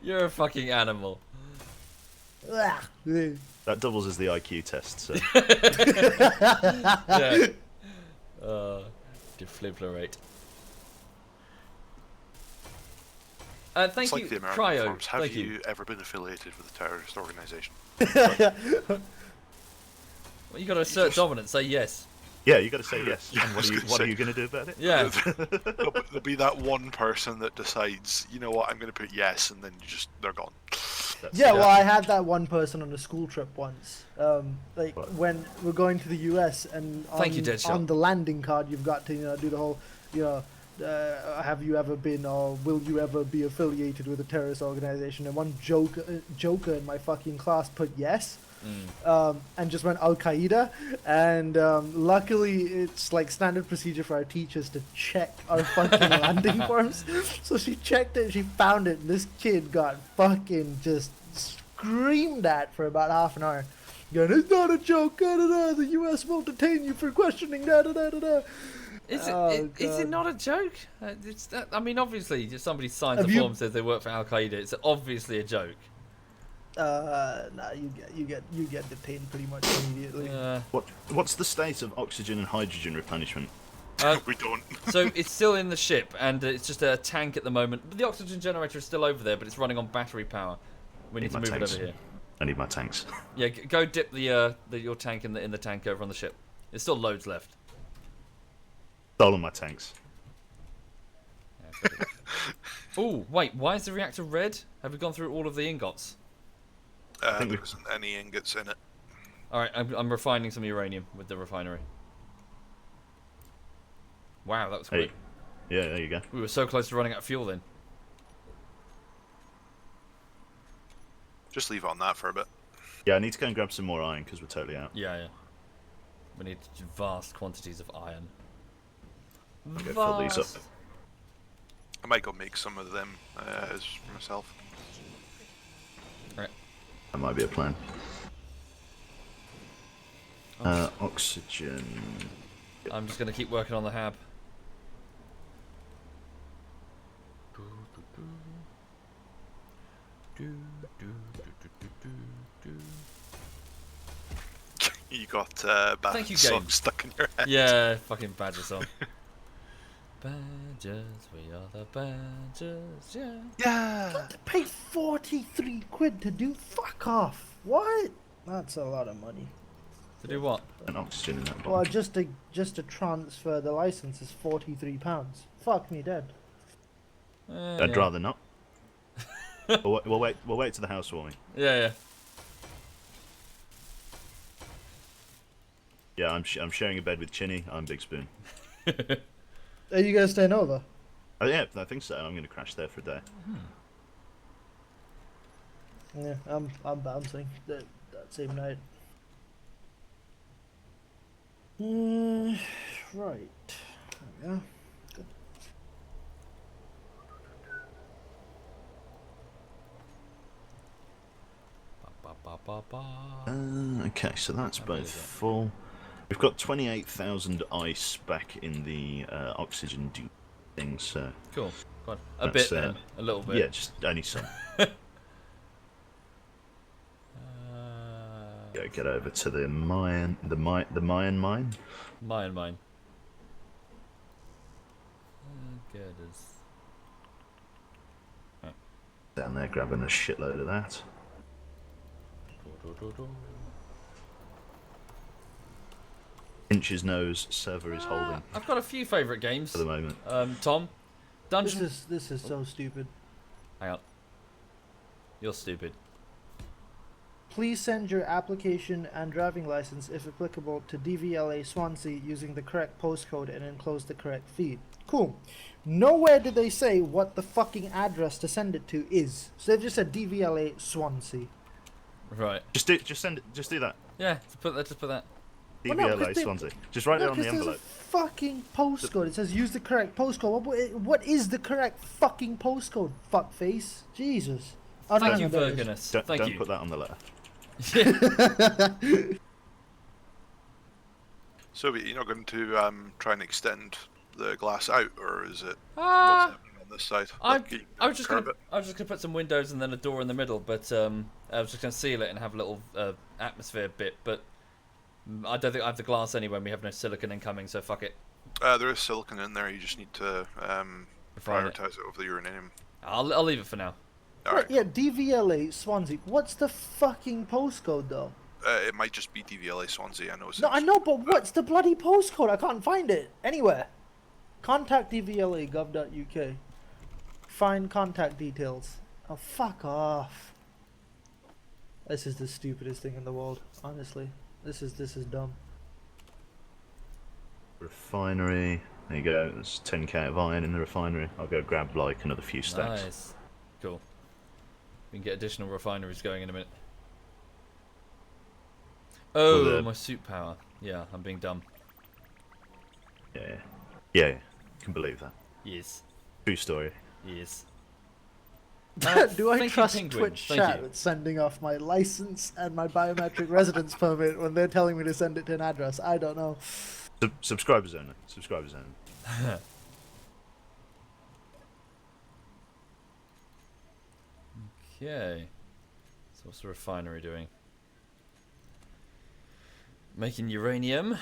You're a fucking animal. That doubles as the IQ test, so. Yeah. Defibrillate. Thank It's like you, the American Cryo. forms. Have Thank you ever been affiliated with a terrorist organisation? Well, you got to assert dominance. Say yes. Yeah, you got to say yes. Yeah, And I was what gonna are you say. going to do about it? Yeah. There'll be that one person that decides, you know what, I'm going to put yes, and then they're gone. Yeah, well, I had that one person on a school trip once. Like What? when we're going to the US, and on, Thank you, Deadshot. on the landing card, you've got to do the whole, have you ever been or will you ever be affiliated with a terrorist organization? And one joker in my fucking class put yes. And just went Al Qaeda, and luckily it's like standard procedure for our teachers to check our fucking landing forms. So she checked it, she found it, and this kid got fucking just screamed at for about half an hour. Going, it's not a joke, da da da. The U.S. won't detain you for questioning, da da da da da. Is God. it not a joke? I mean, obviously, if somebody signs Have a you- form says they work for Al Qaeda, it's obviously a joke. Nah, you get detained pretty much immediately. What's the state of oxygen and hydrogen replenishment? We don't. So it's still in the ship, and it's just a tank at the moment. But the oxygen generator is still over there, but it's running on battery power. We need to my move tanks. it over here. I need my tanks. Yeah, go dip your tank in the tank over on the ship. There's still loads left. Stolen my tanks. Oh, wait, why is the reactor red? Have we gone through all of the ingots? think There we- isn't any ingots in it. Alright, I'm refining some uranium with the refinery. Wow, that was Hey. quick. Yeah, there you go. We were so close to running out of fuel then. Just leave it on that for a bit. Yeah, I need to go and grab some more iron because we're totally out. Yeah. We need vast quantities of iron. I'll go fill these up. Vast. I might go make some of them as myself. That might be a plan. Oxygen. I'm just going to keep working on the hab. You got bad Thank you, song game. stuck in your head. Yeah, fucking Badger song. Badgers, we are the Badgers, yeah. Yeah. Pay 43 quid to do fuck off. What? That's a lot of money. To do what? And oxygen in that Well, bomb. just to transfer the license is £43. Fuck me dead. I'd Yeah. rather not. We'll wait to the housewarming. Yeah. Yeah, I'm sharing a bed with Chinny. I'm Big Spoon. Are you guys staying over? Oh yeah, I think so. I'm going to crash there for a day. Yeah, I'm bouncing that same night. Right. There we go. Good. Okay, so that's both full. We've got 28,000 ice back in the oxygen thing, so Cool. Go on. A That's, bit then. A little bit. yeah, just only some. Go get over to the Mayan mine. Mine. Good as. Down there, grabbing a shitload of that. Inch's nose server is holding I've got a few favourite games. for the moment. Tom, Dungeon. This is so stupid. Hang on. You're stupid. Please send your application and driving license, if applicable, to DVLA Swansea using the correct postcode and enclose the correct feed. Cool. Nowhere did they say what the fucking address to send it to is. So they've just said DVLA Swansea. Right. Just do that. Yeah. Just put that. Well, no, 'cause DVLA they- Swansea. Just write it on the There's a envelope. fucking postcode. It says use the correct postcode. What is the correct fucking postcode? Fuckface. Jesus. Oh, Thank you, there it is. Vergonus. Don't Thank you. put that on the letter. So you're not going to try and extend the glass out, or is it what's Ah, happening on this side? I Like, you was just curve gonna put some windows and then a door in the middle, but I was just gonna seal it and have a little atmosphere bit. But I don't think I have the glass anyway. And we have no silicon incoming, so fuck it. There is silicon in there. You just need to Refine it. prioritize it over the uranium. I'll leave it for now. All Right, right. yeah, DVLA Swansea. What's the fucking postcode though? It might just be DVLA Swansea. I know. No, I know, but what's the bloody postcode? I can't find it anywhere. Contact DVLA.gov.uk. Find contact details. Oh, fuck off. This is the stupidest thing in the world, honestly. This is dumb. Refinery. There you go. There's 10k of iron in the refinery. I'll go grab like another few stacks. Nice. Cool. We can get additional refineries going in a minute. Oh, Well, my suit power. Yeah, I'm being dumb. Yeah. Can believe that. Yes. True story. Yes. Do I thank you, trust Penguin. Twitch Thank chat you. with sending off my license and my biometric residence permit when they're telling me to send it to an address? I don't know. Subscribers only. Subscribers only. Okay. So what's the refinery doing? Making uranium.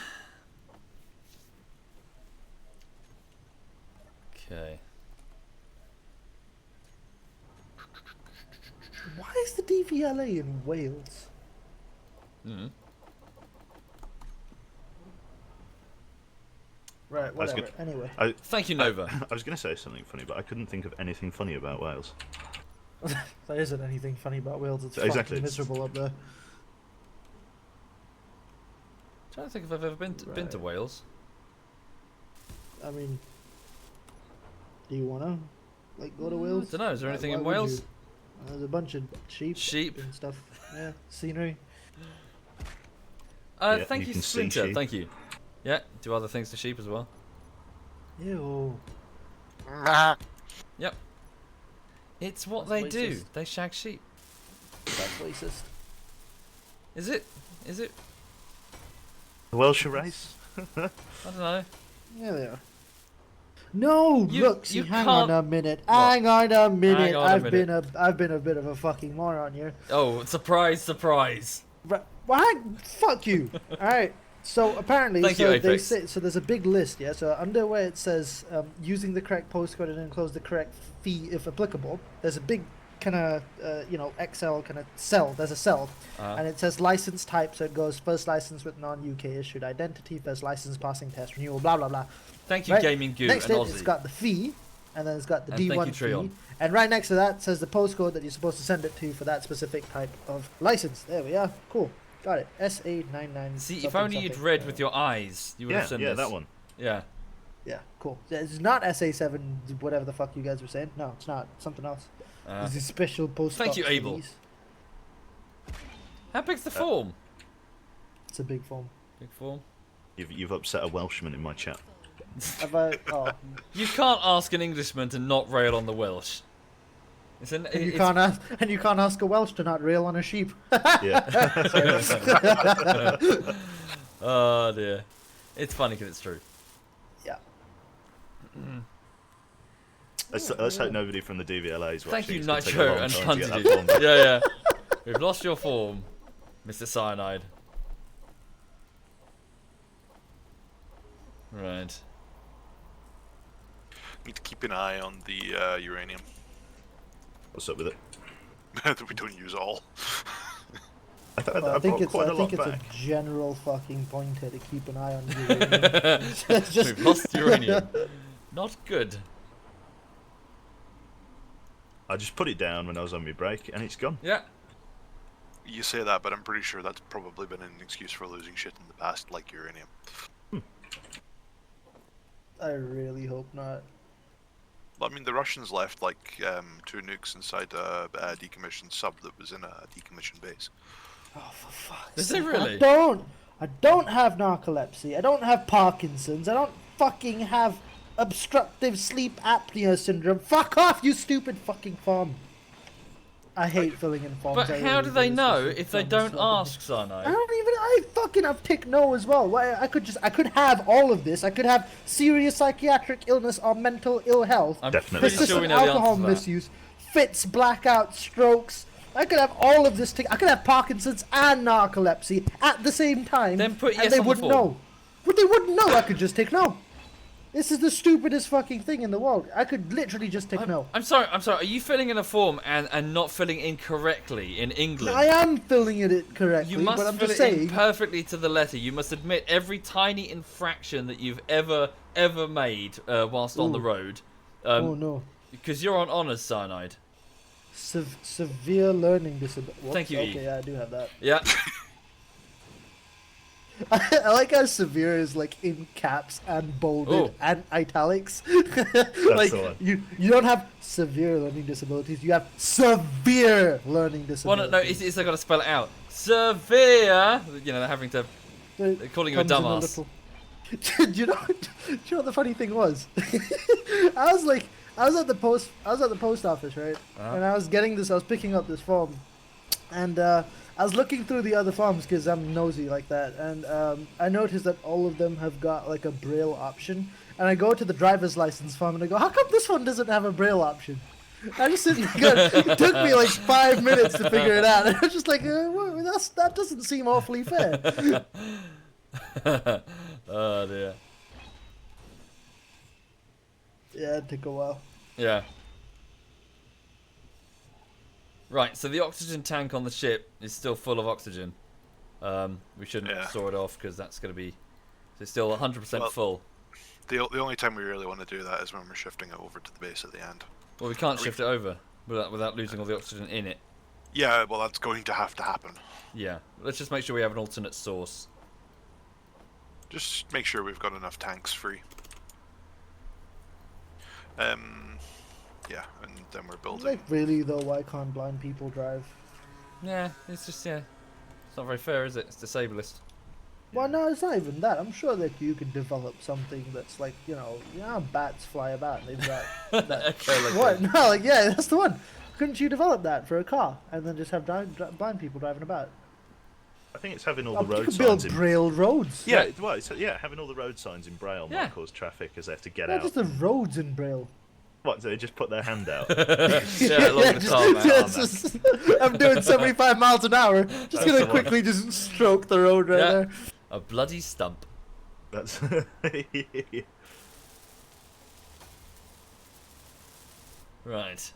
Okay. Why is the DVLA in Wales? Mm. Right, That's whatever. good. Anyway. Thank you, Nova. I was going to say something funny, but I couldn't think of anything funny about Wales. There isn't anything funny about Wales. It's Exactly, fucking it's- miserable up there. Trying to think if I've ever been to Right. Wales. I mean, do you wanna go to Wales? Don't know. Is there anything Why in would Wales? you? There's a bunch of sheep and stuff. Yeah, scenery. Yeah, Thank you you, can see Splinter. sheep. Thank you. Yeah. Do other things to sheep as well. Ew. Yep. It's what That's they do. racist. They shag sheep. That's racist. Is it? Is it? The Welsh race? I don't know. Yeah, they are. No, You- look, see, you hang on can't- a minute. What? Hang on a minute. Hang on a I've minute. been a bit of a fucking moron here. Oh, surprise, surprise. Right, what? Fuck you. All right. So apparently, Thank so you, they Apex. say so. There's a big list, yeah. So under where it says using the correct postcode and enclose the correct fee if applicable, there's a big kind of Excel kind of cell. There's a cell, and it says license type. So it goes first license with non-UK issued identity, first license passing test renewal, blah blah blah. Thank you, Right. Gaming Goo Next and to it, it's Aussie. got the fee, and then it's got the And thank D1 you, fee, Treon. and right next to that says the postcode that you're supposed to send it to for that specific type of license. There we are. Cool. Got it. SA99. See, if something, only you'd something. read with your eyes, you would have Yeah, seen yeah, this. that one. Yeah. Yeah, cool. It's not SA7, whatever the fuck you guys were saying. No, it's not. Something else. There's a special post. Thank you, Abel. How big's the form? It's a big form. Big form. You've upset a Welshman in my chat. Have I? Oh, You can't ask an Englishman to not rail on the Welsh. and you can't ask a Welsh to not rail on a sheep. Yeah. Oh dear. It's funny because it's true. Yeah. Let's hope nobody from the DVLA is Thank watching. you, It's gonna take a Nitro long and time to get Punted. that form back. Yeah, yeah. We've lost your form, Mr. Cyanide. Right. Need to keep an eye on the uranium What's up with it? that we don't use all. I Well, I think brought it's quite a lot a back. general fucking pointer to keep an eye on uranium. It's just We've lost uranium. Not good. I just put it down when I was on my break, and it's gone. Yeah. You say that, but I'm pretty sure that's probably been an excuse for losing shit in the past, like uranium. I really hope not. I mean, the Russians left like 2 nukes inside a decommissioned sub that was in a decommissioned base. Oh, for fuck's Is sake. it really? I don't have narcolepsy. I don't have Parkinson's. I don't fucking have obstructive sleep apnea syndrome. Fuck off, you stupid fucking farm. I hate filling in forms. But I how really do they It's know just if they dumb don't as fuck. ask, Cyanide? I fucking have tick no as well. Why I could have all of this. I could have serious psychiatric illness or mental ill health. I'm Definitely. pretty sure we Persistent know the alcohol answer to that. misuse, fits, blackout, strokes. I could have all of this. I could have Parkinson's and narcolepsy at the same time. Then put and yes they on the wouldn't form. know. But they wouldn't know. I could just tick no. This is the stupidest fucking thing in the world. I could literally just tick no. I'm sorry. Are you filling in a form and not filling in correctly in England? I am filling it correctly, You must but I'm fill just it in saying. perfectly to the letter. You must admit every tiny infraction that you've ever made whilst on the Ooh. road. Oh no. Because you're on honours, Cyanide. Severe learning disability. Thank you, E. Okay, yeah, I do have that. Yeah. I like how severe is like in caps and bolded Oh. and italics. the one. You don't have severe learning disabilities. You have severe learning disabilities. Well, no, it's I got to spell it out. Severe. You know, they're having to. So They're calling you a comes in dumbass. do you know what the funny thing was? I was at the post office, right? Uh-huh. And I was picking up this form, and I was looking through the other forms because I'm nosy like that, and I noticed that all of them have got like a braille option. And I go to the driver's license form and I go, how come this one doesn't have a braille option? I just sit there, it took me like 5 minutes to figure it out. And I was just like, that doesn't seem awfully fair. Oh dear. Yeah, it took a while. Yeah. Right, so the oxygen tank on the ship is still full of oxygen. We shouldn't store it off because that's going to be... So it's still 100% full. The only time we really want to do that is when we're shifting it over to the base at the end. Well, we can't shift it over without losing all the oxygen in it. Yeah, well, that's going to have to happen. Yeah, let's just make sure we have an alternate source. Just make sure we've got enough tanks free. Yeah, and then we're building. Like, really, though, why can't blind people drive? Yeah, it's just, it's not very fair, is it? It's disableist. Well, no, it's not even that. I'm sure that you can develop something that's like, you know how bats fly about and they've got that. Okay, like What? No, like, yeah, that's the one. Couldn't you develop that for a car and then just have blind people driving about? I think it's having all Oh, the you road could build signs in. braille roads. Yeah, well, having all the road signs in Braille Yeah. might cause traffic as they have to get Not out. just the roads in braille. What? Do they just put their hand out? Yeah, along the tarmac. just- I'm doing 75 miles an hour. Just That's gonna the one. quickly just stroke the road right Yeah. there. A bloody stump. That's. Right.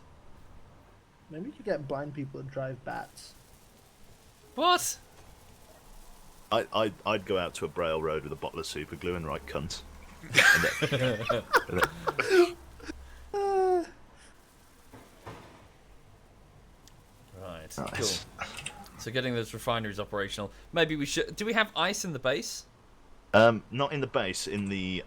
Maybe you could get blind people to drive bats. What? I'd go out to a Braille road with a bottle of super glue and write cunt. Right. Nice. Cool. So getting those refineries operational. Maybe we should. Do we have ice in the base? Not in the base, in the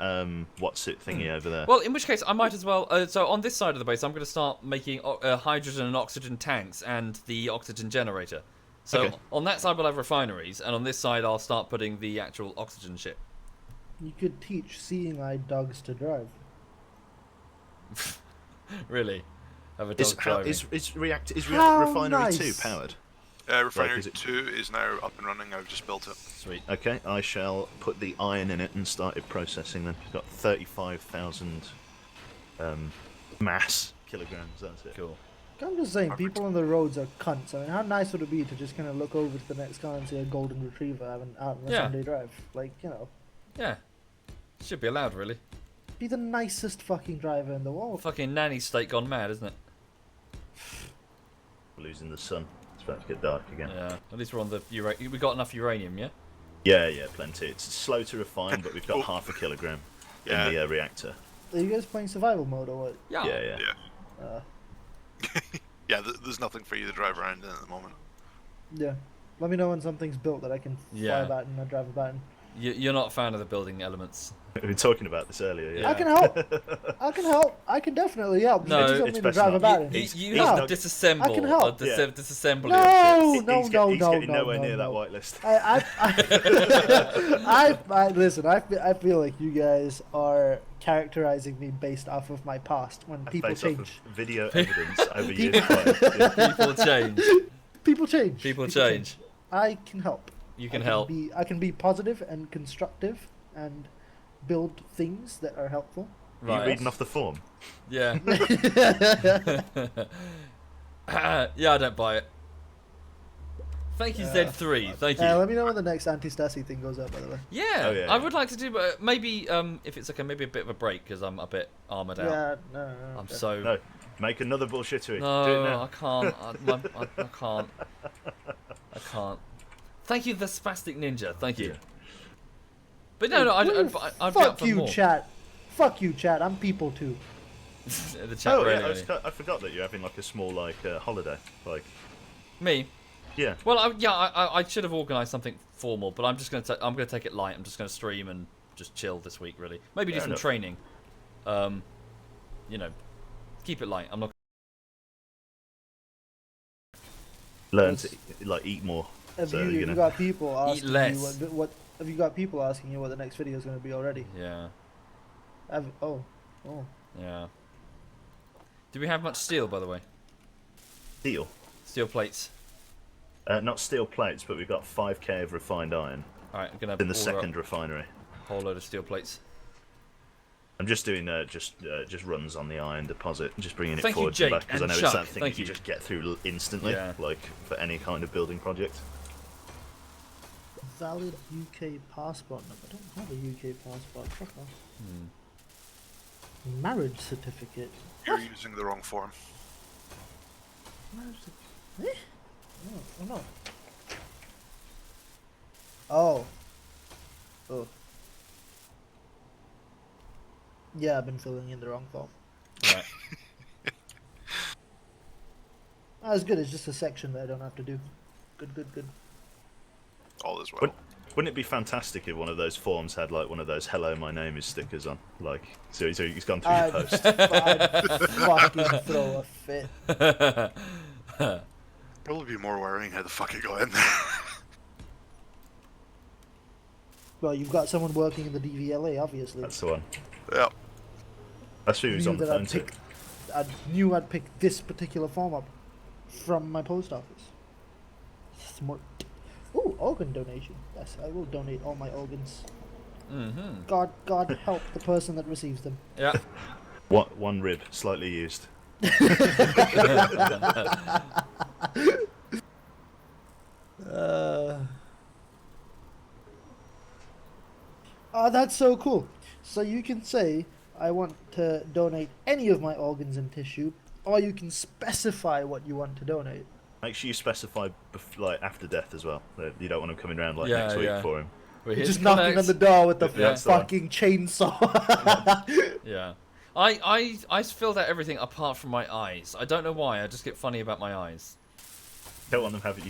what's it thingy over there. Well, in which case I might as well. So on this side of the base, I'm going to start making hydrogen and oxygen tanks and the oxygen generator. So Okay. on that side we'll have refineries, and on this side I'll start putting the actual oxygen ship. You could teach seeing-eyed dogs to drive. Really? Have a dog driving. Is How Refinery nice. 2 powered? Refinery is it- 2 is now up and running. I've just built it. Sweet. Okay, I shall put the iron in it and started processing then. Got 35,000 mass kilograms, that's it. Cool. I'm just saying, people on the roads are cunts. I mean, how nice would it be to just kind of look over to the next car and see a golden retriever having out on a Yeah. Sunday drive? Like, you know, Yeah. Should be allowed, really. be the nicest fucking driver in the world. Fucking nanny state gone mad, isn't it? Losing the sun. It's about to get dark again. Yeah. At least we're on the we got enough uranium, yeah. Yeah, plenty. It's slow to refine, but we've got Oh. half a kilogram Yeah. in the reactor. Are you guys playing survival mode or what? Yeah. Yeah. Yeah. Yeah, there's nothing for you to drive around in at the moment. Yeah. Let me know when something's built that I can fly Yeah. about and drive about in. You're not a fan of the building elements. We were talking about this earlier. Yeah. I can help. I can help. I can definitely help. No, You just want it's me to best drive not. about in. You No. have to disassemble. I can help. Yeah. Disassembly. No. of ships. He's getting nowhere no, near that no. whitelist. I listen. I feel like you guys are characterizing me based off of my past. When people Based off change, of video evidence over years. Yeah. People change. people change. People change. I can help. You can help. I can be positive and constructive and build things that are helpful. Are you Right. reading off the form? Yeah. Yeah, I don't buy it. Thank you, Z3. Thank you. Let me know when the next anti-Stasi thing goes up, by the way. Yeah, Oh, yeah, I yeah. would like to do, but maybe if it's okay, maybe a bit of a break because I'm a bit armoured out. Yeah, no. I'm okay. so No. Make another bullshittery. Do it no, now. I can't. I can't. I can't. Thank you, the spastic ninja. Thank you. Yeah. But no, Will you I'd be up fuck for you, more. chat. Fuck you, chat. I'm people too. The chat Oh, railing yeah, on you. I forgot that you're having like a small holiday. Like, Me? yeah. Well, I should have organised something formal, but I'm just gonna I'm gonna take it light. I'm just gonna stream and just chill this week, really. Maybe do Fair some enough. training. You know, keep it light. I'm not. Learn to eat more. Have So, you got people asking you less. what? Have you got people asking you what the next video is going to be already? Yeah. Oh. Yeah. Do we have much steel, by the way? Steel. Steel plates. Not steel plates, but we've got 5k of refined iron All right, I'm gonna in the order second refinery. a whole load of steel plates. I'm just doing just runs on the iron deposit, just bringing it Thank you, forward Jake, and back because I and know Chuck. it's that thing Thank that you you. just get through instantly, Yeah. like for any kind of building project. Valid UK passport number. I don't have a UK passport. Fuck off. Marriage certificate. You're using the wrong form. Marriage certificate. Oh no. Oh. Oh. Yeah, I've been filling in the wrong form. Right. That's good. It's just a section that I don't have to do. Good. All is well. Wouldn't it be fantastic if one of those forms had like one of those "Hello, my name is" stickers on? Like, so he's gone through your post. I'd fucking throw a fit. Probably be more worrying how the fuck it got in there. Well, you've got someone working in the DVLA, obviously. That's the one. Yeah. That's who he was on the phone to. I knew I'd pick this particular form up from my post office. Smart. Ooh, organ donation. Yes, I will donate all my organs. Mm-hmm. God help the person that receives them. Yeah. One rib, slightly used. Oh, that's so cool. So you can say, I want to donate any of my organs and tissue, or you can specify what you want to donate. Make sure you specify like after death as well. You don't want him coming around like Yeah, next week yeah. for him. We're here Just to knocking on collect. the door with the Yeah, that's the one. fucking chainsaw. Yeah. I filled out everything apart from my eyes. I don't know why. I just get funny about my eyes. You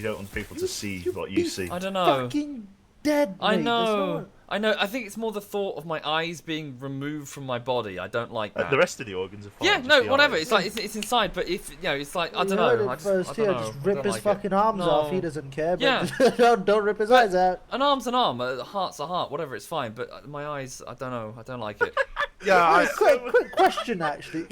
don't want people to see what you see. I don't know. Fucking dead. I mate. There's know. no- I know. I think it's more the thought of my eyes being removed from my body. I don't like that. The rest of the organs are fine. Yeah, just no, the whatever. eyes. It's like it's inside, but if it's like I You don't heard know. it I just, first I here. don't know. Just I rip don't his like fucking it. arms off. He No. doesn't care. But Yeah. don't rip his eyes out. An arm's an arm. A heart's a heart. Whatever. It's fine. But my eyes, I don't know. I don't like it. Yeah, Quick question, actually.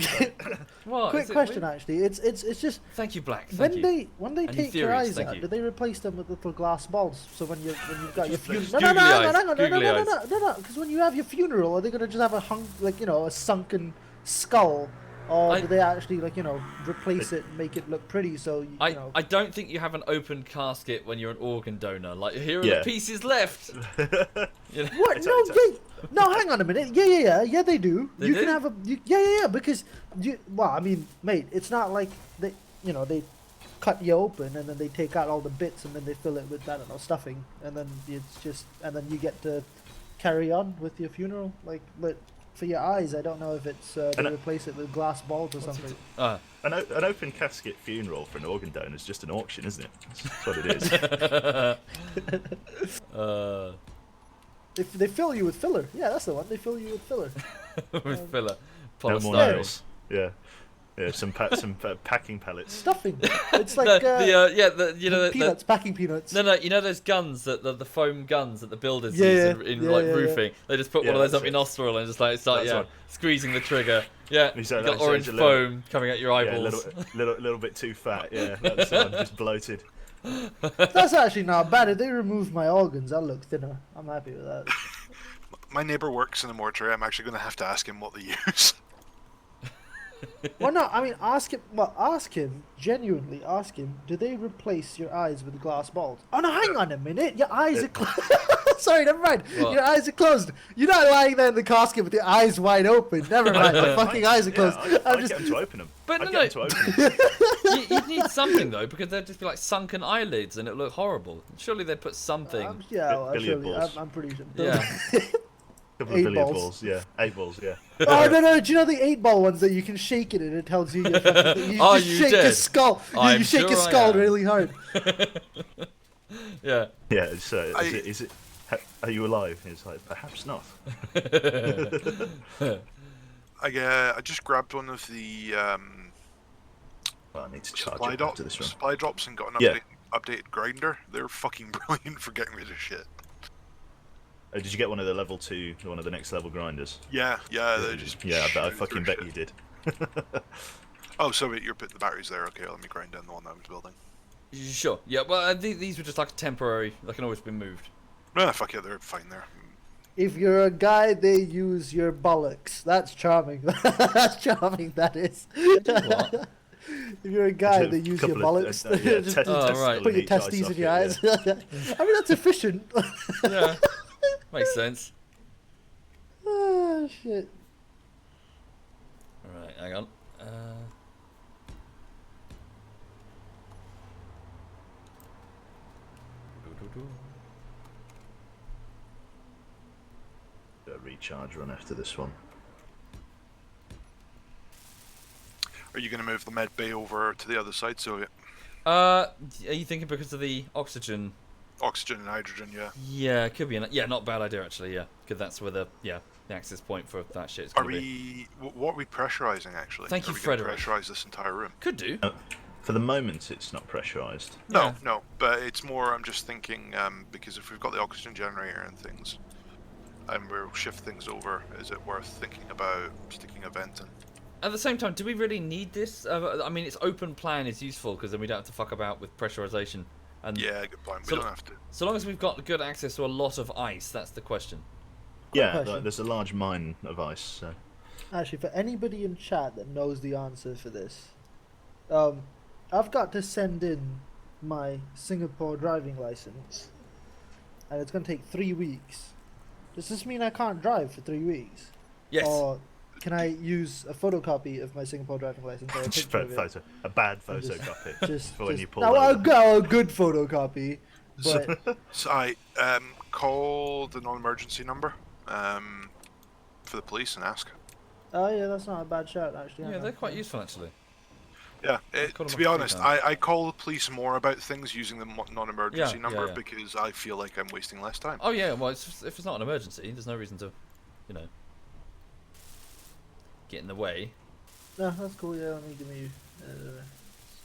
What? Quick Is it question, weird? actually. It's just Thank you, Black. when Thank you. they Any take your theories? eyes Thank out, you. do they replace them with little glass balls? So when you've got your funeral, Just googly eyes. no, because when you have your funeral, are they gonna just have a sunken skull, or do they actually replace it and make it look pretty? So you know. I don't think you have an open casket when you're an organ donor. Like here are Yeah. the pieces left. You know? What? No, hang on a minute. Yeah, they do. They you do? can have a because well, I mean, mate, it's not like they cut you open and then they take out all the bits and then they fill it with stuffing and then you get to carry on with your funeral. But for your eyes, I don't know if it's they replace it with glass balls or something. An open casket funeral for an organ donor is just an auction, isn't it? That's what it is. They fill you with filler. Yeah, that's the one. They fill you with filler. With filler. No more Polystyrene. nails. Yeah. Yeah, some packing pellets. Stuffing. It's like peanuts, packing peanuts. No, you know those guns the foam guns that the builders Yeah, use in yeah, like yeah, roofing. They just put Yeah, one of those that's up your it. nostril and just like start That's right. squeezing the trigger. Yeah, you So got that orange shows a little- foam coming out your Yeah, a eyeballs. little bit too fat. Yeah, that's the one, just bloated. That's actually not bad. If they remove my organs, I'll look thinner. I'm happy with that. my neighbour works in a mortuary. I'm actually going to have to ask him what they use. Well, no, I mean, ask him. Well, ask him. Genuinely, ask him. Do they replace your eyes with glass balls? Oh no, hang on a minute. Your eyes are closed. Sorry, never mind. What? Your eyes are closed. You're not lying there in the casket with your eyes wide open. Never mind. My fucking eyes are closed. I I'm get them to open them. But I no, get them to open them. You'd need something though, because they'd just be like sunken eyelids and it'd look horrible. Surely they'd put something. Yeah, well, Billiard actually, balls. I'm pretty sure. Yeah. Couple of 8 billiard balls. balls. Yeah, 8 balls. Yeah. Oh no! Do you know the 8-ball ones that you can shake it and it tells you your fucking thing? You Are just you shake dead? a skull. I'm You shake sure a I skull am. really hard. Yeah. Yeah. So is it? Are you alive? It's like perhaps not. I just grabbed one of the Well, I need to charge it after this one. supply drops and got an Yeah. updated grinder. They're fucking brilliant for getting rid of shit. Did you get one of the level 2, one of the next level grinders? Yeah, they just I shoot fucking through bet you shit. did. Oh, so wait, you're putting the batteries there. Okay, let me grind down the one that I was building. Sure. Yeah. Well, these were just like temporary. They can always be moved. No, fuck yeah, they're fine there. If you're a guy, they use your bollocks. That's charming. That's charming. That is. What? If you're a guy, they use your Couple of, bollocks. yeah, Just Oh, right. put your in each eye testes in your socket, eyes. I mean, that's efficient. Yeah. Makes sense. Oh shit. All right. Hang on. Do a recharge run after this one. Are you going to move the med bay over to the other side? So Are you thinking because of the oxygen? oxygen and hydrogen, yeah. Yeah, it could be. Yeah, not a bad idea actually. Yeah, because that's where the access point for that shit is Are going to be. what are we pressurizing actually? Thank you, are we gonna Frederick. pressurize this entire room? Could do. For the moment, it's not pressurized. Yeah. No, but it's more. I'm just thinking because if we've got the oxygen generator and things, and we'll shift things over, is it worth thinking about sticking a vent in? At the same time, do we really need this? I mean, its open plan is useful because then we don't have to fuck about with pressurization. And Yeah, good point. We So- don't have to. so long as we've got good access to a lot of ice, that's the question. Yeah, question. like, there's a large mine of ice. So. Actually, for anybody in chat that knows the answer for this, I've got to send in my Singapore driving license, and it's going to take 3 weeks. Does this mean I can't drive for 3 weeks? Yes. Or can I use a photocopy of my Singapore driving license or a Just picture of it? a bad And just- photocopy. Just, for when just you pull now, I'll over. go a good photocopy, but So I call the non-emergency number for the police and ask. oh yeah, that's not a bad shout actually. Yeah, hang they're on. quite useful actually. Yeah, call them to up be 3 honest, times. I call the police more about things using the non-emergency Yeah, number yeah. because I feel like I'm wasting less time. Oh yeah, well, if it's not an emergency, there's no reason to, get in the way. No, that's cool. Yeah, let me give me.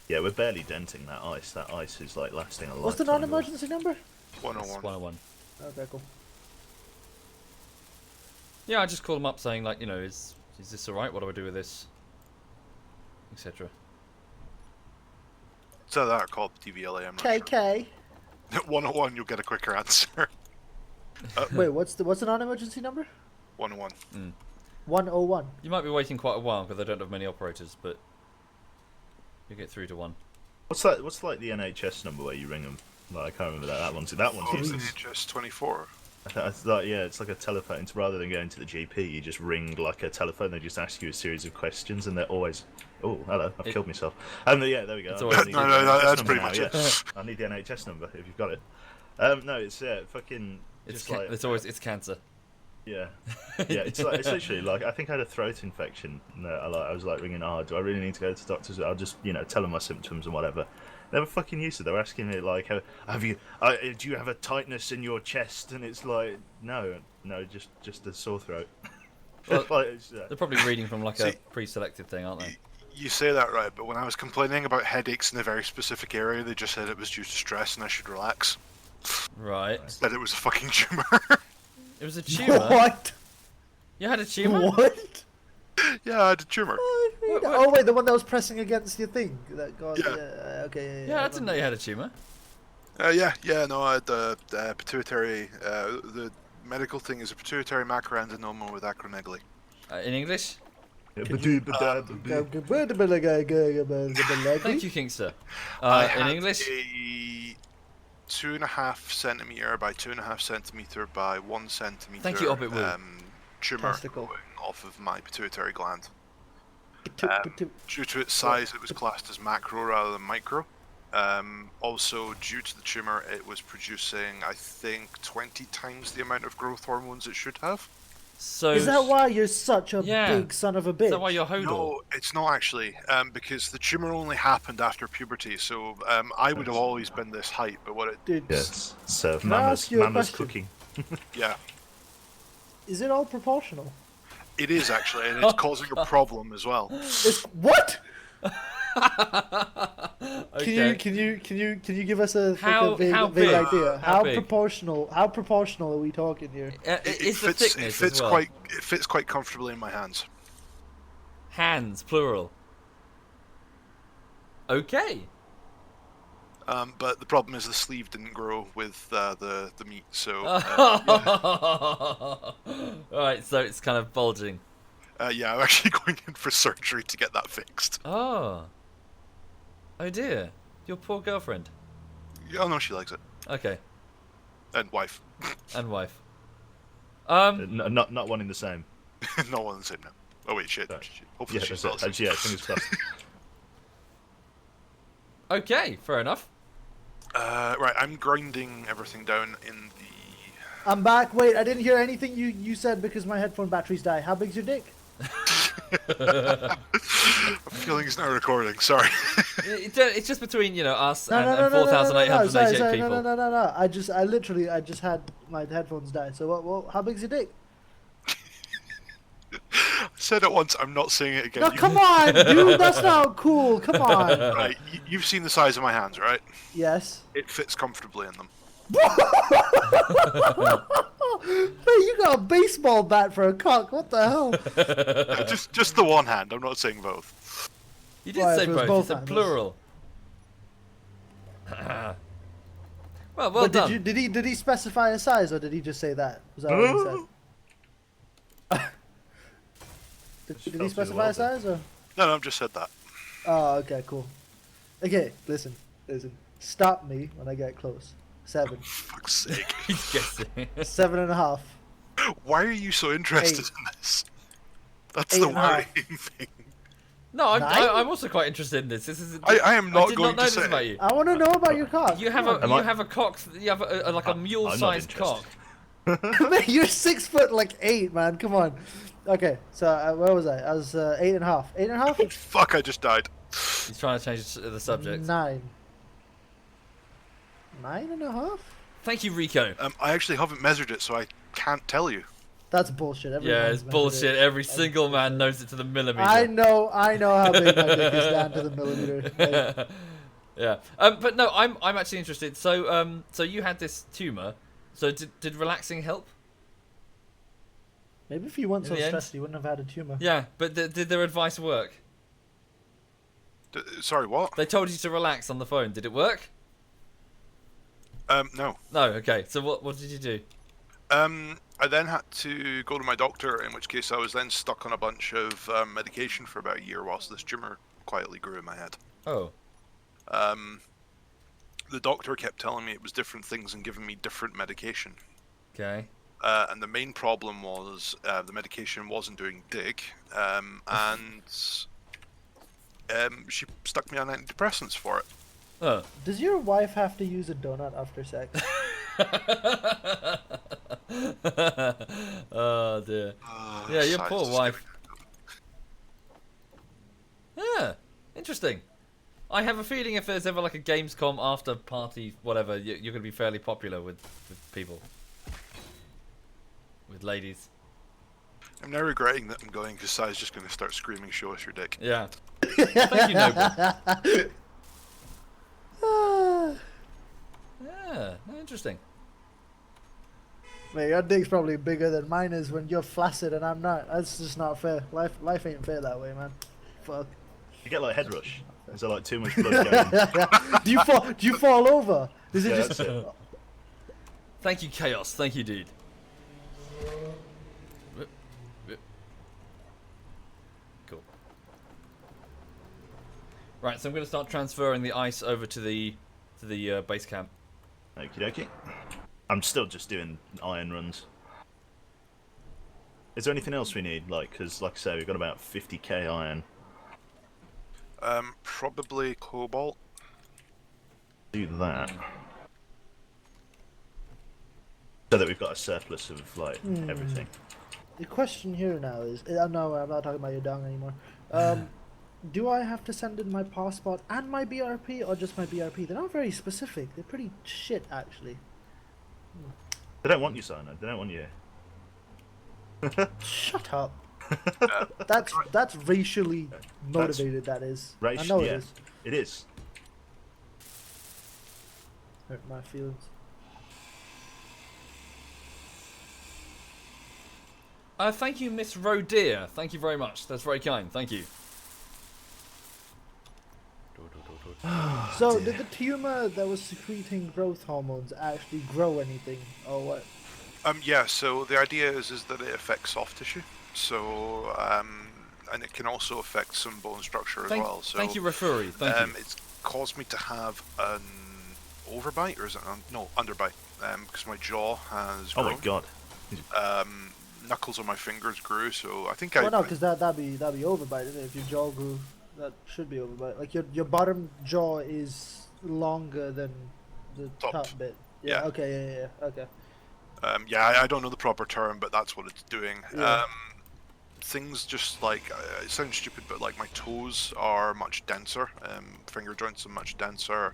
Yeah, we're barely denting that ice. That ice is like lasting a lot. What's the non-emergency number? 101. It's 101. Okay, cool. Yeah, I just call them up saying like, is this alright? What do I do with this? Etc. So that called DVLA. I'm not sure. KK. 101, you'll get a quicker answer. Wait, what's the non-emergency number? 101. 101. You might be waiting quite a while because they don't have many operators, but you get through to one. What's that? What's like the NHS number where you ring them? Like, I can't remember that. That one's Oh, easy. it's just 24. It's like, yeah, it's like a telephone. It's rather than going to the GP, you just ring like a telephone. They just ask you a series of questions, and they're always, "Oh, hello, I've killed myself." And yeah, there we go. It's I always- need No, the no, NHS that's number pretty now, much yeah. it. I need the NHS number if you've got it. No, it's fucking. It's Just like, it's cancer. yeah, yeah. It's like it's literally like I think I had a throat infection. No, I was like ringing. Oh, do I really need to go to the doctors? I'll just tell them my symptoms and whatever. They were fucking used to it. They were asking me like, "Have you? Do you have a tightness in your chest?" And it's like, no, just a sore throat. Well, Like, it's, They're probably reading from like a See- pre-selected thing, aren't they? You say that right, but when I was complaining about headaches in a very specific area, they just said it was due to stress and I should relax. Right. Said it was a fucking tumor. It was a tumor. What? You had a tumor? What? Yeah, I had a tumor. What? Oh wait, the one that was pressing against your thing. That got. Yeah. Okay. Yeah, I didn't know you had a tumor. Yeah, no, I had the pituitary, the medical thing is a pituitary macroadenoma with acromegaly. In English? yeah, Thank Thank you, Kingster. I In had English? a 2.5 centimeter by 2.5 centimeter by 1 centimeter. Thank you, Orbit Woo. Tumor Testicle. growing off of my pituitary gland. Due to its size, it was classed as macro rather than micro. Also, due to the tumor, it was producing, I think, 20 times the amount of growth hormones it should have. So Is that why you're such a Yeah. big son of a bitch? Is that why you're hodl? No, it's not actually, because the tumor only happened after puberty. So I would have always been this height, but what it, Dude, Yes. So Can I Mama's ask you a Mama's question? cooking. yeah, is it all proportional? it is actually, and it's causing a problem as well. It's what? Okay. Can you give us a, How- like a vague, how vague big? idea? How How big? proportional are we talking here? Is the thickness as well? It fits quite comfortably in my hands. Hands, plural. Okay. But the problem is the sleeve didn't grow with the meat, so Alright, so it's kind of bulging. yeah, I'm actually going in for surgery to get that fixed. Oh. Oh dear. Your poor girlfriend. Yeah, no, she likes it, Okay. and wife. And wife. Not one in the same. Not one and the same now. Oh wait, shit. Sorry. Hopefully Yeah, she's that's not it. Yeah, fingers crossed. Okay, fair enough. Right, I'm grinding everything down in the. I'm back. Wait, I didn't hear anything you said because my headphone batteries die. How big's your dick? I'm feeling it's not recording. Sorry. It's just between, us No, and, no, no, and no, no, no, no, no, 4,888 sorry, people. no. I literally just had my headphones die. So what? How big's your dick? I said it once. I'm not saying it again. No, come on, dude. That's not cool. Come on. Right, you've seen the size of my hands, right? Yes. It fits comfortably in them. Hey, you got a baseball bat for a cock. What the hell? Just the one hand. I'm not saying both. You did Right, say if it was both. both You said hands. plural. Well But done. did he specify a size or did he just say that? Was that what he said? Did he Felt specify a too well size or? No, I've just said that. Oh, okay, cool. Okay, listen. Stop me when I get close. 7. Fuck's sake. He's guessing. 7.5. Why are you so interested 8. in this? That's 8 the and a half. worrying thing. No, I'm 9? I'm also quite interested in this. This is. I am not did going not know to this say. about you. I want to know about your cock. You have Come a Am you I- have a cock. You have like a I'm not mule-sized interested. cock. on. Man, you're 6'8", man. Come on. Okay, so where was I? I was 8.5. 8.5. Oh, fuck, I just died. He's trying to change the subject. 9. 9.5. Thank you, Rico. I actually haven't measured it, so I can't tell you. That's bullshit. Yeah, Everyone's it's measured bullshit. it. Every single man knows it to the millimeter. I know how big my dick is down to the millimeter. Like, Yeah. But no, I'm actually interested. So so you had this tumor. So did relaxing help? maybe if you weren't In so the end? stressed, you wouldn't have had a tumor. Yeah, but did their advice work? Sorry, what? They told you to relax on the phone. Did it work? No. No. Okay. So what did you do? I then had to go to my doctor, in which case I was then stuck on a bunch of medication for about a year whilst this tumor quietly grew in my head. Oh. The doctor kept telling me it was different things and giving me different medication. Okay. And the main problem was the medication wasn't doing dig, and she stuck me on antidepressants for it. Oh. Does your wife have to use a donut after sex? Oh dear. Yeah, your Sighs poor just wife. Yeah, interesting. I have a feeling if there's ever like a Gamescom after party, whatever, you're going to be fairly popular with people. With ladies. I'm now regretting that I'm going because Sai's just going to start screaming, "Show us your dick." Yeah. Thank you, Noble. Yeah, interesting. Man, your dick's probably bigger than mine is when you're flaccid and I'm not. That's just not fair. Life ain't fair that way, man. Fuck. You get like head rush. Is there like too much blood going? Do you fall over? Is it Yeah, just? that's it. Thank you, Chaos. Thank you, dude. Cool. Right, so I'm going to start transferring the ice over to the base camp. Okie dokie. I'm still just doing iron runs. Is there anything else we need? Because like I say, we've got about 50k iron. Probably cobalt. Do that. So that we've got a surplus of like everything. the question here now is, no, I'm not talking about your dong anymore. Do I have to send in my passport and my BRP, or just my BRP? They're not very specific. They're pretty shit, actually. They don't want you, Sino. They don't want you. Shut up. Uh, That's racially motivated. That is. I know it yeah, is. it is. Hurt my feelings. Thank you, Miss Rodeer. Thank you very much. That's very kind. Thank you. So, did the tumor that was secreting growth hormones actually grow anything, or what? Yeah. So the idea is that it affects soft tissue. So and it can also affect some bone structure as well. So thank you, Rafuri. Thank you. It's caused me to have an overbite, or is it no underbite? Because my jaw has Oh grown. my god. Knuckles on my fingers grew, so I think Well, no, because that'd be overbite, isn't it? If your jaw grew, that should be overbite. Like your bottom jaw is longer than the top bit. Yeah. Yeah. Okay. Yeah. Okay. Yeah, I don't know the proper term, but that's what it's doing. Yeah. Things just like it sounds stupid, but like my toes are much denser. Finger joints are much denser.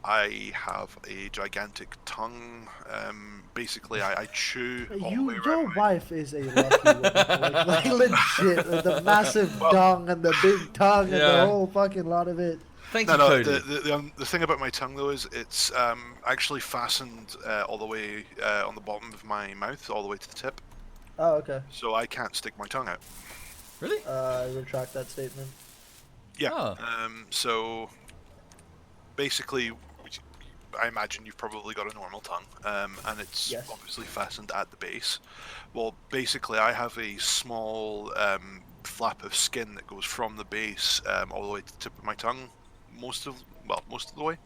I have a gigantic tongue. Basically, I chew. All the way Your around wife is a lucky woman. Like legit, like the massive dong and the big tongue and Yeah. the whole fucking lot of it. Thank No, you, no. Cody. The thing about my tongue though is it's actually fastened all the way on the bottom of my mouth, all the way to the tip, Oh, okay. so I can't stick my tongue out. Really? I retract that statement. Yeah. Oh. So basically, I imagine you've probably got a normal tongue, and it's Yes. obviously fastened at the base. Well, basically, I have a small flap of skin that goes from the base all the way to the tip of my tongue, most of the way.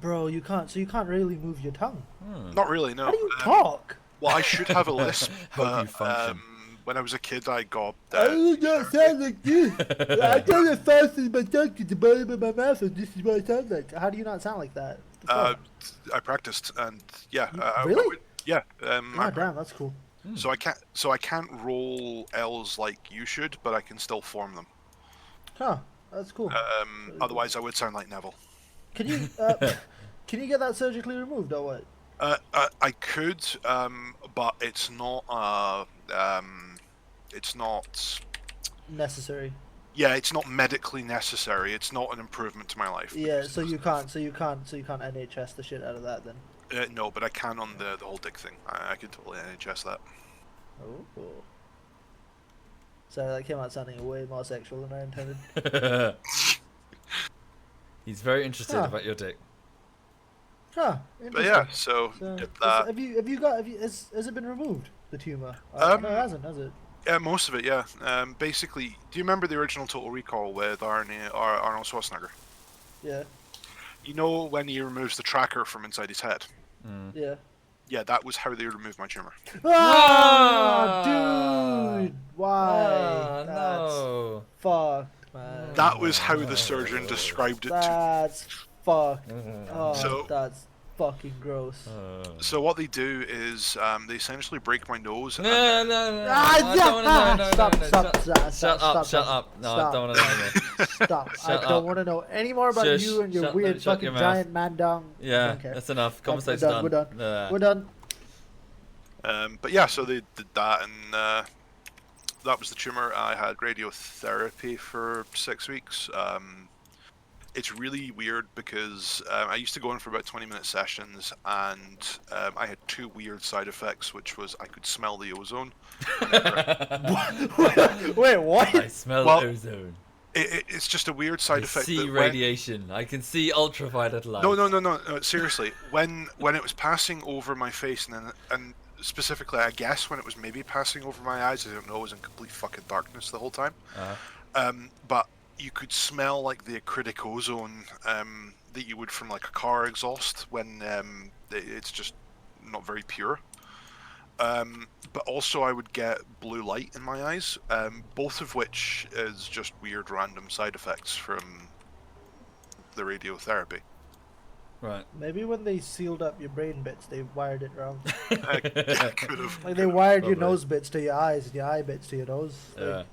Bro, you can't really move your tongue. Not really, no. How do you talk? Well, I should have a lisp, How do you but function? when I was a kid, I got. do not sound like this. I don't have fasten my tongue to the bottom of my mouth, and this is what I sound like. How do you not sound like that? The fuck? I practiced, and yeah. Really? Yeah. God damn, that's cool. So I can't roll L's like you should, but I can still form them. Huh, that's cool. Otherwise, I would sound like Neville. Can you can you get that surgically removed or what? I could, but it's not. It's not. Necessary. Yeah, it's not medically necessary. It's not an improvement to my life. Yeah, because so it you doesn't- can't NHS the shit out of that then. No, but I can on the whole dick thing. I can totally NHS that. Oh. So that came out sounding way more sexual than I intended. He's very interested Huh. about your dick. Huh. But Interesting. yeah, so did that. Has it been removed, the tumor? No, it hasn't, has it? Yeah, most of it. Yeah. Basically, do you remember the original Total Recall with Arnold Schwarzenegger? Yeah. You know when he removes the tracker from inside his head? Yeah. Yeah, that was how they removed my tumor. Ah, dude! Why? That's no. fucked, man. That was how the surgeon described it to. That's fucked. Oh, So- that's fucking gross. So what they do is they essentially break my nose. No, and no, no, no. Ah, I don't wanna know, no, stop, no, no, stop, shut stop, up, stop, shut up. No, I stop. don't want to know anymore. Stop. I Shut don't up. want to know any more about Shush. you and your Shut- weird shut fucking your mouth. giant man dong. I Yeah, don't care. that's enough. We're Conversation's done. We're done. Nah. We're done. But yeah, so they did that, and that was the tumor. I had radiotherapy for 6 weeks. It's really weird because I used to go in for about 20-minute sessions, and I had two weird side effects, which was I could smell the ozone. Wait, what? I smell Well, ozone. It's just a weird side I effect. see that when- radiation. I can see ultraviolet light. No, seriously. When it was passing over my face, and specifically, I guess when it was maybe passing over my eyes, I don't know, it was in complete fucking darkness the whole time. But you could smell like the acritic ozone that you would from like a car exhaust when it's just not very pure. But also I would get blue light in my eyes, both of which is just weird random side effects from the radiotherapy. Right. Maybe when they sealed up your brain bits, they wired it wrong. I could have. Like they wired your Probably. nose bits to your eyes and your eye bits to your nose. Yeah.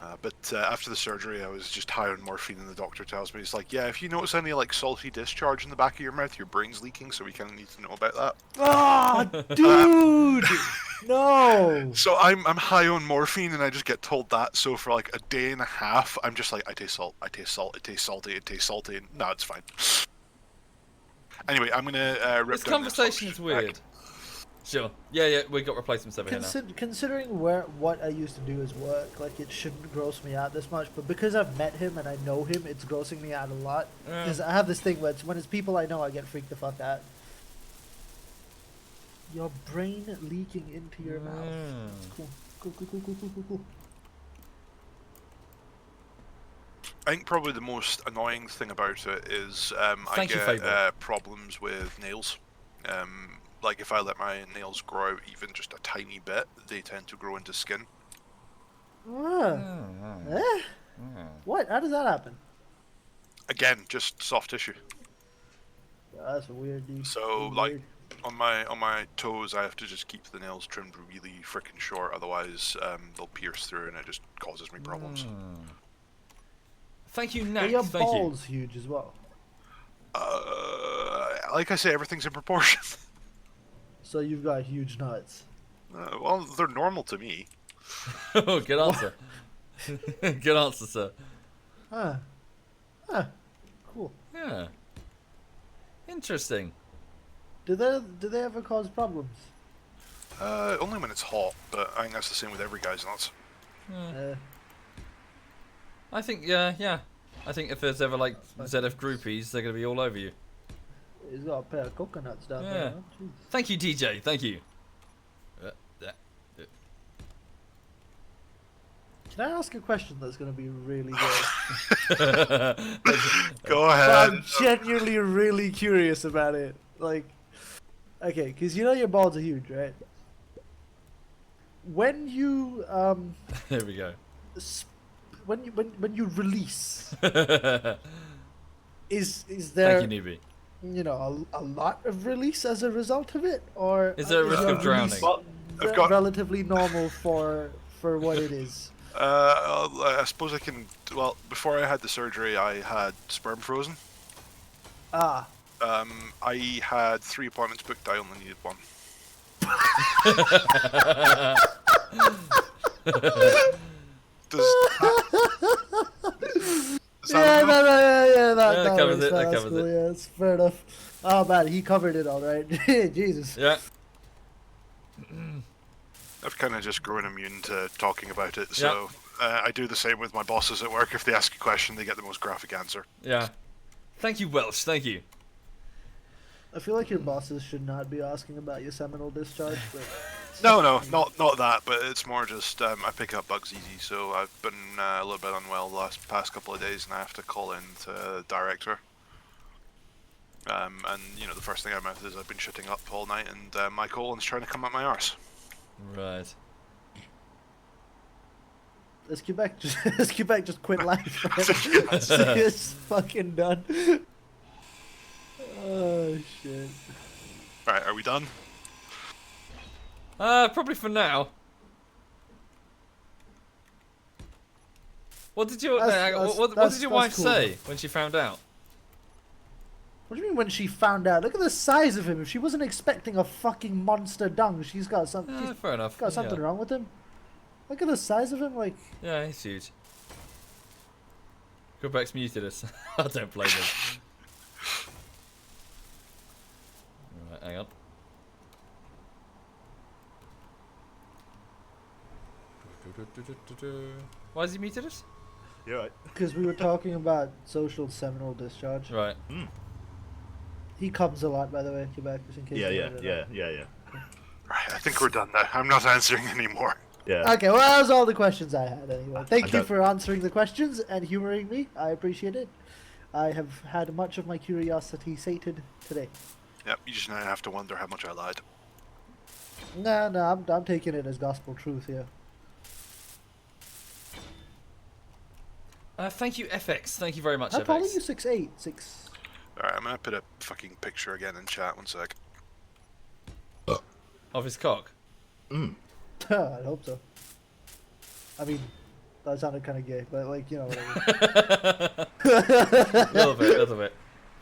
Like, But after the surgery, I was just high on morphine, and the doctor tells me, he's like, yeah, if you notice any like salty discharge in the back of your mouth, your brain's leaking, so we kind of need to know about that. ah, dude, no. So I'm high on morphine, and I just get told that. So for like a day and a half, I'm just like, I taste salt, I taste salt, it tastes salty, it tastes salty, and no, it's fine. Anyway, I'm gonna rip This down conversation is back. weird. Sure. Yeah, we got replacements over here now. Considering what I used to do as work, like it shouldn't gross me out this much, but because I've met him and I know him, it's grossing me out a lot. Yeah. Because I have this thing where when it's people I know, I get freaked the fuck out. Your brain leaking into your mouth. Cool. Cool. I think probably the most annoying thing about it is I Thank you, get Fable. problems with nails. Like if I let my nails grow out even just a tiny bit, they tend to grow into skin. Ah. Eh? What? How does that happen? Again, just soft tissue. Yeah, that's weird, dude. So Weird. like on my toes, I have to just keep the nails trimmed really freaking short, otherwise they'll pierce through and it just causes me problems. Thank you, Are Nat. your Thank you. balls huge as well? Like I say, everything's in proportion. So you've got huge nuts. Well, they're normal to me. Oh, good answer. Good answer, sir. Huh. Cool. Yeah. Interesting. Do they ever cause problems? Only when it's hot, but I think that's the same with every guy's nuts. I think, yeah. I think if there's ever like ZF groupies, they're gonna be all over you. He's got a pair of coconuts down Yeah. there. Huh? Jeez. Thank you, DJ. Thank you. Can I ask a question that's going to be really good? Go But ahead. I'm genuinely really curious about it. Like, okay, because you know your balls are huge, right? When you Here we go. when you release, is Thank there you, newbie. you know a lot of release as a result of it, or Is there a risk your of drowning? release Well, I've got- relatively normal for what it is? I suppose I can. Well, before I had the surgery, I had sperm frozen. Ah, I had 3 appointments booked. I only needed 1. Does yeah, Yeah, that covers works. it, that That's covers cool, it. yeah, that's fair enough. Oh man, he covered it all right. Jesus. Yeah. I've kind of just grown immune to talking about it, so I do the same with my bosses at work. If they ask a question, they get the most graphic answer. Yeah. Thank you, Welsh. Thank you. I feel like your bosses should not be asking about your seminal discharge, but No, not that, but it's more just I pick up bugs easy, so I've been a little bit unwell the past couple of days, and I have to call in to the director. And you know, the first thing out of my mouth is I've been shitting up all night, and my colon's trying to come up my arse. Right. let's get back. Let's get back. Just quit life. Man. It's fucking done. Oh shit. Right, are we done? Probably for now. What did your what did your wife cool. say when she found out? What do you mean when she found out? Look at the size of him. If she wasn't expecting a fucking monster dung, she's got something. She's Fair enough. got something yeah. wrong with him. Look at the size of him. Like, Yeah, he's huge. Quebec's muted us. I don't blame him. Alright, hang on. Why has he muted us? You're right. because we were talking about social seminal discharge. Right. He comes a lot, by the way, Quebec, just in case. Yeah, you yeah, wanted to yeah, know. yeah, yeah. Right, I think we're done now. I'm not answering anymore. Yeah. Okay, well, that was all the questions I had anyway. Thank you don't- for answering the questions and humoring me. I appreciate it. I have had much of my curiosity sated today. Yep, you just now have to wonder how much I lied. No, I'm taking it as gospel truth here. Thank you, FX. Thank you very much, I'm calling you FX. 6'8", 6. Alright, I'm gonna put a fucking picture again in chat. 1 sec. Of his cock. I hope so. I mean, that sounded kind of gay, but like, you know what I mean. Little bit.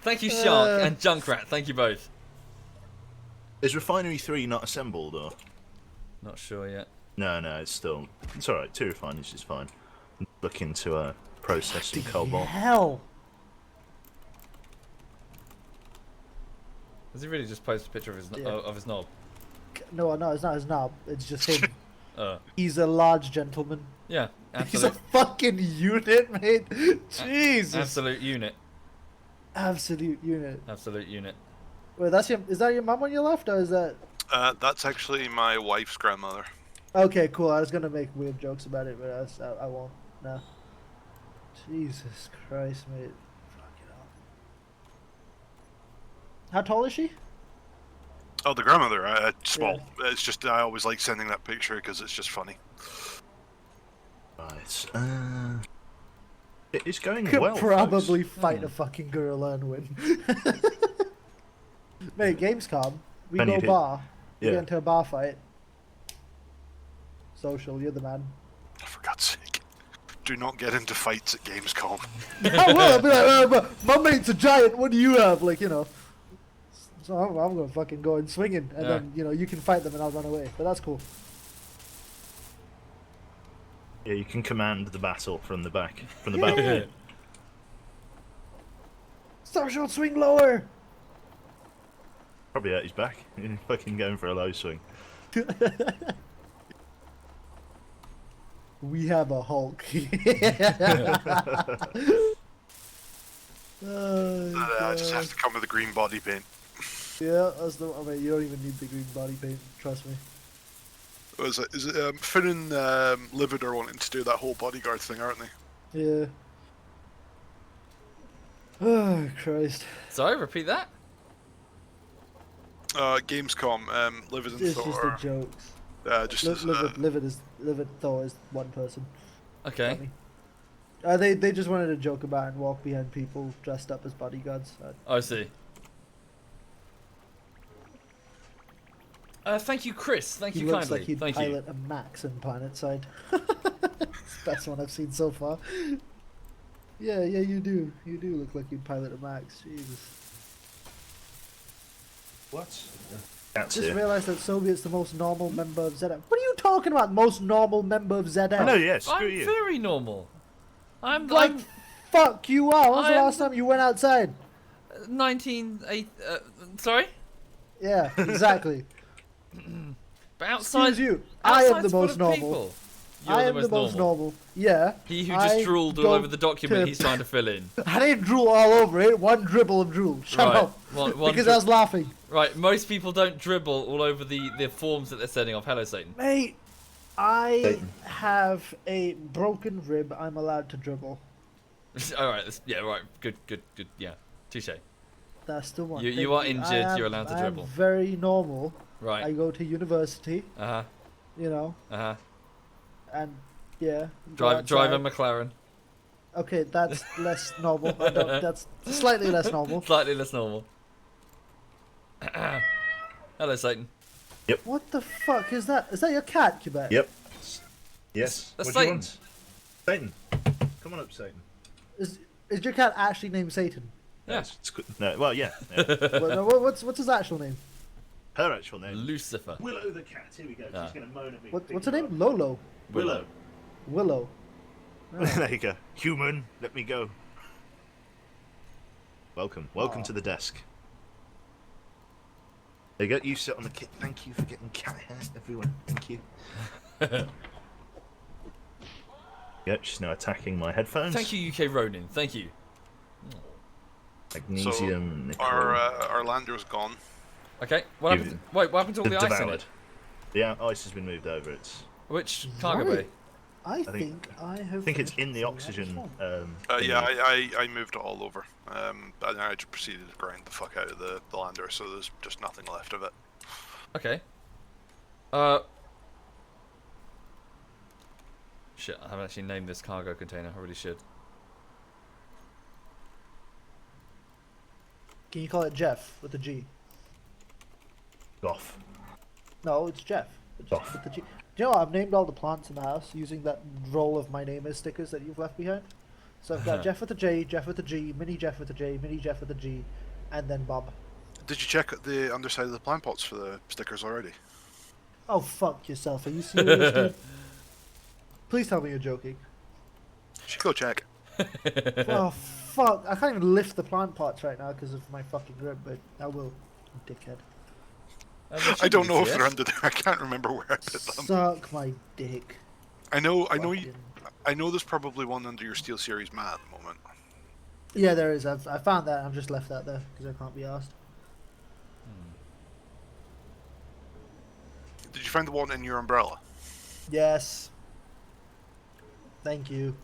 Thank you, Shark and Junkrat. Thank you both. Is Refinery 3 not assembled, or? Not sure yet. No, it's alright. 2 refineries is fine. I'm looking to process some cobalt. Hell. Does he really just post a picture of his of his knob? No, it's not his knob. It's just him. Uh, He's a large gentleman. yeah, He's a absolute, fucking unit, mate. Jesus. absolute unit. Absolute unit. Absolute unit. Wait, is that your mum on your left, or is that? That's actually my wife's grandmother. Okay, cool. I was gonna make weird jokes about it, but I won't. No. Jesus Christ, mate. Fucking hell. How tall is she? Oh, the grandmother, small. Yeah. It's just, I always like sending that picture because it's just funny. Right. It is going Could well. probably folks. fight a fucking gorilla and win. Mate, Gamescom. We And go you did. bar. We Yeah. get into a bar fight. Social, you're the man. For God's sake. Do not get into fights at Gamescom. I will. I'll be like, but my mate's a giant. What do you have? Like, you know. So I'm gonna fucking go and swinging, and Yeah. then you can fight them, and I'll run away. But that's cool. Yeah, you can command the battle from the back, from the Yeah. battlefield. Social, swing lower. Probably at his back. He's fucking going for a low swing. We have a Hulk. Oh, I just have God. to come with the green body paint. Yeah, that's the. I mean, you don't even need the green body paint. Trust me. Is it Finn and Livid are wanting to do that whole bodyguard thing, aren't they? Yeah. Oh Christ! Sorry, repeat that. Gamescom, Livid and It's just Thor. the jokes. Just as, Livid Thor is one person. Okay. Funny. They just wanted to joke about and walk behind people dressed up as bodyguards. I see. Thank you, Chris. Thank He you looks kindly. like he'd Thank pilot a Max in Planetside. Best one I've seen so far. Yeah, you do. You do look like you'd pilot a Max. Jesus. What? That's Just it. realised that Soviet's the most normal member of ZF. What are you talking about? Most normal member of ZF? I know, yeah, screw I'm you. very normal. I'm Like, like fuck you are. When was the I'm- last time you went outside? 19. Sorry, Yeah, exactly. but outside. Excuse you. I am the outside's full most of normal. people. You're I am the most normal. Yeah. He who I just drooled all go over the document to- he's trying to fill in. I didn't drool all over it. One dribble of drool. Shut Right. up. One Because I was laughing. Right, most people don't dribble all over the forms that they're sending off. Hello, Satan. Mate, I Satan. have a broken rib. I'm allowed to dribble. All right, yeah, right, good, yeah, touche. That's the one. You Thank are injured, I am- you're allowed to I am dribble. very normal. I Right, go to university, uh huh, and yeah. go drive a outside. McLaren, Okay, that's less normal. That's slightly less normal. slightly less normal. Hello, Satan. What the fuck is that? Is that your cat, Quebec? Yep. Yes. That's what do you Satan. want? Satan. Come on up, Satan. Is your cat actually named Satan? Yeah. It's good. No, well, yeah. yeah. No, what's his actual name? Her actual name. Lucifer. Willow the cat. Here we go. Ah. She's going to moan at me. What's her name? Lolo. Willow. Willow. There you go. Human, let me go. Welcome. Welcome to the desk. There you go. You sit on the kit. Thank you for getting cat hair, everyone. Thank you. Yep, she's now attacking my headphones. Thank you, UK Ronin. Thank you. Magnesium, nickel. Our lander's gone. Okay, what You've- happened? Wait, what happened to all the ice in devoured. it? The ice has been moved over. It's. Which cargo Right. bay? I think- think I have. I think it's finished in the that oxygen. one. Yeah, thingy. I moved it all over. And I just proceeded to grind the fuck out of the lander, so there's just nothing left of it. Okay. Shit, I haven't actually named this cargo container. I really should. Can you call it Jeff with a G? Goff. No, it's Jeff. Goff. With the G. Do you know what? I've named all the plants in the house using that roll of my name is stickers that you've left behind. So I've got Jeff with a J, Jeff with a G, Mini Jeff with a J, Mini Jeff with a G, and then Bob. Did you check the underside of the plant pots for the stickers already? Oh, fuck yourself. Are you serious, dude? Please tell me you're joking. You should go check. Oh, fuck. I can't even lift the plant pots right now because of my fucking grip, but I will, dickhead. I don't know if they're under there. I can't remember where I put them. Suck my dick. I know Fucking- I know there's probably one under your Steel Series mat at the moment. Yeah, there is. I found that. I've just left that there because I can't be asked. Did you find the one in your umbrella? Yes. Thank you.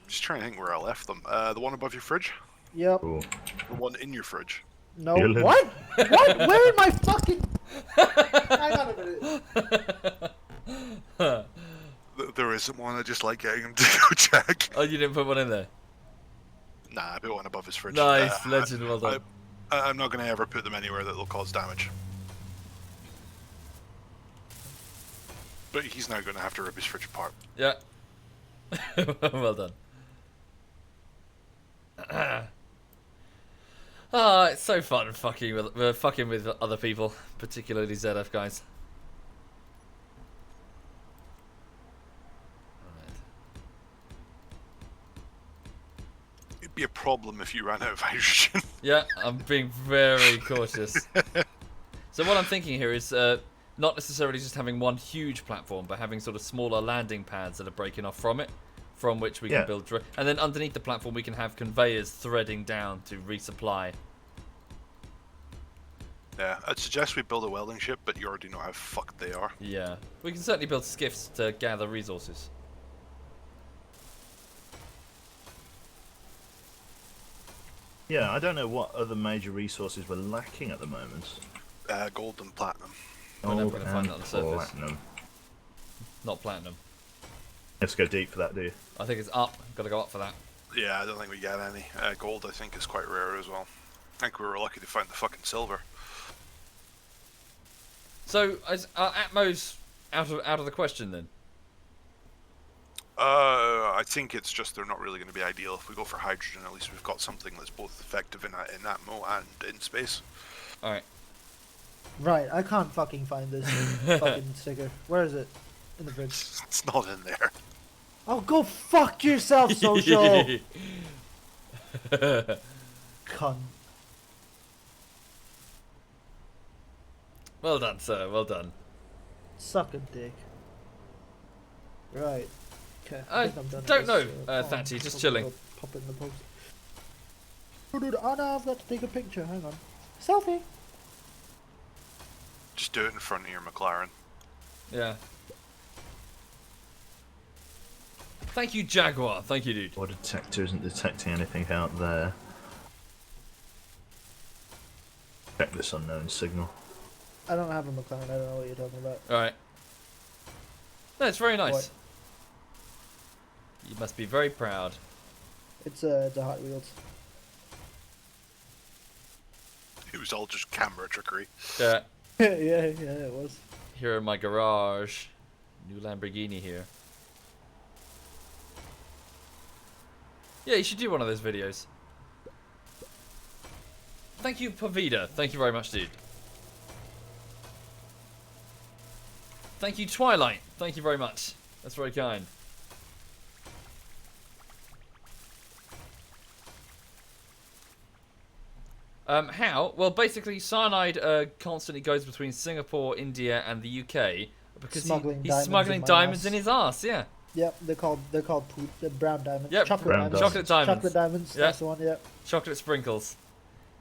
Just trying to think where I left them. The one above your fridge? Yep. Cool. The one in your fridge? No. Dylan. What? What? Where in my fucking... Hang on a minute. There isn't one. I just like getting him to go check. Oh, you didn't put one in there? Nah, I put one above his fridge. Nice, legend, well done. I'm not going to ever put them anywhere that will cause damage. But he's now going to have to rip his fridge apart. Yeah. Well done. Ah, it's so fun fucking with other people, particularly ZF guys. It'd be a problem if you ran out of hydrogen. Yeah, I'm being very cautious. So what I'm thinking here is not necessarily just having one huge platform, but having sort of smaller landing pads that are breaking off from it, from which we can build. And then underneath the platform, we can have conveyors threading down to resupply. Yeah, I'd suggest we build a welding ship, but you already know how fucked they are. Yeah, we can certainly build skiffs to gather resources. Yeah, I don't know what other major resources we're lacking at the moment. Gold and platinum. We're never gonna find that on the surface. Platinum. Not platinum. Let's go deep for that, do you? I think it's up. Got to go up for that. Yeah, I don't think we get any. Gold, I think, is quite rare as well. I think we were lucky to find the fucking silver. So, are Atmos out of the question then? I think it's just they're not really going to be ideal. If we go for hydrogen, at least we've got something that's both effective in Atmo and in space. Alright. Right, I can't fucking find this fucking sticker. Where is it? In the fridge. It's not in there. Oh, go fuck yourself, social! Cunt. Well done, sir. Well done. Suck a dick. Right. Okay. I think I'm done with don't this, know, phone. Thatchy, just I'll chilling. go Pop it in the post. Oh, dude, oh no, I've got to take a picture. Hang on. Selfie! Just do it in front of your McLaren. Yeah. Thank you, Jaguar. Thank you, dude. Our detector isn't detecting anything out there. Check this unknown signal. I don't have a McLaren. I don't know what you're talking about. Alright. No, it's very nice. What? You must be very proud. It's a Hot Wheels. It was all just camera trickery. Yeah. yeah, it was. Here in my garage. New Lamborghini here. Yeah, you should do one of those videos. Thank you, Pavida. Thank you very much, dude. Thank you, Twilight. Thank you very much. That's very kind. How? Well, basically, Cyanide constantly goes between Singapore, India, and the UK because he's smuggling diamonds in his ass. Yeah. Yep, they're called poop. They're brown diamonds. Yep. Chocolate Brown diamonds. Chocolate diamonds. Chocolate diamonds. Yeah. That's the one. Yep. Chocolate sprinkles.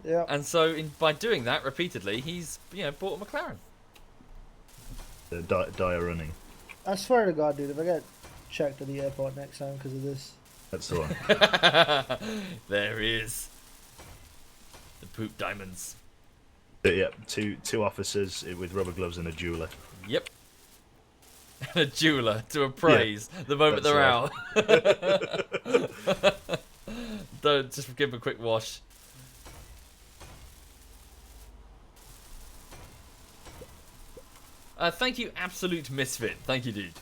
Yep. And so, by doing that repeatedly, he's bought a McLaren. Dire running. I swear to God, dude, if I get checked at the airport next time because of this. That's the one. There he is. The poop diamonds. Yep, two officers with rubber gloves and a jeweler. Yep. And a jeweler to appraise the moment That's they're right. out. Don't just give him a quick wash. Thank you, Absolute Misfit. Thank you, dude.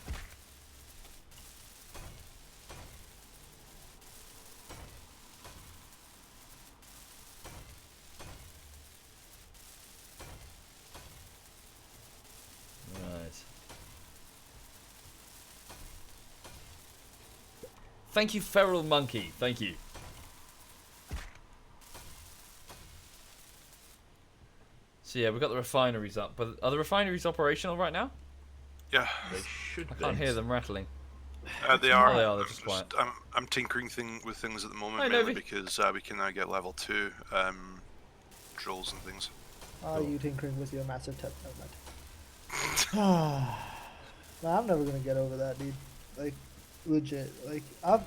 Right. Thank you, Feral Monkey. Thank you. So yeah, we've got the refineries up, but are the refineries operational right now? Yeah, They should I be. can't hear them rattling. they are. Oh, they are. They're just quiet. I'm tinkering with things at the moment, Hi, mainly Novi. because we can now get level 2 drills and things. Are you tinkering with your massive tech? Never mind. Nah, I'm never gonna get over that, dude. Like, legit. Like, I'm.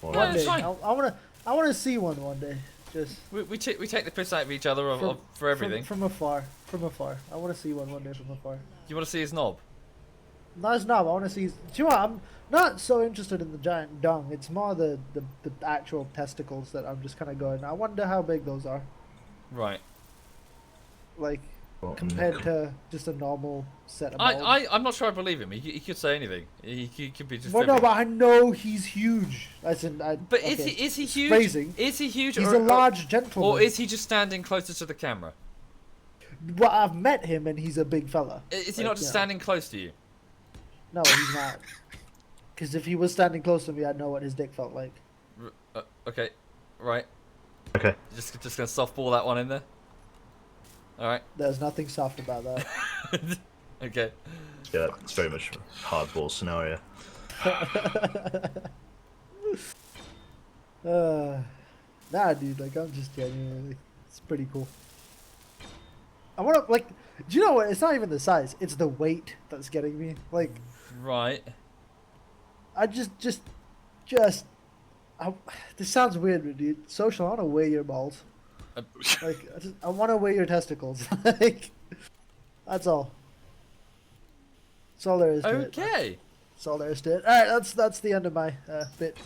Well, Yeah, One it's day, fine. I wanna see one day. Just We take the piss out of each other for everything. From afar. From afar. I wanna see one day from afar. You want to see his knob? No, it's not. I want to see. Do you know what? I'm not so interested in the giant dung. It's more the actual testicles that I'm just kind of going. I wonder how big those are. Right. Like well, compared to just a normal set of balls. I'm not sure I believe him. He could say anything. He could be just. Well, no, fibbing. but I know he's huge. As in, But okay. is he huge? Phrasing. Is he huge? He's or, a large gentleman. Or is he just standing closer to the camera? Well, I've met him and he's a big fella. Is he Like, not just you know. standing close to you? No, he's not. Because if he was standing close to me, I'd know what his dick felt like. Okay, right. Okay. Just gonna softball that one in there. All right. There's nothing soft about that. Okay. Yeah, it's very much a hardball scenario. Nah, dude. Like, I'm just genuinely. Like, it's pretty cool. I want to like. Do you know what? It's not even the size. It's the weight that's getting me. Like, Right. I just. This sounds weird, but dude. Social. I want to weigh your balls. Like, I want to weigh your testicles. Like, that's all. That's all there is to it. Okay. That's all there is to it. All right, that's the end of my bit.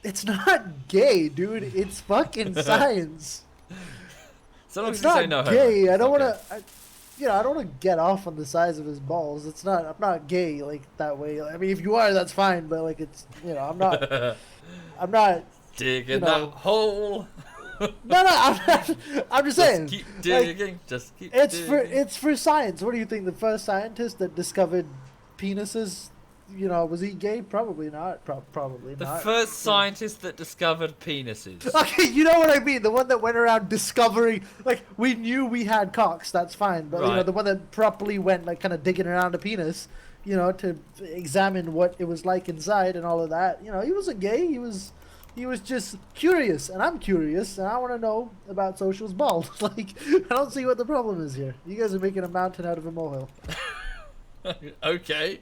It's not gay, dude. It's fucking science. So long It's as you say not no. gay. homo, I don't it's want to. I don't want to get off on the size of his balls. It's not. I'm not gay like that way. I mean, if you are, that's fine. But like, it's. I'm not. okay. I'm not. Digging know. that hole. No, I'm not. I'm just saying. Just keep like, digging. Just keep it's digging. for science. What do you think? The first scientist that discovered penises, was he gay? Probably not. Probably The not. first scientist that discovered penises. Okay, you know what I mean. The one that went around discovering, like, we knew we had cocks. That's fine, but Right. the one that properly went, like, kind of digging around a penis, to examine what it was like inside and all of that. He wasn't gay. He was just curious, and I'm curious, and I want to know about Social's balls. Like, I don't see what the problem is here. You guys are making a mountain out of a molehill. Okay.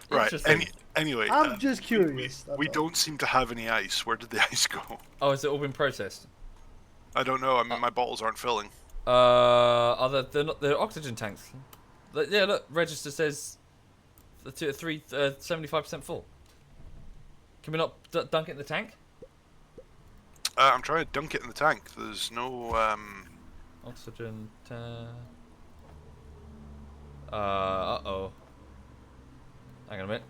Right. Interesting. Anyway, I'm just curious. We that's all. don't seem to have any ice. Where did the ice go? Oh, has it all been processed? I don't know. I mean, my bottles aren't filling. They're not. They're oxygen tanks. Yeah, look. Register says 75% full. Can we not dunk it in the tank? I'm trying to dunk it in the tank. There's no. Oxygen. Uh-oh. Hang on a minute.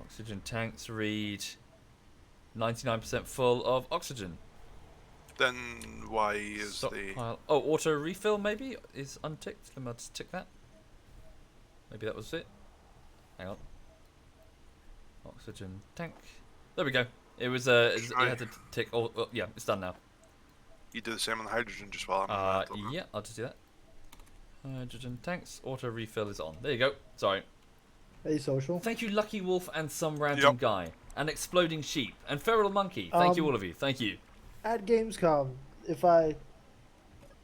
Oxygen tanks read 99% full of oxygen. Then why is the? Stockpile. Oh, auto refill maybe is unticked. Let me just tick that. Maybe that was it. Hang on. Oxygen tank. There we go. It was it had to tick. Oh, yeah, it's done now. You do the same on the hydrogen just while I'm. Yeah, I'll just do that. Hydrogen tanks. Auto refill is on. There you go. Sorry. Hey, Social. Thank you, Lucky Wolf and some random Yep. guy. And Exploding Sheep. And Feral Monkey. Thank you, all of you. Thank you. At Gamescom, if I.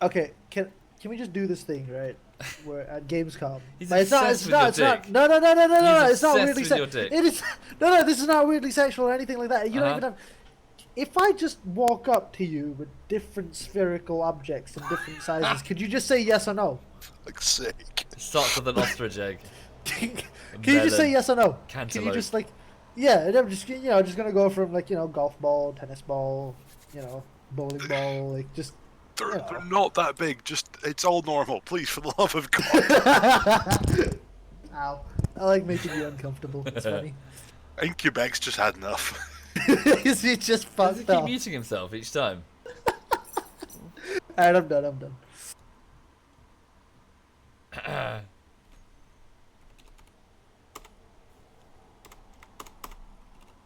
Okay, can we just do this thing, right? We're at Gamescom. He's But obsessed with your dick. No, no, He's it's not obsessed weirdly with your sexual. dick. It is. No, this is not weirdly sexual or anything like that. You don't even have. if I just walk up to you with different spherical objects in different sizes, could you just say yes or no? Fuck's sake. It starts with an ostrich egg. Can you just say yes or no? Can you Cantaloupe. just like, yeah, and I'm just just gonna go from like golf ball, tennis ball, bowling ball, like just. They're not that big. Just it's all normal. Please, for the love of God. Ow! I like making you uncomfortable. It's funny. I think Quebec's just had enough. Is he just Does he fucked keep up? muting himself each time? Alright, I'm done. I'm done.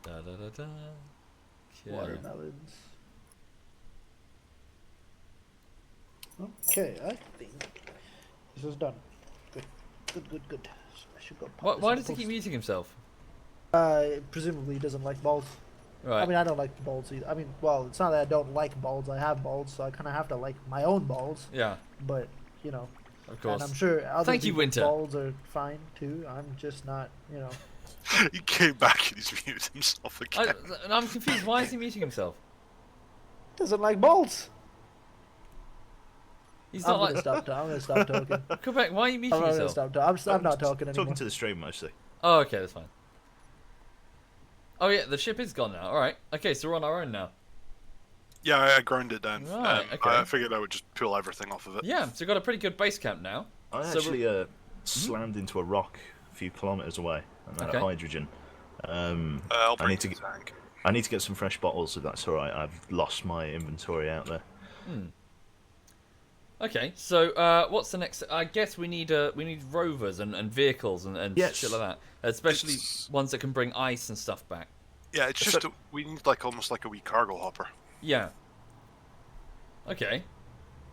Da, da, da, da. Okay. Watermelons. Okay, I think this is done. Good. Good. So I should go. pop this Why in does he keep post. muting himself? Presumably he doesn't like balls. Right. I mean, I don't like balls either. I mean, well, it's not that I don't like balls. I have balls, so I kind of have to like my own balls. Yeah, But of and course. I'm sure other Thank you, people's Winter. balls are fine too. I'm just not. He came back and he's muted himself again. And I'm confused. Why is he muting himself? Doesn't like balls. He's I'm not gonna like. stop. I'm gonna stop talking. Quebec, why are you I'm muting not gonna yourself? stop talking. I'm not talking anymore. Talking to the stream mostly. Oh, okay, that's fine. Oh yeah, the ship is gone now. All right. Okay, so we're on our own now. Yeah, I ground it down. Right, okay. I figured I would just pull everything off of it. Yeah, so we've got a pretty good base camp now. I So actually slammed into a rock a few kilometers away. I'm out Okay. of hydrogen. I'll I bring need to the get. tank. I need to get some fresh bottles if that's all right. I've lost my inventory out there. Okay, so what's the next? I guess we need rovers and vehicles and Yes. shit like that, especially It's- ones that can bring ice and stuff back. Yeah, it's just we need almost like a wee cargo hopper. Yeah. Okay.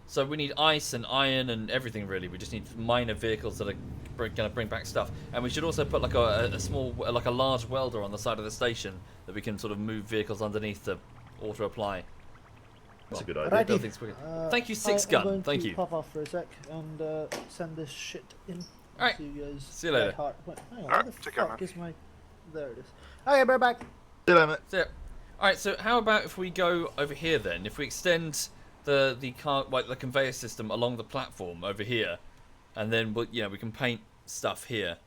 So we need ice and iron and everything really. We just need minor vehicles that are going to bring back stuff, and we should also put like a small, like a large welder on the side of the station that we can sort of move vehicles underneath to auto apply. That's a good Righty. idea. Build things quicker. Thank you, Six I'm Gun. going Thank to you. Pop off for a sec and send this shit in. Alright. See you guys. See you later. Hang on, where Alright, the take care, fuck man. is my? There it is. Okay, we're back. See you later, mate. So, all right. So how about if we go over here then? If we extend the car, like the conveyor system along the platform over here, and then we can paint stuff here.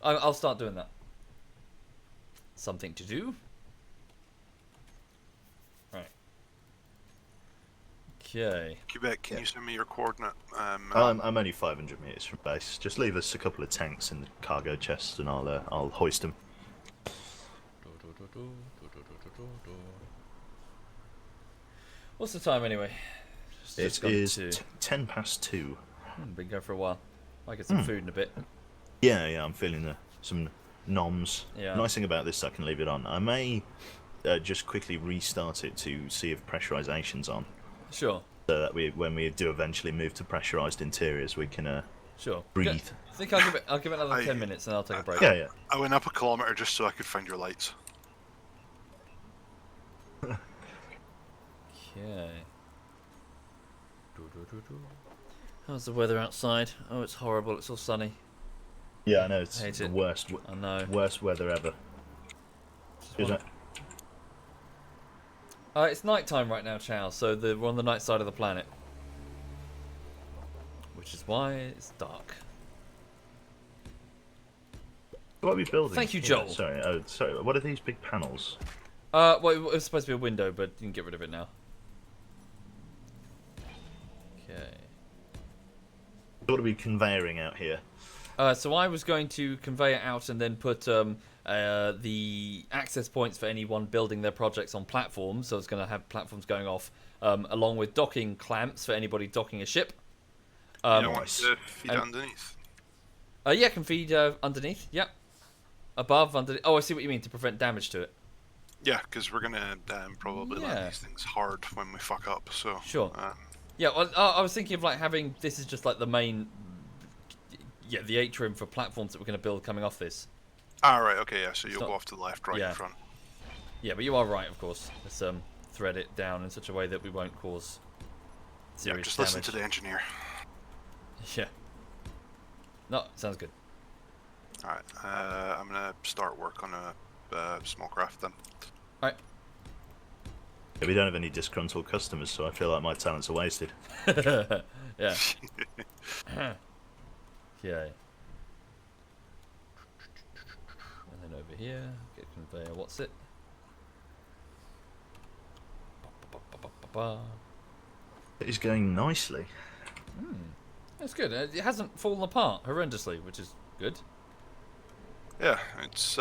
I'll start doing that. Something to do. Right. Okay. Quebec, can you send me your coordinate? I'm only 500 meters from base. Just leave us a couple of tanks in the cargo chest, and I'll hoist them. What's the time anyway? It's It just gone is to- 10 past 2. Been going for a while. Might get some food in a bit. Yeah, I'm feeling some noms. Yeah. Nice thing about this, I can leave it on. I may just quickly restart it to see if pressurization's on, Sure. so that when we do eventually move to pressurized interiors, we can Sure. breathe. I think I'll give it another 10 minutes and I'll take a break. Yeah. I went up a kilometer just so I could find your lights. Okay. How's the weather outside? Oh, it's horrible. It's all sunny. Yeah, I know it's Hate the it. worst I know. worst weather ever. Isn't it? It's night time right now, Chow. So we're on the night side of the planet, which is why it's dark. What are we building? Thank you, Yeah, Joel. Sorry. What are these big panels? Well, it was supposed to be a window, but you can get rid of it now. Okay. What are we conveying out here? So I was going to convey it out and then put the access points for anyone building their projects on platforms. So I was going to have platforms going off, along with docking clamps for anybody docking a ship. You don't want Nice. to feed it and- underneath. Yeah, can feed underneath. Yep. Above, underneath. Oh, I see what you mean, to prevent damage to it. Yeah, because we're gonna probably Yeah. let these things hard when we fuck up. So Sure. Yeah, well, I was thinking of like having this is just like the main, the atrium for platforms that we're going to build coming off this. Right. Okay. Yeah. So you'll not- go off to the left, right, yeah. in front. Yeah, but you are right, of course. Let's thread it down in such a way that we won't cause Yeah, serious just damage. listen to the engineer. Yeah. No, sounds good. All right. I'm gonna start work on a smoke raft then. Alright. Yeah, we don't have any disgruntled customers, so I feel like my talents are wasted. Yeah. Okay. And then over here, get conveyor. What's it? It is going nicely. That's good. It hasn't fallen apart horrendously, which is good. Yeah, it's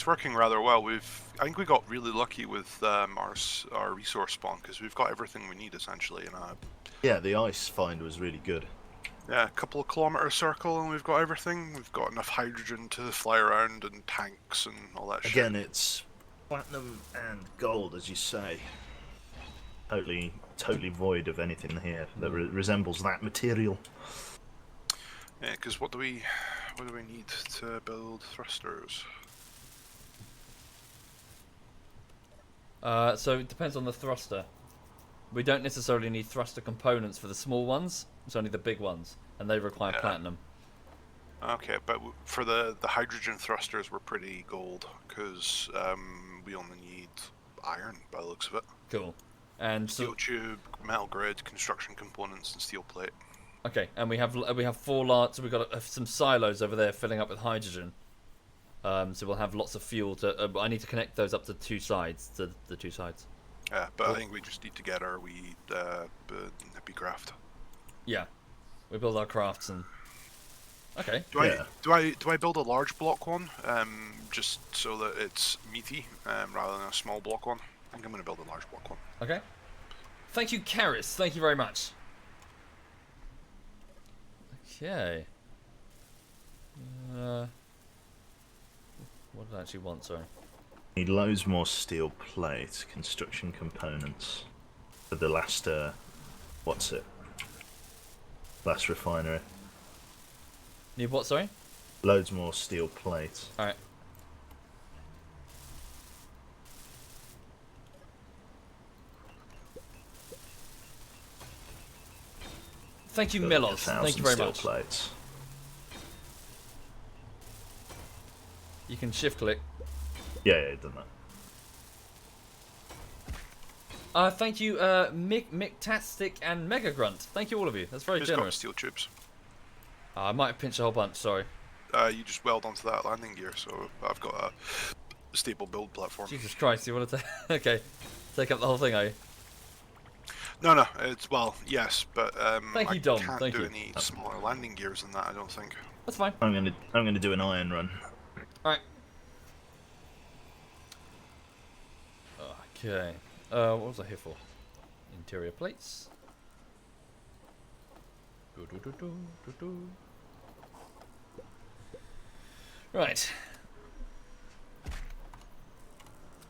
working rather well. I think we got really lucky with our resource spawn because we've got everything we need essentially in a Yeah, the ice find was really good. a couple of kilometer circle, and we've got everything. We've got enough hydrogen to fly around and tanks and all that shit. Again, it's platinum and gold, as you say. Totally void of anything here that resembles that material. Yeah, because what do we need to build thrusters? So it depends on the thruster. We don't necessarily need thruster components for the small ones. It's only the big ones, and they require platinum. Okay, but for the hydrogen thrusters, we're pretty gold because we only need iron by the looks of it. Cool. And Steel tube, metal grid, construction components, and steel plate. okay, and we have 4 large. So we've got some silos over there filling up with hydrogen. So we'll have lots of fuel to. I need to connect those up to the two sides. Yeah, but I think we just need to get our wee hippie craft. Yeah, we build our crafts and. Okay. Do I build a large block one, just so that it's meaty, rather than a small block one? I think I'm going to build a large block one. Okay. Thank you, Karis. Thank you very much. Okay. What did I actually want? Sorry. Need loads more steel plate, construction components for the last last refinery. Need what? Sorry. Loads more steel plate. All right. Thank you, Milos. Thank you very much. Plates. You can shift click. Yeah, done that. Thank you, Mictastic and Mega Grunt. Thank you, all of you. That's very Who's generous. got steel tubes? I might have pinched a whole bunch. Sorry. You just weld onto that landing gear, so I've got a stable build platform. Jesus Christ! You want to okay? Take up the whole thing, are you? No, it's yes, but Thank you, Dom. I can't Thank do you. any smaller landing gears than that. I don't think. That's fine. I'm gonna do an iron run. All right. Okay. What was I here for? Interior plates. Right.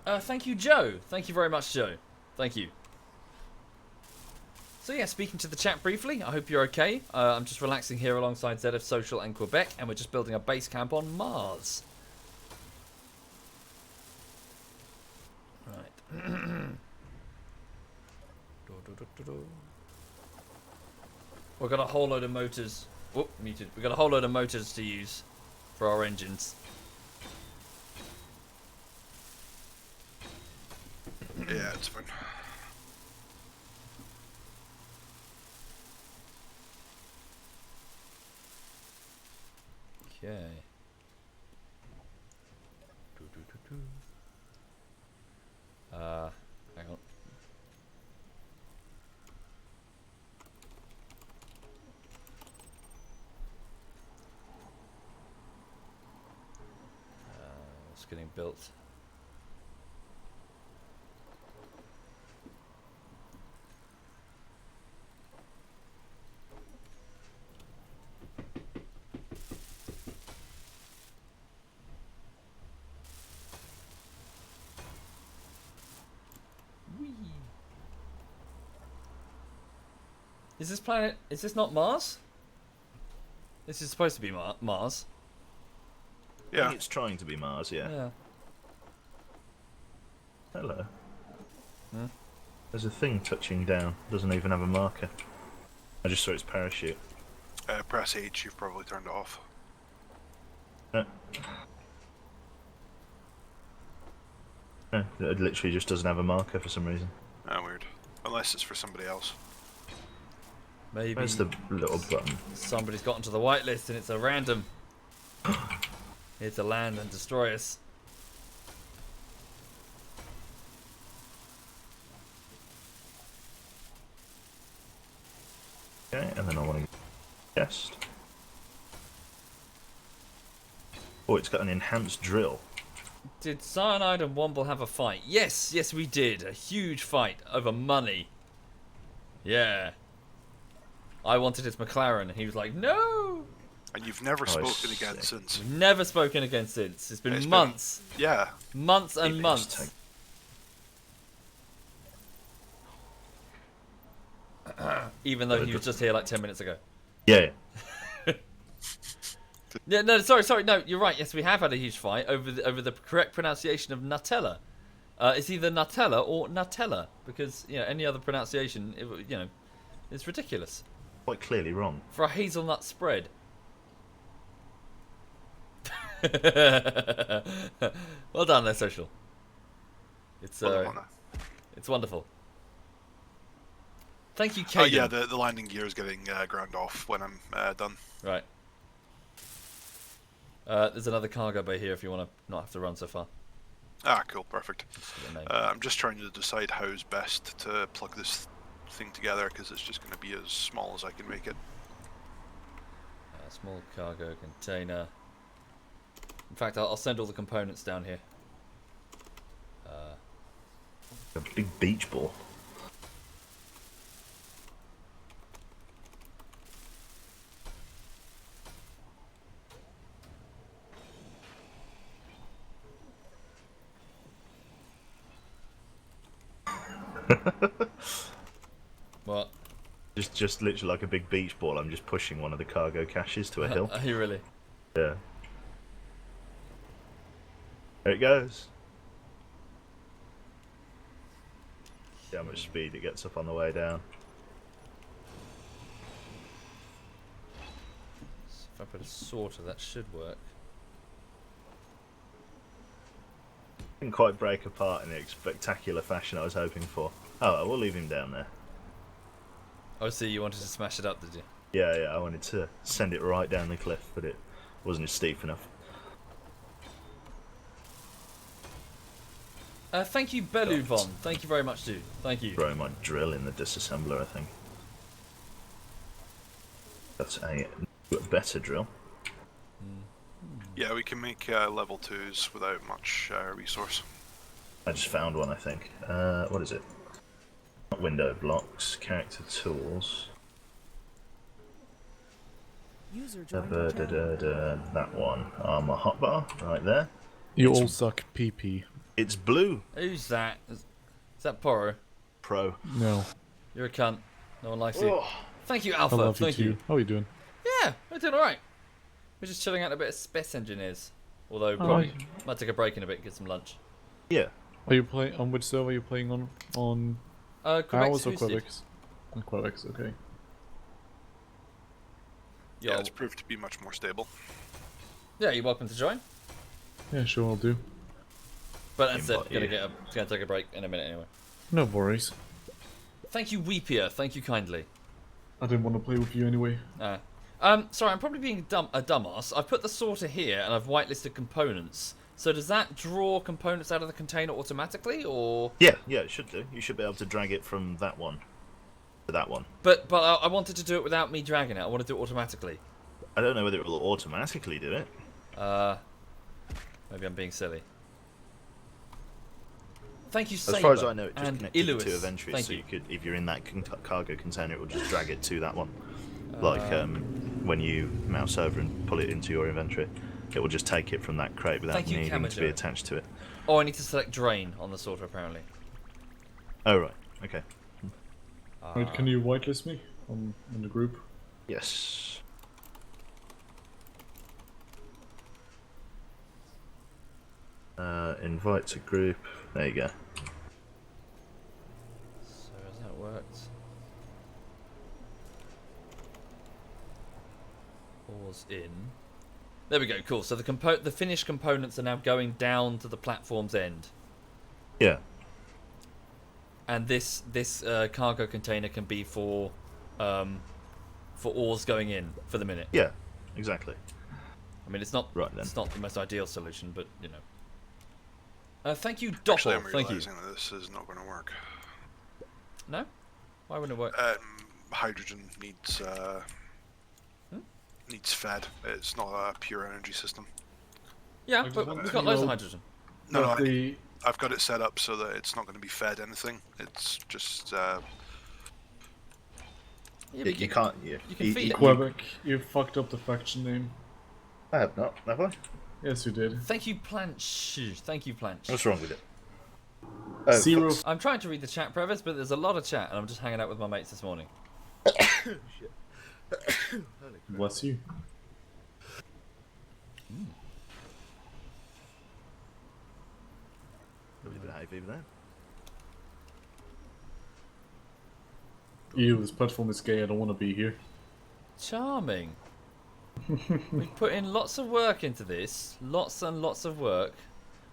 Thank you, Joe. Thank you very much, Joe. Thank you. So yeah, speaking to the chat briefly, I hope you're okay. I'm just relaxing here alongside ZF Social and Quebec, and we're just building a base camp on Mars. Right. We've got a whole load of motors. Whoop, muted. We've got a whole load of motors to use for our engines. Yeah, it's fine. Okay. Hang on. It's getting built. Is this planet? Is this not Mars? This is supposed to be Mars. I Yeah. think it's trying to be Mars, yeah. Yeah. Hello. Hmm? There's a thing touching down. Doesn't even have a marker. I just saw its parachute. Press H. You've probably turned it off. It literally just doesn't have a marker for some reason. Ah, weird. Unless it's for somebody else. Maybe Where's the little button? somebody's gotten to the whitelist and it's a random. Here to land and destroy us. Okay, and then I want to chest. Oh, it's got an enhanced drill. Did Cyanide and Womble have a fight? Yes, yes we did. A huge fight over money. Yeah. I wanted his McLaren and he was like, no! And you've never Oh, I spoken again see. since. Never spoken again since. It's been It's been- months. Yeah. Months and Maybe months. just Even though he was just here like 10 minutes ago. Yeah. Yeah, no, sorry, no, you're right. Yes, we have had a huge fight over the correct pronunciation of Nutella. It's either Nutella or Nutella because any other pronunciation, it's ridiculous Quite clearly wrong. for a hazelnut spread. Well done, there, social. It's it's wonderful. Thank you, Caden. Oh yeah, the landing gear is getting ground off when I'm done. Right. There's another cargo bay here if you want to not have to run so far. Ah, cool, perfect. Just get the name. I'm just trying to decide how's best to plug this thing together because it's just going to be as small as I can make it. Small cargo container. In fact, I'll send all the components down here. A big beach ball. What? Just literally like a big beach ball. I'm just pushing one of the cargo caches to a hill. Are you really? Yeah. There it goes. See how much speed it gets up on the way down. So if I put a sorter, that should work. Didn't quite break apart in the spectacular fashion I was hoping for. Oh, we'll leave him down there. Oh, see, you wanted to smash it up, did you? Yeah, I wanted to send it right down the cliff, but it wasn't steep enough. Thank you, Beluvon. Thank you very much, dude. Thank you. Throw my drill in the disassembler, I think. That's a better drill. Yeah, we can make level 2s without much resource. I just found one, I think. What is it? Window blocks, character tools. User joined your channel. That one. Armor hotbar, right there. You all suck PP. It's blue. Who's that? Is that Poro? Pro. No. You're a cunt. No one likes you. Oh. Thank you, I Alpha. love you Thank too. you. How are you doing? Yeah, we're doing alright. We're just chilling out a bit of Space Engineers. Although, Oh, probably might take a break in a bit and get some lunch. Yeah. Are you playing on which server are you playing on? On Quebec's ours or boosted. Quebec's? On Quebec's, okay. Yeah, it's proved to be much more stable. Yeah, you're welcome to join. Yeah, sure, I'll do. But that's it. Invite Gonna take a break in a minute anyway. No worries. Thank you, Weepier. Thank you kindly. I didn't want to play with you anyway. Sorry, I'm probably being a dumbass. I've put the sorter here and I've whitelisted components. So does that draw components out of the container automatically, or? Yeah, it should do. You should be able to drag it from that one to that one. But I wanted to do it without me dragging it. I want to do it automatically. I don't know whether it will automatically do it. Maybe I'm being silly. Thank you, As Saber far as I know, it just and connected the Iluis. two eventually, Thank so you. you could, if you're in that cargo container, it will just drag it to that one. Like when you mouse over and pull it into your inventory, it will just take it from that crate without Thank you, needing to be Kamajo. attached to it. Oh, I need to select drain on the sorter apparently. Oh right, okay. Right, can you whitelist me on in the group? Yes. Invite to group. There you go. So has that worked? Pause in. There we go. Cool. So the finished components are now going down to the platform's end. Yeah. And this cargo container can be for ores going in for the minute. Yeah. Exactly. I mean, it's not Right then. it's not the most ideal solution, but you know. Thank you, Actually, Doppel. I'm Thank you. realizing that this is not going to work. No, why wouldn't it work? Hydrogen needs needs fed. It's not a pure energy system. Yeah, just but want we've to got loads of know- hydrogen. No, But the I've got it set up so that it's not going to be fed anything. It's just Yeah, but You can't. Yeah. you can feed it. Quebec, you fucked up the faction name. I have not. Have I? Yes, you did. Thank you, Planch. Thank you, Planch. What's wrong with it? Zero. I'm trying to read the chat, Previs, but there's a lot of chat, and I'm just hanging out with my mates this morning. Bless you. Lovely bit of hay fever there. Ew, this platform is gay. I don't want to be here. Charming. We've put in lots of work into this, lots and lots of work,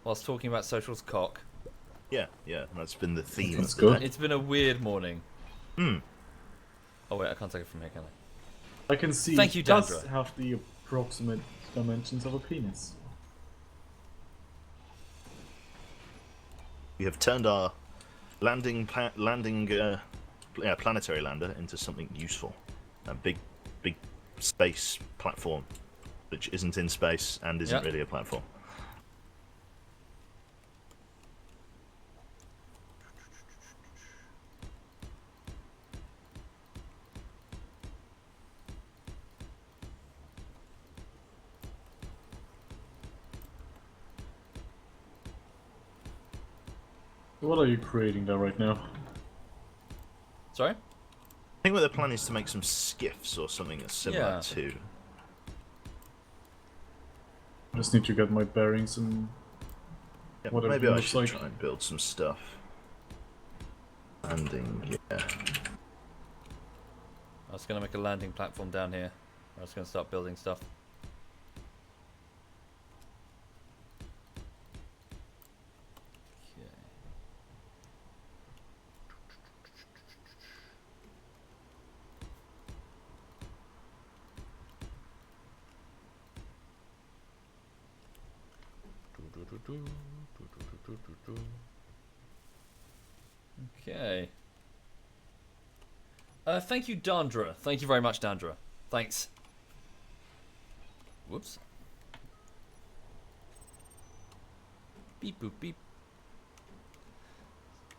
whilst talking about social's cock. Yeah, yeah. That's been the theme. That's of the good. day. It's been a weird morning. Hmm. Oh wait, I can't take it from here, can I? I can see. Thank you, it does Dandra. have the approximate dimensions of a penis. We have turned our planetary lander into something useful. A big space platform, which isn't in space and isn't Yeah. really a platform. What are you creating there right now? Sorry? I think what the plan is to make some skiffs or something that's similar Yeah. to. I just need to get my bearings and Yeah, Whatever maybe it I looks should like. try and build some stuff. Landing, yeah. I was going to make a landing platform down here. I was going to start building stuff. Okay. Okay. Thank you, Dandra. Thank you very much, Dandra. Thanks. Whoops. Beep boop beep.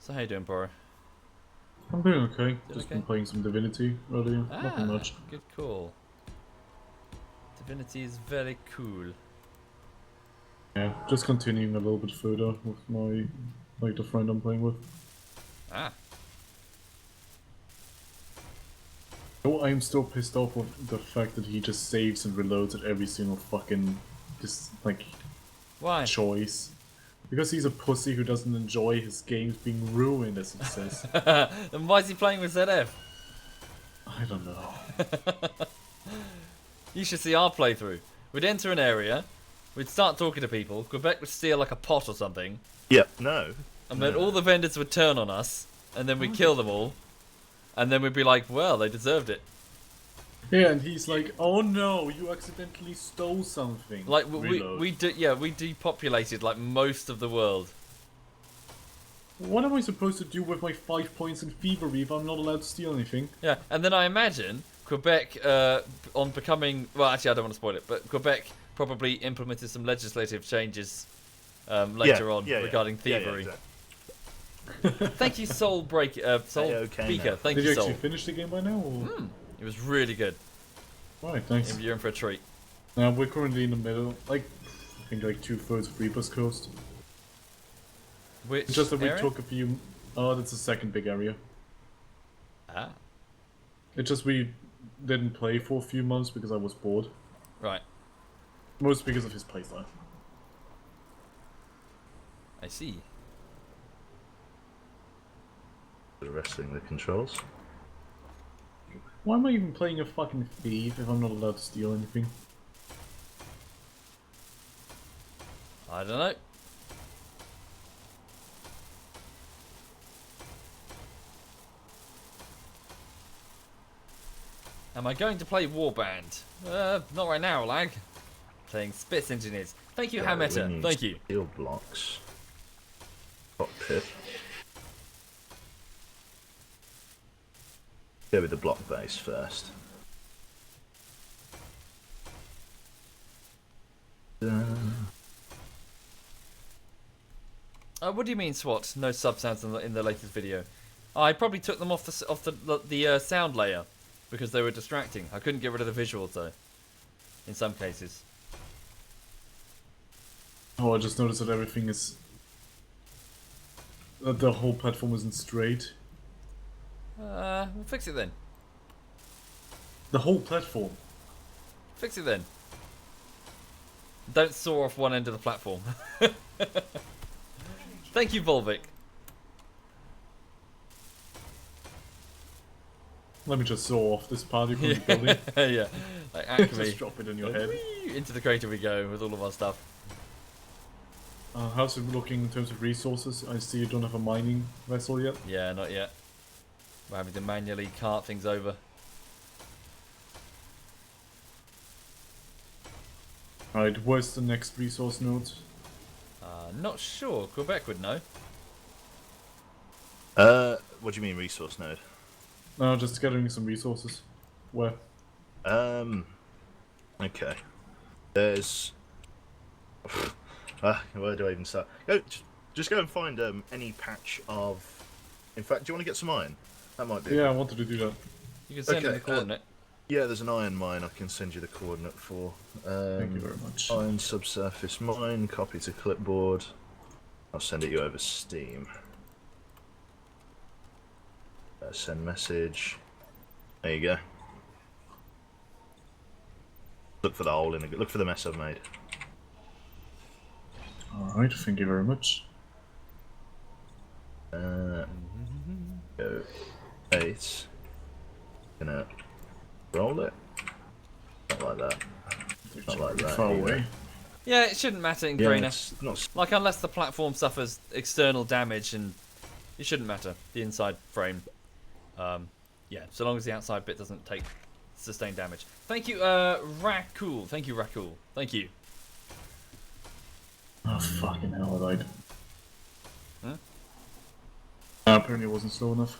So how you doing, Boro? I'm doing okay. Did Just okay? been playing some Divinity earlier. Nothing much. Good call. Divinity is very cool. Yeah, just continuing a little bit further with my the friend I'm playing with. Ah. Oh, I'm still pissed off with the fact that he just saves and reloads at every single fucking Why? choice. Because he's a pussy who doesn't enjoy his games being ruined, as he says. Then why is he playing with ZF? I don't know. You should see our playthrough. We'd enter an area, we'd start talking to people, Quebec would steal like a pot or something, Yeah, no. and then all the vendors would turn on us, and then we'd kill them all, and then we'd be like, well, they deserved it. Yeah, and he's like, oh no, you accidentally stole something. Like, Reload. we depopulated like most of the world. What am I supposed to do with my 5 points in thievery if I'm not allowed to steal anything? Yeah, and then I imagine Quebec, on becoming, well, actually I don't want to spoil it, but Quebec probably implemented some legislative changes later on regarding thievery. exactly. Thank you, Soul okay Speaker. now. Thank Did you, you Soul. actually finish the game by now? Or? It was really good. Right, thanks. You're in for a treat. Now we're currently in the middle, I think 2/3 of Reaper's Coast. Which It's just that we area? took a few. Oh, that's the second big area. Ah, It's just we didn't play for a few months because I was bored. right. Most because of his playstyle. I see. Wrestling the controls. Why am I even playing a fucking thief if I'm not allowed to steal anything? I don't know. Am I going to play Warband? Not right now, lag. Playing Spitz Engineers. Thank you, Right, we Hametta. need Thank you. Steel blocks. Cockpit. Go with the block base first. What do you mean, SWAT? No sub sounds in the latest video. I probably took them off the sound layer because they were distracting. I couldn't get rid of the visuals though. In some cases. Oh, I just noticed that everything is... that the whole platform isn't straight. We'll fix it then. The whole platform. Fix it then. Don't saw off one end of the platform. Thank you, Volvic. Let me just saw off this part you can be building. Yeah, like Acme. Just drop it in your head. Whee! Into the crater we go with all of our stuff. How's it looking in terms of resources? I see you don't have a mining vessel yet. Yeah, not yet. We're having to manually cart things over. Alright, where's the next resource node? Not sure. Quebec would know. What do you mean resource node? No, just gathering some resources. Where? Okay. There's... where do I even start? Just go and find any patch of... In fact, do you want to get some iron? That might be... Yeah, I wanted to do that. You can send Okay, them the coordinate. Yeah, there's an iron mine I can send you the coordinate for. Thank you very much. Iron subsurface mine, copy to clipboard. I'll send it you over Steam. Send message. There you go. Look for the hole in the... Look for the mess I've made. Alright, thank you very much. Go 8. Gonna roll it. Not like that. Not like that. Far either. away. Yeah, it shouldn't matter in Yeah, Grainer. it's not. Like, unless the platform suffers external damage, and it shouldn't matter. The inside frame. Yeah, so long as the outside bit doesn't take sustained damage. Thank you, Rakul. Thank you, Rakul. Thank you. Oh, fucking hell, I died. Huh? Apparently it wasn't slow enough.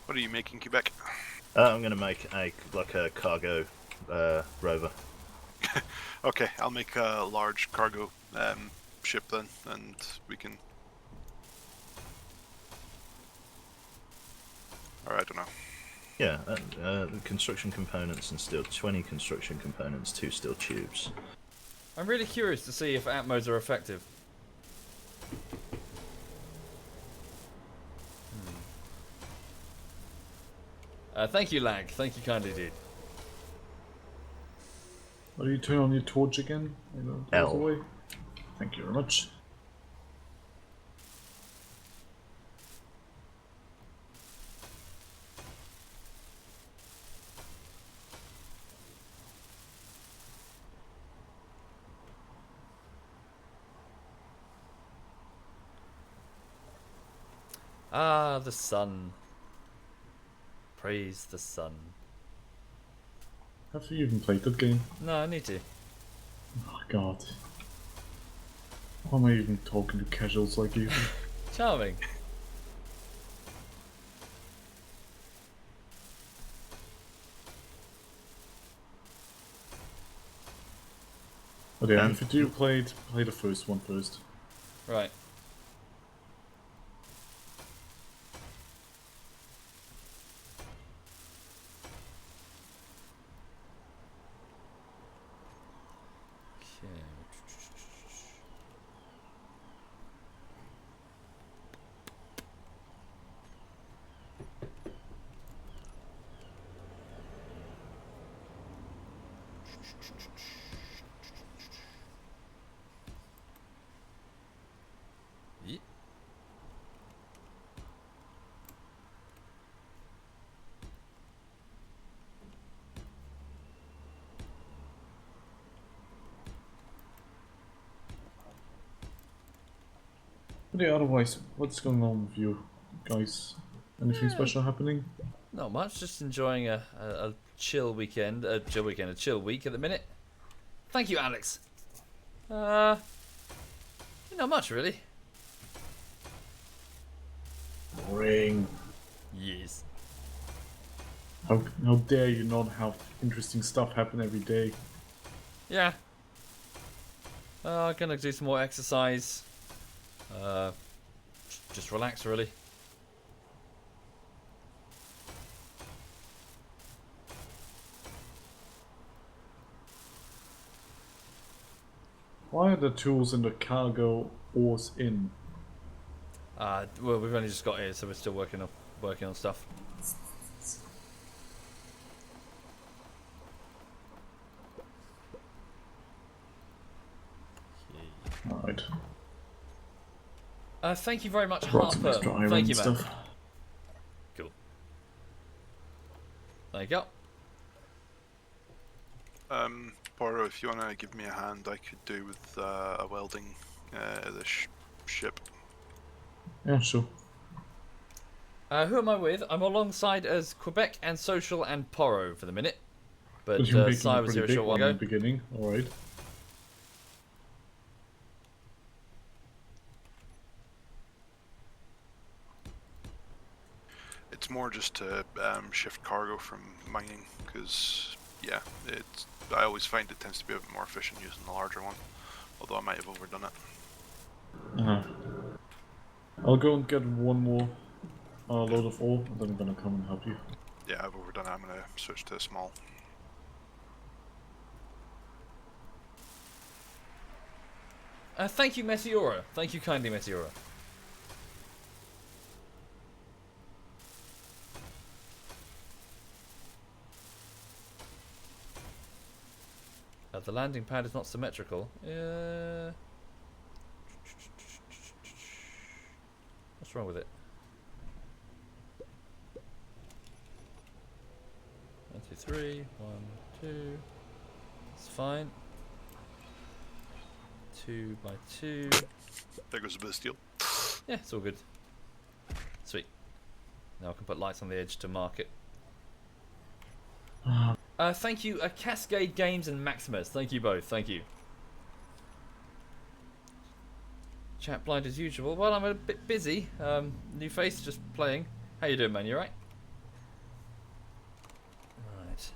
What are you making, Quebec? I'm gonna make a cargo rover. Okay, I'll make a large cargo ship then, and we can... Or I don't know. Yeah, construction components and steel. 20 construction components, 2 steel tubes. I'm really curious to see if Atmos are effective. Thank you, Lag. Thank you kindly, dude. How do you turn on your torch again? L. Away. Thank you very much. Ah, the sun. Praise the sun. Have you even played that game? No, I need to. Oh god. Why am I even talking to casuals like you? Charming. But yeah, if you do play the first one first. Right. Ye- But yeah, otherwise, what's going on with you guys? Anything special happening? Not much, just enjoying a chill weekend, a chill week at the minute. Thank you, Alex. Not much really. Boring. Yes. How dare you not have interesting stuff happen every day? Yeah. Gonna do some more exercise. Just relax, really. Why are the tools in the cargo oars in? Well, we've only just got here, so we're still working on stuff. Alright. Thank you very much, Brought some Harper. extra iron Thank you, and man. stuff. Cool. There you go. Poro, if you want to give me a hand, I could do with a welding the ship. Yeah, sure. Who am I with? I'm alongside as Quebec and Social and Poro for the minute. But You're making Sai a was pretty here a big short while one in ago. the beginning. Alright. It's more just to shift cargo from mining, because yeah, I always find it tends to be a bit more efficient using the larger one, although I might have overdone it. Uh-huh. I'll go and get one more load of ore, and then I'm gonna come and help you. Yeah, I've overdone it. I'm gonna switch to a small. Thank you, Meteora. Thank you kindly, Meteora. The landing pad is not symmetrical. What's wrong with it? 1, 2, 3. 1, 2. It's fine. 2 by 2. There goes a bit of steel. Yeah, it's all good. Sweet. Now I can put lights on the edge to mark it. Thank you, Cascade Games and Maximus. Thank you both. Thank you. Chat blind as usual. Well, I'm a bit busy. New face, just playing. How you doing, man? You alright? Right.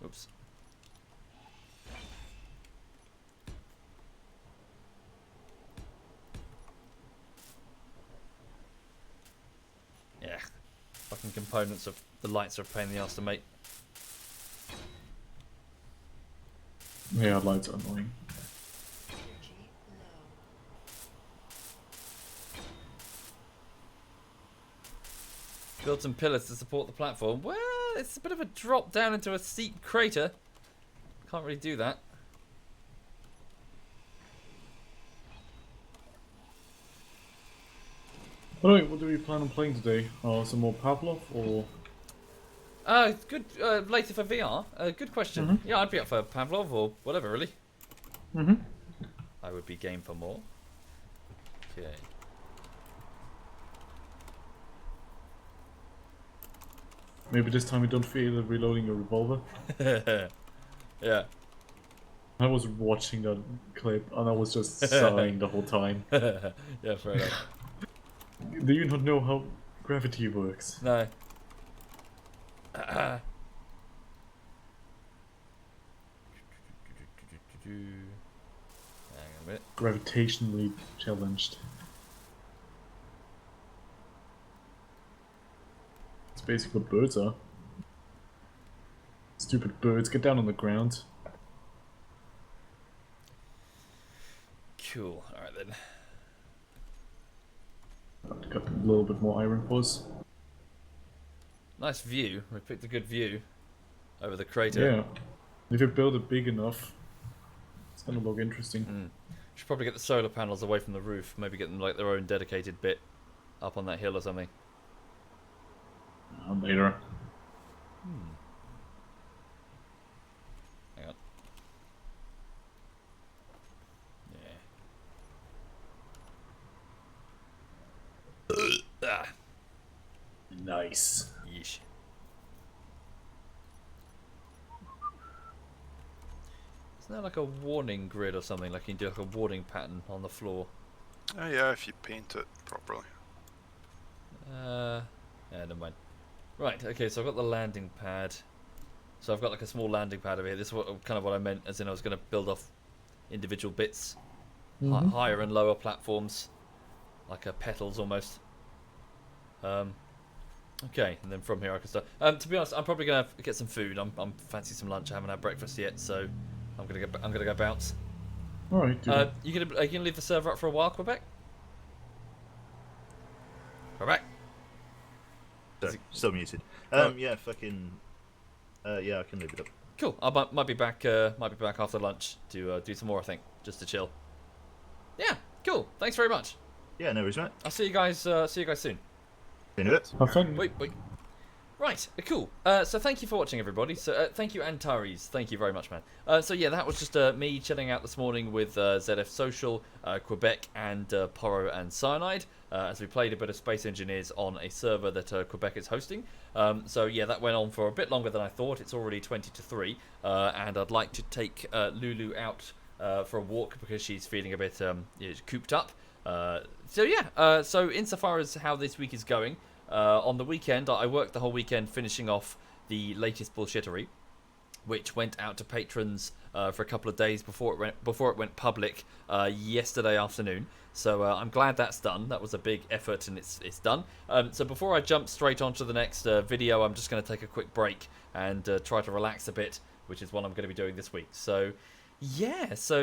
Oops. Yeah. Fucking components of the lights are a pain in the ass to make. Yeah, lights are annoying. Build some pillars to support the platform. Well, it's a bit of a drop down into a steep crater. Can't really do that. Alright, what do we plan on playing today? Some more Pavlov, or...? Good. Later for VR. Good question. Yeah, I'd be up for Pavlov or whatever, really. I would be game for more. Okay. Maybe this time you don't feel reloading your revolver? Yeah. I was watching that clip and I was just sighing the whole time. Yeah, fair enough. Do you not know how gravity works? No. Hang on a minute. Gravitationally challenged. It's basically what birds are. Stupid birds, get down on the ground. Cool. Alright then. Got a little bit more iron for us. Nice view. We picked a good view over the crater. Yeah. If you build it big enough, it's gonna look interesting. Should probably get the solar panels away from the roof. Maybe get them like their own dedicated bit up on that hill or something. Later. Hang on. Ah, Nice. yeesh. Isn't there like a warning grid or something? Like you can do like a warning pattern on the floor. Yeah, if you paint it properly. Yeah, never mind. Right, okay, so I've got the landing pad. So I've got like a small landing pad over here. This is kind of what I meant, as in I was going to build off individual bits. Higher and lower platforms. Like petals almost. Okay, and then from here I can start. To be honest, I'm probably going to get some food. I'm fancy some lunch. I haven't had breakfast yet, so I'm gonna go bounce. All right. Do that. Are you gonna leave the server up for a while, Quebec? Quebec. Sorry, still muted. Yeah, fucking. Yeah, I can leave it up. Cool. I might be back. Might be back after lunch to do some more. I think just to chill. Yeah. Cool. Thanks very much. Yeah, no worries, mate. I'll see you guys. See you guys soon. See you in a bit. Have fun. Wait. Right. Cool. So thank you for watching, everybody. So thank you, Antares. Thank you very much, man. So yeah, that was just me chilling out this morning with ZF Social, Quebec, and Poro and Cyanide, as we played a bit of Space Engineers on a server that Quebec is hosting. So yeah, that went on for a bit longer than I thought. It's already 20 to 3, and I'd like to take Lulu out for a walk because she's feeling a bit cooped up. So yeah. So insofar as how this week is going. On the weekend, I worked the whole weekend finishing off the latest bullshittery, which went out to patrons for a couple of days before it went public yesterday afternoon. So I'm glad that's done. That was a big effort, and it's done. So before I jump straight onto the next video, I'm just going to take a quick break and try to relax a bit, which is what I'm going to be doing this week. So yeah, so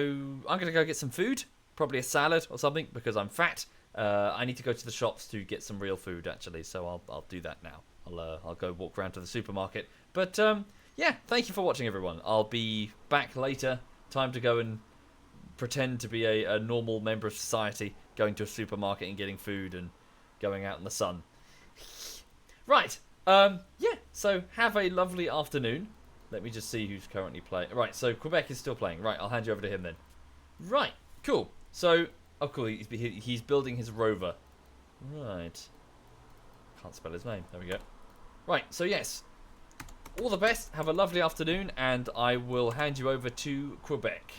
I'm going to go get some food, probably a salad or something, because I'm fat. I need to go to the shops to get some real food, actually, so I'll do that now. I'll go walk around to the supermarket. But yeah, thank you for watching, everyone. I'll be back later. Time to go and pretend to be a normal member of society, going to a supermarket and getting food and going out in the sun. Right. Yeah. So have a lovely afternoon. Let me just see who's currently playing. Right. So Quebec is still playing. Right. I'll hand you over to him then. Right. Cool. So. Oh, cool. He's building his rover. Right. Can't spell his name. There we go. Right. So, yes. All the best. Have a lovely afternoon. And I will hand you over to Quebec.